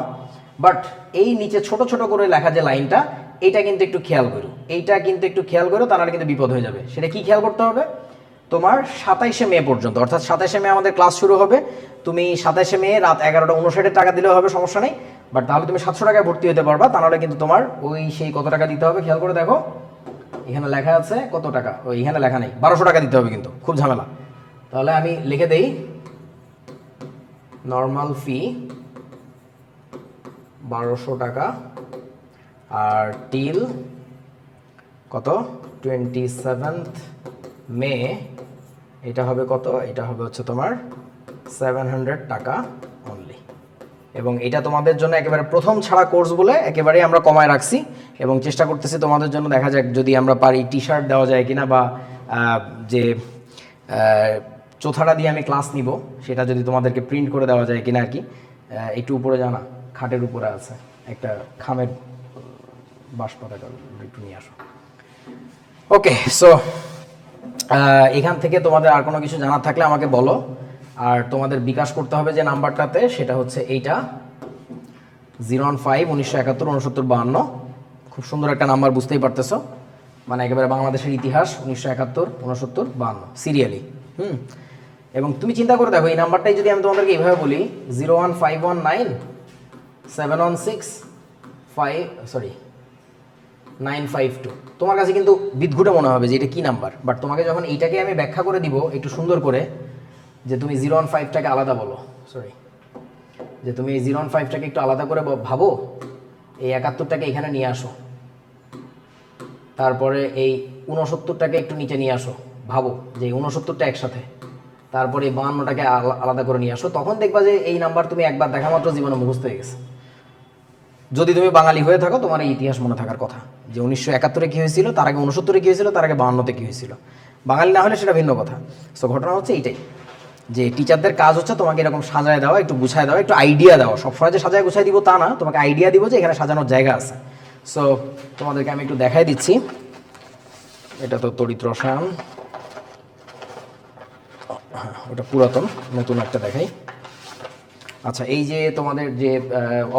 বাট এই নিচে ছোট ছোট করে লেখা যে লাইনটা, এইটা কিন্তু একটু খেয়াল করো, এইটা কিন্তু একটু খেয়াল করো, তা নাহলে কিন্তু বিপদ হয়ে যাবে। সেটা কি খেয়াল করতে হবে? তোমার 27শে মে পর্যন্ত, অর্থাৎ 27শে মে আমাদের ক্লাস শুরু হবে। তুমি 27শে মে রাত 11:59 টাকা দিলেও হবে, সমস্যা নেই। বাট তাহলে তুমি 700 টাকায় ভর্তি হতে পারবা, তা নাহলে কিন্তু তোমার ওই সেই কত টাকা দিতে হবে খেয়াল করে দেখো, এখানে লেখা আছে কত টাকা, ওই এখানে লেখা নেই, 1200 টাকা দিতে হবে, কিন্তু খুব ঝামেলা। তাহলে আমি লিখে দেই, নর্মাল ফি 1200 টাকা, আর টিল কত 27th মে, এটা হবে কত, এটা হবে হচ্ছে তোমার 700 টাকা অনলি। এবং এটা তোমাদের জন্য একেবারে প্রথম ছাড়া কোর্স বলে একেবারেই আমরা কমায় রাখছি, এবং চেষ্টা করতেছি তোমাদের জন্য, দেখা যাক যদি আমরা পারি টি শার্ট দেওয়া যায় কিনা, বা যে চৌথাটা দিয়ে আমি ক্লাস নিব সেটা যদি তোমাদেরকে প্রিন্ট করে দেওয়া যায় কিনা আর কি। একটু উপরে জানা খাটের উপরে আছে একটা খামের বাঁশপাতাটা, একটু নিয়ে আসো। ওকে, সো এখান থেকে তোমাদের আর কোনো কিছু জানার থাকলে আমাকে বলো। আর তোমাদের বিকাশ করতে হবে যে নাম্বারটাতে, সেটা হচ্ছে এইটা 015-1971-69-52। খুব সুন্দর একটা নাম্বার, বুঝতেই পারতেছো, মানে একেবারে বাংলাদেশের ইতিহাস 1971-69-52 সিরিয়ালি। এবং তুমি চিন্তা করে দেখো, এই নাম্বারটাই যদি আমি তোমাদেরকে এইভাবে বলি 0151952, তোমার কাছে কিন্তু বিদঘুটে মনে হবে যে এটা কি নাম্বার। বাট তোমাকে যখন এইটাকে আমি ব্যাখ্যা করে দিব একটু সুন্দর করে, যে তুমি 015টাকে আলাদা বলো, যে তুমি এই 015টাকে একটু আলাদা করে ভাবো, এই 71টাকে এখানে নিয়ে আসো, তারপরে এই 69টাকে একটু নিচে নিয়ে আসো, ভাবো যে 69টা একসাথে, তারপরে এই 52টাকে আলাদা করে নিয়ে আসো, তখন দেখবা যে এই নাম্বার তুমি একবার দেখা মাত্র জীবনে মুখস্থ হয়ে গেছে। যদি তুমি বাঙালি হয়ে থাকো, তোমার এই ইতিহাস মনে থাকার কথা, যে 1971-এ কী হয়েছিল, তার আগে 69-এ কী হয়েছিল, তার আগে 52-তে কী হয়েছিল। বাঙালি না হলে সেটা ভিন্ন কথা। সো ঘটনা হচ্ছে এইটাই, যে টিচারদের কাজ হচ্ছে তোমাকে এরকম সাজায় দেওয়া, একটু গুছায় দেওয়া, একটু আইডিয়া দেওয়া। সবসময় যে সাজায় গুছায় দিব তা না, তোমাকে আইডিয়া দিব যে এখানে সাজানোর জায়গা আছে। সো তোমাদেরকে আমি একটু দেখাই দিচ্ছি। এটা তো তড়িৎ রসায়ন, ওটা পুরাতন, নতুন একটা দেখাই। আচ্ছা, এই যে তোমাদের যে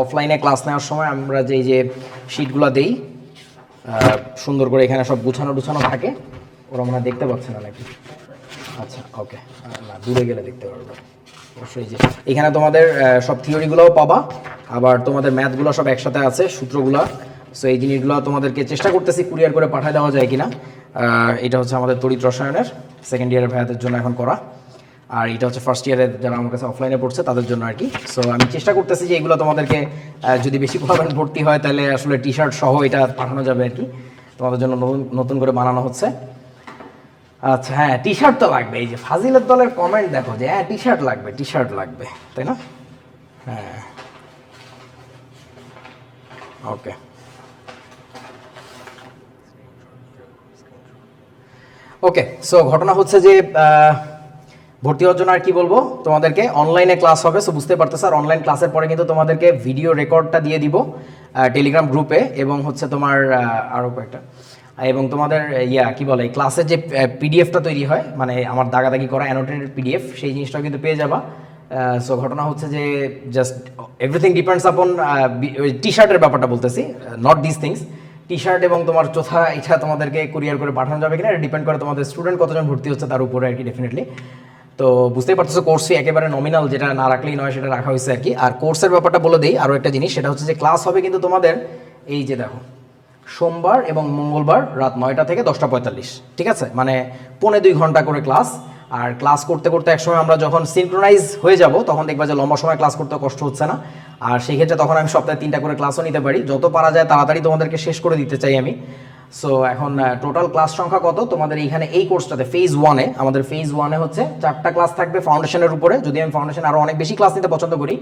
অফলাইনে ক্লাস নেওয়ার সময় আমরা যে শিটগুলো দেই, সুন্দর করে এখানে সব গুছানো থাকে, ওরা মনে হয় দেখতে পাচ্ছে না নাকি? আচ্ছা, ওকে, না দূরে গেলে দেখতে পারবো অবশ্যই। যে এখানে তোমাদের সব থিওরিগুলোও পাবা, আবার তোমাদের ম্যাথগুলো সব একসাথে আছে, সূত্রগুলো। সো এই জিনিসগুলো তোমাদেরকে চেষ্টা করতেছি কুরিয়ার করে পাঠিয়ে দেওয়া যায় কিনা। এটা হচ্ছে আমাদের তড়িৎ রসায়নের সেকেন্ড ইয়ারের ভাইয়াদের জন্য এখন করা, আর এটা হচ্ছে ফার্স্ট ইয়ারের যারা আমার কাছে অফলাইনে পড়ছে তাদের জন্য আর কি। সো আমি চেষ্টা করতেছি যে এগুলো তোমাদেরকে যদি বেশি পরিমাণ ভর্তি হয় তাহলে আসলে টি শার্ট সহ এটা পাঠানো যাবে আর কি, তোমাদের জন্য নতুন করে বানানো হচ্ছে। আচ্ছা, হ্যাঁ, টি শার্ট তো লাগবে। এই যে ফাজিলের দলের কমেন্ট দেখো যে হ্যাঁ টি শার্ট লাগবে, তাই না? হ্যাঁ, ওকে। ওকে, সো ঘটনা হচ্ছে যে ভর্তি হওয়ার জন্য আর কি বলবো, তোমাদেরকে অনলাইনে ক্লাস হবে। সো বুঝতে পারতেছো, আর অনলাইন ক্লাসের পরে কিন্তু তোমাদেরকে ভিডিও রেকর্ডটা দিয়ে দিব টেলিগ্রাম গ্রুপে, এবং হচ্ছে তোমার আরও কয়েকটা, এবং তোমাদের কি বলে ক্লাসের যে পিডিএফটা তৈরি হয়, মানে আমার দাগাদাগি করা অ্যানোটেটেড পিডিএফ, সেই জিনিসটাও কিন্তু পেয়ে যাবা। সো ঘটনা হচ্ছে যে জাস্ট এভরিথিং ডিপেন্ডস আপন টি শার্টের ব্যাপারটা বলতেছি, not this things. T shirt এবং তোমার চোথা এটা তোমাদেরকে কুরিয়ার করে পাঠানো যাবে কিনা, এটা ডিপেন্ড করে তোমাদের স্টুডেন্ট কতজন ভর্তি হচ্ছে তার উপরে আর কি, ডেফিনেটলি। তো বুঝতেই পারতেছো কোর্স ফি একেবারে নমিনাল, যেটা না রাখলেই নয় সেটা রাখা হয়েছে আর কি। আর কোর্সের ব্যাপারটা বলে দিই আরও একটা জিনিস, সেটা হচ্ছে যে ক্লাস হবে কিন্তু তোমাদের এই যে দেখো সোমবার এবং মঙ্গলবার রাত 9টা থেকে 10টা 45, ঠিক আছে, মানে 1.25 ঘন্টা করে ক্লাস। আর ক্লাস করতে করতে একসময় আমরা যখন সিনক্রোনাইজ হয়ে যাব তখন দেখবা যে লম্বা সময় ক্লাস করতে কষ্ট হচ্ছে না। আর সেই ক্ষেত্রে তখন আমি সপ্তাহে 3টা করে ক্লাসও নিতে পারি, যত পারা যায় তাড়াতাড়ি তোমাদেরকে শেষ করে দিতে চাই আমি। সো এখন টোটাল ক্লাস সংখ্যা কত তোমাদের এইখানে এই কোর্সটাতে ফেজ 1-এ, আমাদের ফেজ 1-এ হচ্ছে 4টা ক্লাস থাকবে ফাউন্ডেশনের উপরে। যদি আমি ফাউন্ডেশন আরও অনেক বেশি ক্লাস নিতে পছন্দ করি,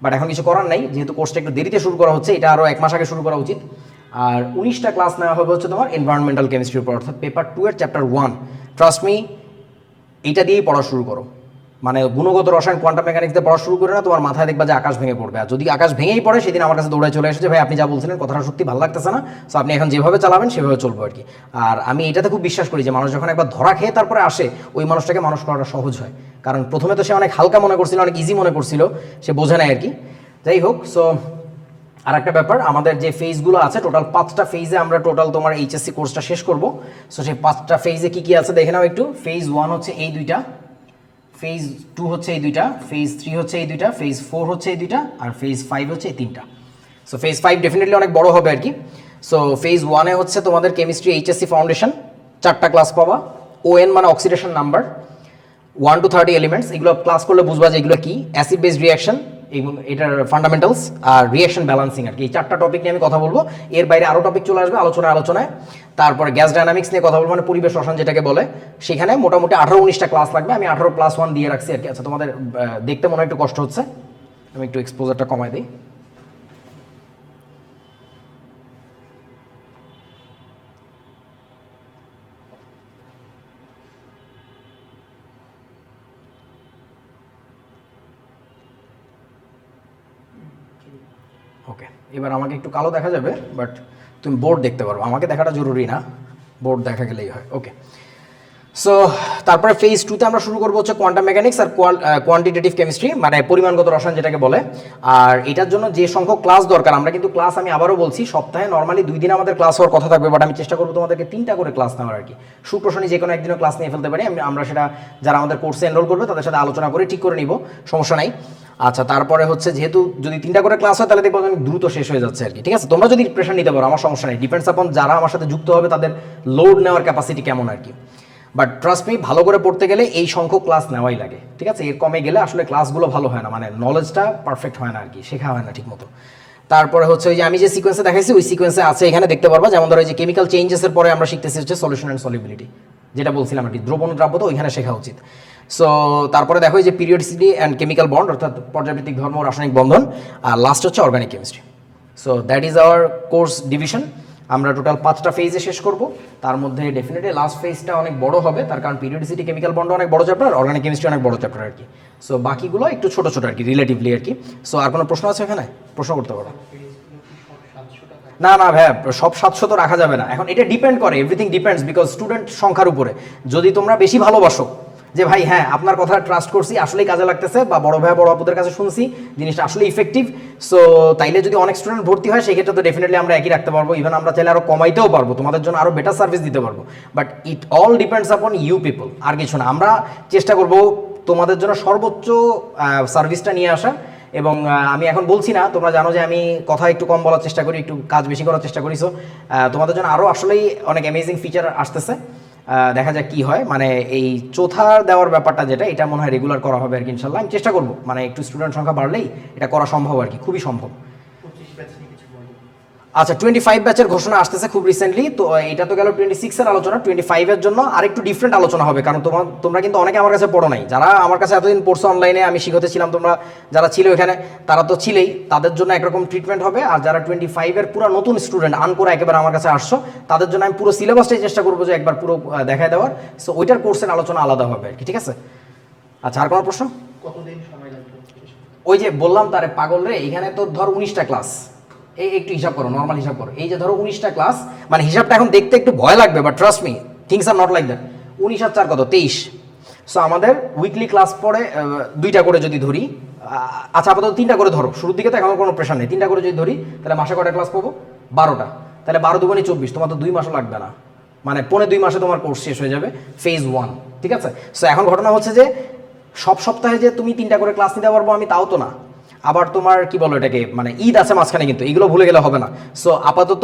বাট এখন কিছু করার নাই, যেহেতু কোর্সটা একটু দেরিতে শুরু করা হচ্ছে, এটা আরও 1 মাস আগে শুরু করা উচিত। আর 19টা ক্লাস নেওয়া হবে হচ্ছে তোমার এনভায়রনমেন্টাল কেমিস্ট্রির উপর, অর্থাৎ পেপার 2-এর চ্যাপ্টার 1। ট্রাস্ট মি, এইটা দিয়েই পড়া শুরু করো, মানে গুণগত রসায়ন কোয়ান্টাম মেকানিক্স দিয়ে পড়া শুরু করে না, তোমার মাথায় দেখবা যে আকাশ ভেঙে পড়বে। আর যদি আকাশ ভেঙেই পড়ে, সেদিন আমার কাছে দৌড়ায় চলে এসেছে, ভাই আপনি যা বলছিলেন কথাটা সত্যি ভালো লাগতেছে না, সো আপনি এখন যেভাবে চালাবেন সেভাবে চলবো আর কি। আর আমি এটাতে খুব বিশ্বাস করি যে মানুষ যখন একবার ধরা খেয়ে তারপরে আসে, ওই মানুষটাকে মানুষ করাটা সহজ হয়। কারণ প্রথমে তো সে অনেক হালকা মনে করছিল, অনেক ইজি মনে করছিল, সে বোঝে না আর কি। যাই হোক, সো আর একটা ব্যাপার, আমাদের যে ফেজগুলো আছে টোটাল 5টা ফেজে আমরা টোটাল তোমার এইচএসসি কোর্সটা শেষ করব। সো সেই 5টা ফেজে কী কী আছে দেখে নাও একটু। ফেজ 1 হচ্ছে এই 2টা, ফেজ 2 হচ্ছে এই 2টা, ফেজ 3 হচ্ছে এই 2টা, ফেজ 4 হচ্ছে এই 2টা, আর ফেজ 5 হচ্ছে এই 3টা। সো ফেজ 5 ডেফিনেটলি অনেক বড় হবে আর কি। সো ফেজ 1-এ হচ্ছে তোমাদের কেমিস্ট্রি এইচএসসি ফাউন্ডেশন, 4টা ক্লাস পাবা। ON মানে অক্সিডেশন নাম্বার, 1 to 30 এলিমেন্টস, এগুলো ক্লাস করলে বুঝবা যে এগুলো কি, অ্যাসিড বেস রিয়াকশন, এটার ফান্ডামেন্টালস, আর রিয়াকশন ব্যালান্সিং আর কি। এই 4টা টপিক নিয়ে আমি কথা বলবো। এর বাইরে আরও টপিক চলে আসবে আলোচনায়। তারপরে গ্যাস ডায়নামিক্স নিয়ে কথা বলবো, মানে পরিবেশ রসায়ন যেটাকে বলে। সেখানে মোটামুটি 18-19টা ক্লাস লাগবে, আমি 18+1 দিয়ে রাখছি আর কি। আচ্ছা, তোমাদের দেখতে মনে হয় একটু কষ্ট হচ্ছে, আমি একটু এক্সপোজারটা কমাই দিই। ওকে, এবার আমাকে একটু কালো দেখা যাবে, বাট তুমি বোর্ড দেখতে পারো, আমাকে দেখাটা জরুরি না, বোর্ড দেখা গেলেই হয়। ওকে, সো তারপরে ফেজ 2তে আমরা শুরু করবো হচ্ছে কোয়ান্টাম মেকানিক্স আর কোয়ান্টিটেটিভ কেমিস্ট্রি, মানে পরিমাণগত রসায়ন যেটাকে বলে। আর এটার জন্য যে সংখ্যক ক্লাস দরকার, আমরা কিন্তু ক্লাস, আমি আবারও বলছি, সপ্তাহে নর্মালি 2 দিন আমাদের ক্লাস হওয়ার কথা থাকবে, বাট আমি চেষ্টা করবো তোমাদেরকে 3টা করে ক্লাস নেওয়ার আর কি। শুক্র শনি যে কোনো একদিনও ক্লাস নিয়ে ফেলতে পারি, আমরা সেটা যারা আমাদের কোর্সে এনরোল করবে তাদের সাথে আলোচনা করে ঠিক করে নিব, সমস্যা নাই। আচ্ছা, তারপরে হচ্ছে যেহেতু যদি 3টা করে ক্লাস হয় তাহলে দেখবো অনেক দ্রুত শেষ হয়ে যাচ্ছে আর কি, ঠিক আছে। তোমরা যদি প্রেশার নিতে পারো আমার সমস্যা নেই, ডিপেন্ডস আপন যারা আমার সাথে যুক্ত হবে তাদের লোড নেওয়ার ক্যাপাসিটি কেমন আর কি। বাট ট্রাস্ট মি, ভালো করে পড়তে গেলে এই সংখ্যক ক্লাস নেওয়াই লাগে, ঠিক আছে। এর কমে গেলে আসলে ক্লাসগুলো ভালো হয় না, মানে নলেজটা পারফেক্ট হয় না আর কি, শেখা হয় না ঠিক মতো। তারপরে হচ্ছে ওই যে আমি যে সিকোয়েন্সে দেখাইছি ওই সিকোয়েন্সে আছে, এখানে দেখতে পারবা। যেমন ধরো যে কেমিক্যাল চেঞ্জেসের পরে আমরা শিখতেছি হচ্ছে সলিউশন অ্যান্ড সলিবিলিটি, যেটা বলছিলাম আর কি, দ্রবণ দ্রাব্য, তো ওইখানে শেখা উচিত। সো তারপরে দেখো যে পিরিয়ডিসিটি অ্যান্ড কেমিক্যাল বন্ড, অর্থাৎ পর্যাবৃত্তিক ধর্ম রাসায়নিক বন্ধন, আর লাস্ট হচ্ছে organic chemistry. So that is our course division. আমরা টোটাল 5টা ফেজে শেষ করব, তার মধ্যে ডেফিনেটলি লাস্ট ফেজটা অনেক বড় হবে, তার কারণ পিরিয়ডিসিটি কেমিক্যাল বন্ড অনেক বড় চ্যাপ্টার, অর্গানিক কেমিস্ট্রি অনেক বড় চ্যাপ্টার আর কি। সো বাকিগুলো একটু ছোট ছোট আর কি, রিলেটিভলি আর কি। সো আর কোনো প্রশ্ন আছে এখানে? প্রশ্ন করতে পারো। না না ভাই, সব 700 তো রাখা যাবে না, এখন এটা ডিপেন্ড করে, এভরিথিং ডিপেন্ডস বিকজ স্টুডেন্ট সংখ্যার উপরে। যদি তোমরা বেশি ভালোবাসো যে ভাই হ্যাঁ আপনার কথা ট্রাস্ট করছি, আসলেই কাজে লাগতেছে, বা বড় ভাই বড় আপুদের কাছে শুনছি জিনিসটা আসলে ইফেক্টিভ, সো তাইলে যদি অনেক স্টুডেন্ট ভর্তি হয় সেক্ষেত্রে তো ডেফিনেটলি আমরা একই রাখতে পারবো, ইভেন আমরা চাইলে আরও কমাইতেও পারবো, তোমাদের জন্য আরও বেটার সার্ভিস দিতে পারবো। But it all depends upon you people, আর কিছু না। আমরা চেষ্টা করবো তোমাদের জন্য সর্বোচ্চ সার্ভিসটা নিয়ে আসা। এবং আমি এখন বলছি না, তোমরা জানো যে আমি কথা একটু কম বলার চেষ্টা করি, একটু কাজ বেশি করার চেষ্টা করি। সো তোমাদের জন্য আরও আসলেই অনেক অ্যামেজিং ফিচার আসতেছে, দেখা যাক কি হয়। মানে এই চৌথা দেওয়ার ব্যাপারটা যেটা, এটা মনে হয় রেগুলার করা হবে আর কি ইনশাল্লাহ। আমি চেষ্টা করবো, মানে একটু স্টুডেন্ট সংখ্যা বাড়লেই এটা করা সম্ভব আর কি, খুবই সম্ভব। আচ্ছা, 25 ব্যাচের ঘোষণা আসতেছে খুব রিসেন্টলি, তো এটা তো গেল 26-এর আলোচনা। 25-এর জন্য আরেকটু ডিফারেন্ট আলোচনা হবে, কারণ তোমরা কিন্তু অনেকে আমার কাছে পড়ো নাই, যারা আমার কাছে এতদিন পড়ছো অনলাইনে, আমি শিখতে ছিলাম, তোমরা যারা ছিল এখানে তারা তো ছিলেই, তাদের জন্য একরকম ট্রিটমেন্ট হবে। আর যারা 25-এর পুরো নতুন স্টুডেন্ট, আনকোরা একেবারে আমার কাছে আসছো, তাদের জন্য আমি পুরো সিলেবাসটাই চেষ্টা করবো যে একবার পুরো দেখায় দেওয়ার। সো ওইটার কোর্সের আলোচনা আলাদা হবে আর কি, ঠিক আছে। আচ্ছা, আর কোনো প্রশ্ন? কতদিন সময় লাগবে? ওই যে বললাম তারে পাগল রে, এখানে তো ধর 19টা ক্লাস, এই একটু হিসাব করো, নর্মাল হিসাব করো, এই যে ধরো 19টা ক্লাস, মানে হিসাবটা এখন দেখতে একটু ভয় লাগবে, but trust me things are not like that. 19 আর 4 কত? 23। সো আমাদের উইকলি ক্লাস পড়ে 2টা করে যদি ধরি, আচ্ছা আপাতত 3টা করে ধরো, শুরুর দিকে তো এখন কোনো প্রেশার নেই, 3টা করে যদি ধরি তাহলে মাসে কটা ক্লাস পাবো? 12টা। তাহলে 12 দুগুণে 24, তোমার তো 2 মাসও লাগবে না, মানে 2.5 মাসে তোমার কোর্স শেষ হয়ে যাবে, ফেজ 1, ঠিক আছে। সো এখন ঘটনা হচ্ছে যে সব সপ্তাহে যে তুমি 3টা করে ক্লাস নিতে পারবো আমি তাও তো না, আবার তোমার কি বলো এটাকে, মানে ঈদ আছে মাঝখানে, কিন্তু এগুলো ভুলে গেলে হবে না। সো আপাতত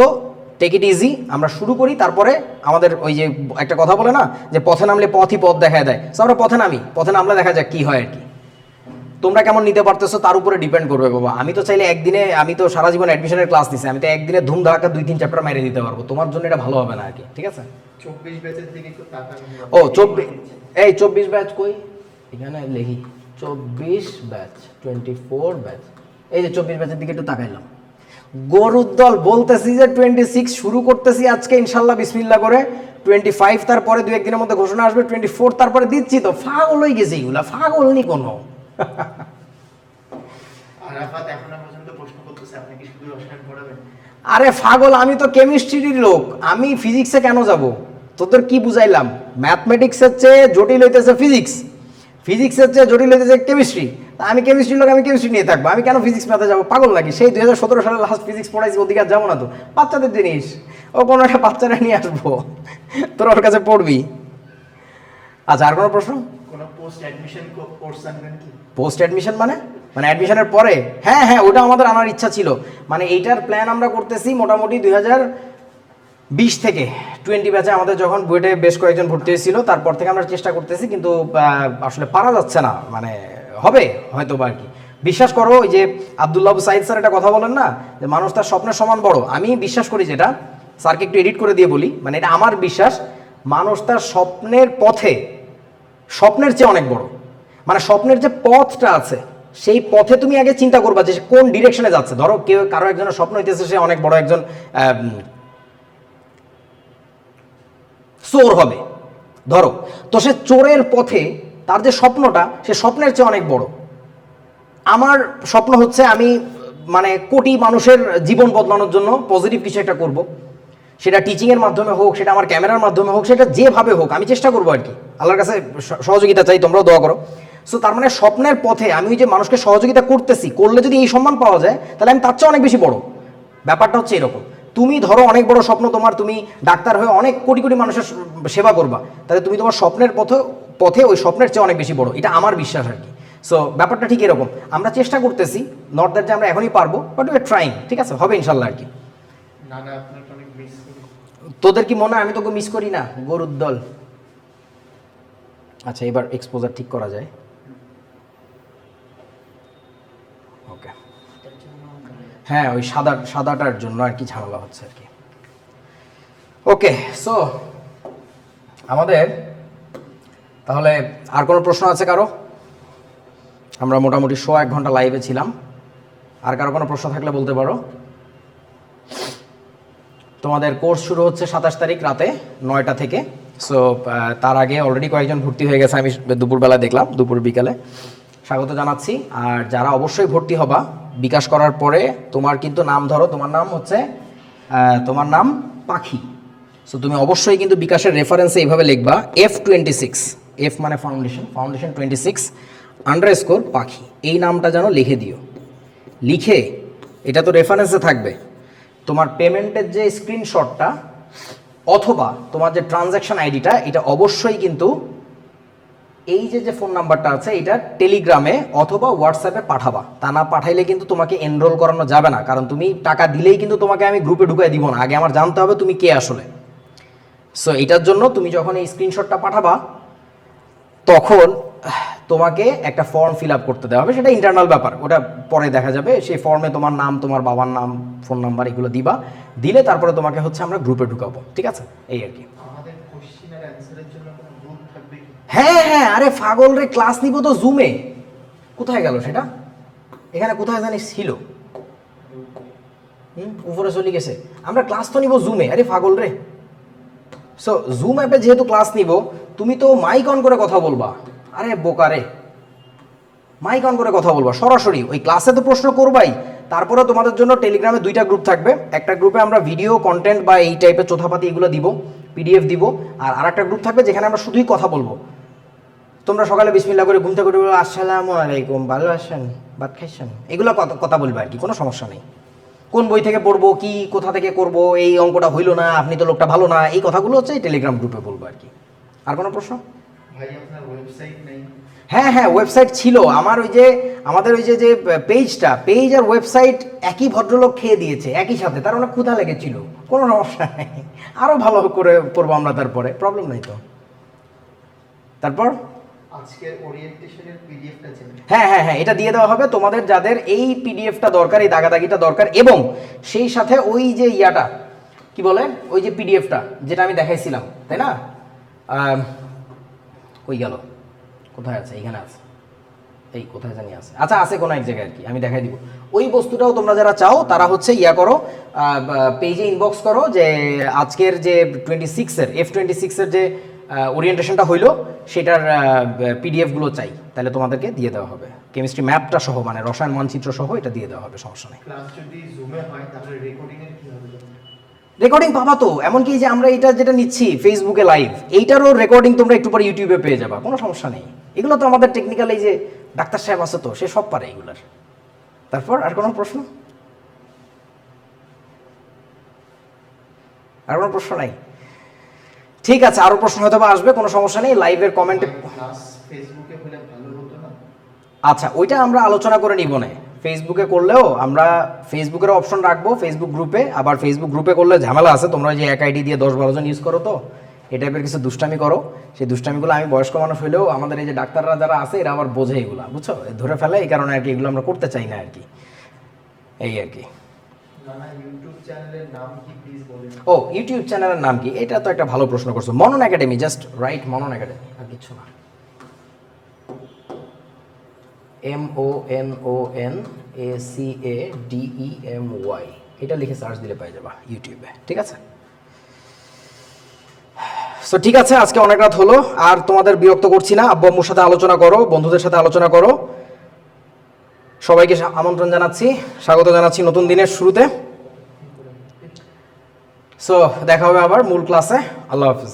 টেক ইট ইজি, আমরা শুরু করি, তারপরে আমাদের ওই যে একটা কথা বলে না যে পথে নামলে পথই পথ দেখায় দেয়, সো আমরা পথে নামি, পথে নামলে দেখা যাক কি হয় আর কি। তোমরা কেমন নিতে পারতেছো তার উপরে ডিপেন্ড করবে বাবা। আমি তো চাইলে একদিনে, আমি তো সারা জীবন অ্যাডমিশনের ক্লাস নিছি, আমি তো একদিনে ধুম ধারাক্কা 2-3 চ্যাপ্টার মেরে দিতে পারবো, তোমার জন্য এটা ভালো হবে না আর কি, ঠিক আছে। 24 ব্যাচের দিকে একটু তাকান। ও 24 ব্যাচ কই, এখানে লিখি 24 ব্যাচ, 24 ব্যাচ, এই যে 24 ব্যাচের দিকে একটু তাকাইলাম। গরুর দল বলতেছি যে 26 শুরু করতেছি আজকে ইনশাল্লাহ বিসমিল্লাহ করে, 25 তারপরে 2-1 দিনের মধ্যে ঘোষণা আসবে, 24 তারপরে দিচ্ছি। তো ফাগল হয়ে গেছে এগুলা, ফাগল নি কোনো। আরে ফাগল, আমি তো কেমিস্ট্রির লোক, আমি ফিজিক্সে কেন যাব? তোদের কি বুঝাইলাম? ম্যাথমেটিক্সের চেয়ে জটিল হইতেছে ফিজিক্স, ফিজিক্সের চেয়ে জটিল হইতেছে কেমিস্ট্রি। আমি কেমিস্ট্রির লোক, আমি কেমিস্ট্রি নিয়ে থাকবো, আমি কেন ফিজিক্স ম্যাথে যাবো? পাগল নাকি? সেই 2017 সালে লাস্ট ফিজিক্স পড়াইছি, ওদিকে আর যাবো না তো, বাচ্চাদের জিনিস, ও কোনো একটা বাচ্চারা নিয়ে আসবো, তোরা ওর কাছে পড়বি। আচ্ছা, আর কোনো প্রশ্ন? পোস্ট অ্যাডমিশন মানে অ্যাডমিশনের পরে? হ্যাঁ হ্যাঁ, ওটা আমাদের আনার ইচ্ছা ছিল, মানে এইটার প্ল্যান আমরা করতেছি মোটামুটি 2020 থেকে 20 ব্যাচে আমাদের যখন বুয়েটে বেশ কয়েকজন ভর্তি হয়েছিল, তারপর থেকে আমরা চেষ্টা করতেছি, কিন্তু আসলে পারা যাচ্ছে না, মানে হবে হয়তো বা আর কি। বিশ্বাস করো, ওই যে আব্দুল্লাহ সাইদ স্যার একটা কথা বলেন না যে মানুষ তার স্বপ্নের সমান বড়, আমি বিশ্বাস করি, যেটা স্যারকে একটু এডিট করে দিয়ে বলি, মানে এটা আমার বিশ্বাস, মানুষ তার স্বপ্নের পথে স্বপ্নের চেয়ে অনেক বড়, মানে স্বপ্নের যে পথটা আছে সেই পথে তুমি আগে চিন্তা করবা যে কোন ডিরেকশনে যাচ্ছে। ধরো কেউ, কারো একজনের স্বপ্ন হইতেছে সে অনেক বড় একজন চোর হবে, ধরো, তো সে চোরের পথে তার যে স্বপ্নটা, সে স্বপ্নের চেয়ে অনেক বড়। আমার স্বপ্ন হচ্ছে আমি মানে কোটি মানুষের জীবন বদলানোর জন্য পজিটিভ কিছু একটা করব, সেটা টিচিংয়ের মাধ্যমে হোক, সেটা আমার ক্যামেরার মাধ্যমে হোক, সেটা যেভাবে হোক আমি চেষ্টা করবো আর কি। আল্লাহর কাছে সহযোগিতা চাই, তোমরাও দোয়া করো। সো তার মানে স্বপ্নের পথে আমি ওই যে মানুষকে সহযোগিতা করতেছি, করলে যদি এই সম্মান পাওয়া যায় তাহলে আমি তার চেয়ে অনেক বেশি বড়। ব্যাপারটা হচ্ছে এরকম, তুমি ধরো অনেক বড় স্বপ্ন তোমার, তুমি ডাক্তার হয়ে অনেক কোটি কোটি মানুষের সেবা করবা, তাহলে তুমি তোমার স্বপ্নের পথে ওই স্বপ্নের চেয়ে অনেক বেশি বড়, এটা আমার বিশ্বাস আর কি। সো ব্যাপারটা ঠিক এরকম, আমরা চেষ্টা করতেছি, নট দ্যাট যে আমরা এখনই পারবো, বাট উই আর ট্রাইং, ঠিক আছে, হবে ইনশাল্লাহ আর কি। তোদের কি মনে হয় আমি তোকে মিস করি না? গরুর দল। আচ্ছা, এবার এক্সপোজার ঠিক করা যায়। ওকে, হ্যাঁ ওই সাদাটার জন্য আর কি ঝামেলা হচ্ছে আর কি। ওকে, সো আমাদের তাহলে আর কোনো প্রশ্ন আছে কারো? আমরা মোটামুটি 1 ঘন্টা লাইভে ছিলাম, আর কারো কোনো প্রশ্ন থাকলে বলতে পারো। তোমাদের কোর্স শুরু হচ্ছে 27 তারিখ রাতে 9টা থেকে। সো তার আগে অলরেডি কয়েকজন ভর্তি হয়ে গেছে, আমি দুপুরবেলা দেখলাম, দুপুর বিকালে। স্বাগত জানাচ্ছি। আর যারা অবশ্যই ভর্তি হবা, বিকাশ করার পরে তোমার কিন্তু নাম ধরো, তোমার নাম হচ্ছে তোমার নাম পাখি। সো তুমি অবশ্যই কিন্তু বিকাশের রেফারেন্সে এইভাবে লিখবা F26, এফ মানে ফাউন্ডেশন 26 _ পাখি, এই নামটা যেন লিখে দিও। লিখে এটা তো রেফারেন্সে থাকবে, তোমার পেমেন্টের যে স্ক্রিনশটটা অথবা তোমার যে ট্রানজ্যাকশন আইডিটা, এটা অবশ্যই কিন্তু এই যে ফোন নাম্বারটা আছে এটা টেলিগ্রামে অথবা হোয়াটসঅ্যাপে পাঠাবা। তা না পাঠাইলে কিন্তু তোমাকে এনরোল করানো যাবে না, কারণ তুমি টাকা দিলেই কিন্তু তোমাকে আমি গ্রুপে ঢুকাই দিব না, আগে আমার জানতে হবে তুমি কে আসলে। সো এটার জন্য তুমি যখন এই স্ক্রিনশটটা পাঠাবা তখন তোমাকে একটা ফর্ম ফিল আপ করতে দেওয়া হবে, সেটা ইন্টারনাল ব্যাপার, ওটা পরে দেখা যাবে। সেই ফর্মে তোমার নাম, তোমার বাবার নাম, ফোন নাম্বার এগুলো দিবা, দিলে তারপরে তোমাকে হচ্ছে আমরা গ্রুপে ঢুকাবো, ঠিক আছে, এই আর কি। হ্যাঁ হ্যাঁ, আরে পাগল রে, ক্লাস নিব তো জুমে। কোথায় গেল সেটা? এখানে কোথায় জানিস ছিল, উপরে চলে গেছে। আমরা ক্লাস তো নিব জুমে, আরে পাগল রে। সো জুম অ্যাপে যেহেতু ক্লাস নিব, তুমি তো মাইক অন করে কথা বলবা। আরে বোকারে, মাইক অন করে কথা বলবা সরাসরি, ওই ক্লাসে তো প্রশ্ন করবাই। তারপরে তোমাদের জন্য টেলিগ্রামে 2টা গ্রুপ থাকবে, একটা গ্রুপে আমরা ভিডিও কন্টেন্ট বা এই টাইপের চোথাপাতি এগুলো দিব, পিডিএফ দিব, আর আরেকটা গ্রুপ থাকবে যেখানে আমরা শুধুই কথা বলবো। তোমরা সকালে বিসমিল্লাহ করে ঘুম থেকে উঠে আসসালামু আলাইকুম, ভালো আছেন, ভাত খাইছেন, এগুলো কথা বলবে আর কি, কোনো সমস্যা নেই। কোন বই থেকে পড়বো, কি কোথা থেকে করব, এই অঙ্কটা হইলো না, আপনি তো লোকটা ভালো না, এই কথাগুলো হচ্ছে এই টেলিগ্রাম গ্রুপে বলবো আর কি। আর কোনো প্রশ্ন? ভাই আপনার ওয়েবসাইট নেই? হ্যাঁ হ্যাঁ, ওয়েবসাইট ছিল আমার, ওই যে আমাদের ওই যে পেজ আর ওয়েবসাইট একই ভদ্রলোক খেয়ে দিয়েছে একই সাথে, তার অনেক ক্ষুধা লেগেছিল, কোনো সমস্যা নেই, আরও ভালো করে করবো আমরা, তারপরে প্রবলেম নেই তো। তারপর আজকের ওরিয়েন্টেশনের পিডিএফটা চাই। হ্যাঁ হ্যাঁ হ্যাঁ, এটা দিয়ে দেওয়া হবে তোমাদের যাদের এই পিডিএফটা দরকার, এই দাগাদাগিটা দরকার, এবং সেই সাথে ওই যে ইয়াটা কি বলে, ওই যে পিডিএফটা যেটা আমি দেখাইছিলাম, তাই না? কই গেল, কোথায় আছে? এইখানে আছে, এই কোথায় জানি আছে, আচ্ছা আছে কোনো এক জায়গায় আর কি, আমি দেখাই দিব। ওই বস্তুটাও তোমরা যারা চাও তারা হচ্ছে ইয়া করো, পেজে ইনবক্স করো যে আজকের যে 26-এর F26-এর যে ওরিয়েন্টেশনটা হইলো সেটার পিডিএফগুলো চাই, তাহলে তোমাদেরকে দিয়ে দেওয়া হবে। কেমিস্ট্রি ম্যাপটা সহ, মানে রসায়ন মানচিত্র সহ এটা দিয়ে দেওয়া হবে, সমস্যা নেই। ক্লাস যদি জুমে হয় তাহলে রেকর্ডিং এর কি হবে? রেকর্ডিং পাবা তো, এমনকি যে আমরা এটা যেটা নিচ্ছি ফেসবুকে লাইভ, এইটারও রেকর্ডিং তোমরা একটু পরে ইউটিউবে পেয়ে যাবা, কোনো সমস্যা নেই। এগুলো তো আমাদের টেকনিক্যাল, এই যে ডাক্তার সাহেব আছে তো, সে সব পারে এগুলার। তারপর আর কোনো প্রশ্ন? আর কোনো প্রশ্ন নাই? ঠিক আছে, আরো প্রশ্ন হয়তো বা আসবে, কোনো সমস্যা নেই, লাইভের কমেন্টে। ক্লাস ফেসবুকে হলে ভালো হতো না? আচ্ছা, ওইটা আমরা আলোচনা করে নিব না। ফেসবুকে করলেও আমরা ফেসবুকের অপশন রাখবো ফেসবুক গ্রুপে, আবার ফেসবুক গ্রুপে করলে ঝামেলা আছে, তোমরা যে এক আইডি দিয়ে 10-12 জন ইউজ করো, তো এই টাইপের কিছু দুষ্টামি করো, সেই দুষ্টামিগুলো আমি বয়স্ক মানুষ হইলেও আমাদের এই যে ডাক্তাররা যারা আছে এরা আবার বোঝে এগুলো, বুঝছো, ধরে ফেলে, এই কারণে আর কি এগুলো আমরা করতে চাই না আর কি, এই আর কি। ইউটিউব চ্যানেলের নাম কি প্লিজ বলেন? ও, ইউটিউব চ্যানেলের নাম কি? এটা তো একটা ভালো প্রশ্ন করছো। মনন একাডেমি, জাস্ট রাইট মনন একাডেমি, আর কিছু না। MONONACADEMY, এটা লিখে সার্চ দিলে পাই যাবা ইউটিউবে, ঠিক আছে? সো ঠিক আছে, আজকে অনেক রাত হলো, আর তোমাদের বিরক্ত করছি না। আব্বু আম্মুর সাথে আলোচনা করো, বন্ধুদের সাথে আলোচনা করো, সবাইকে আমন্ত্রণ জানাচ্ছি, স্বাগত জানাচ্ছি নতুন দিনের শুরুতে। সো দেখা হবে আবার মূল ক্লাসে। আল্লাহ হাফিজ।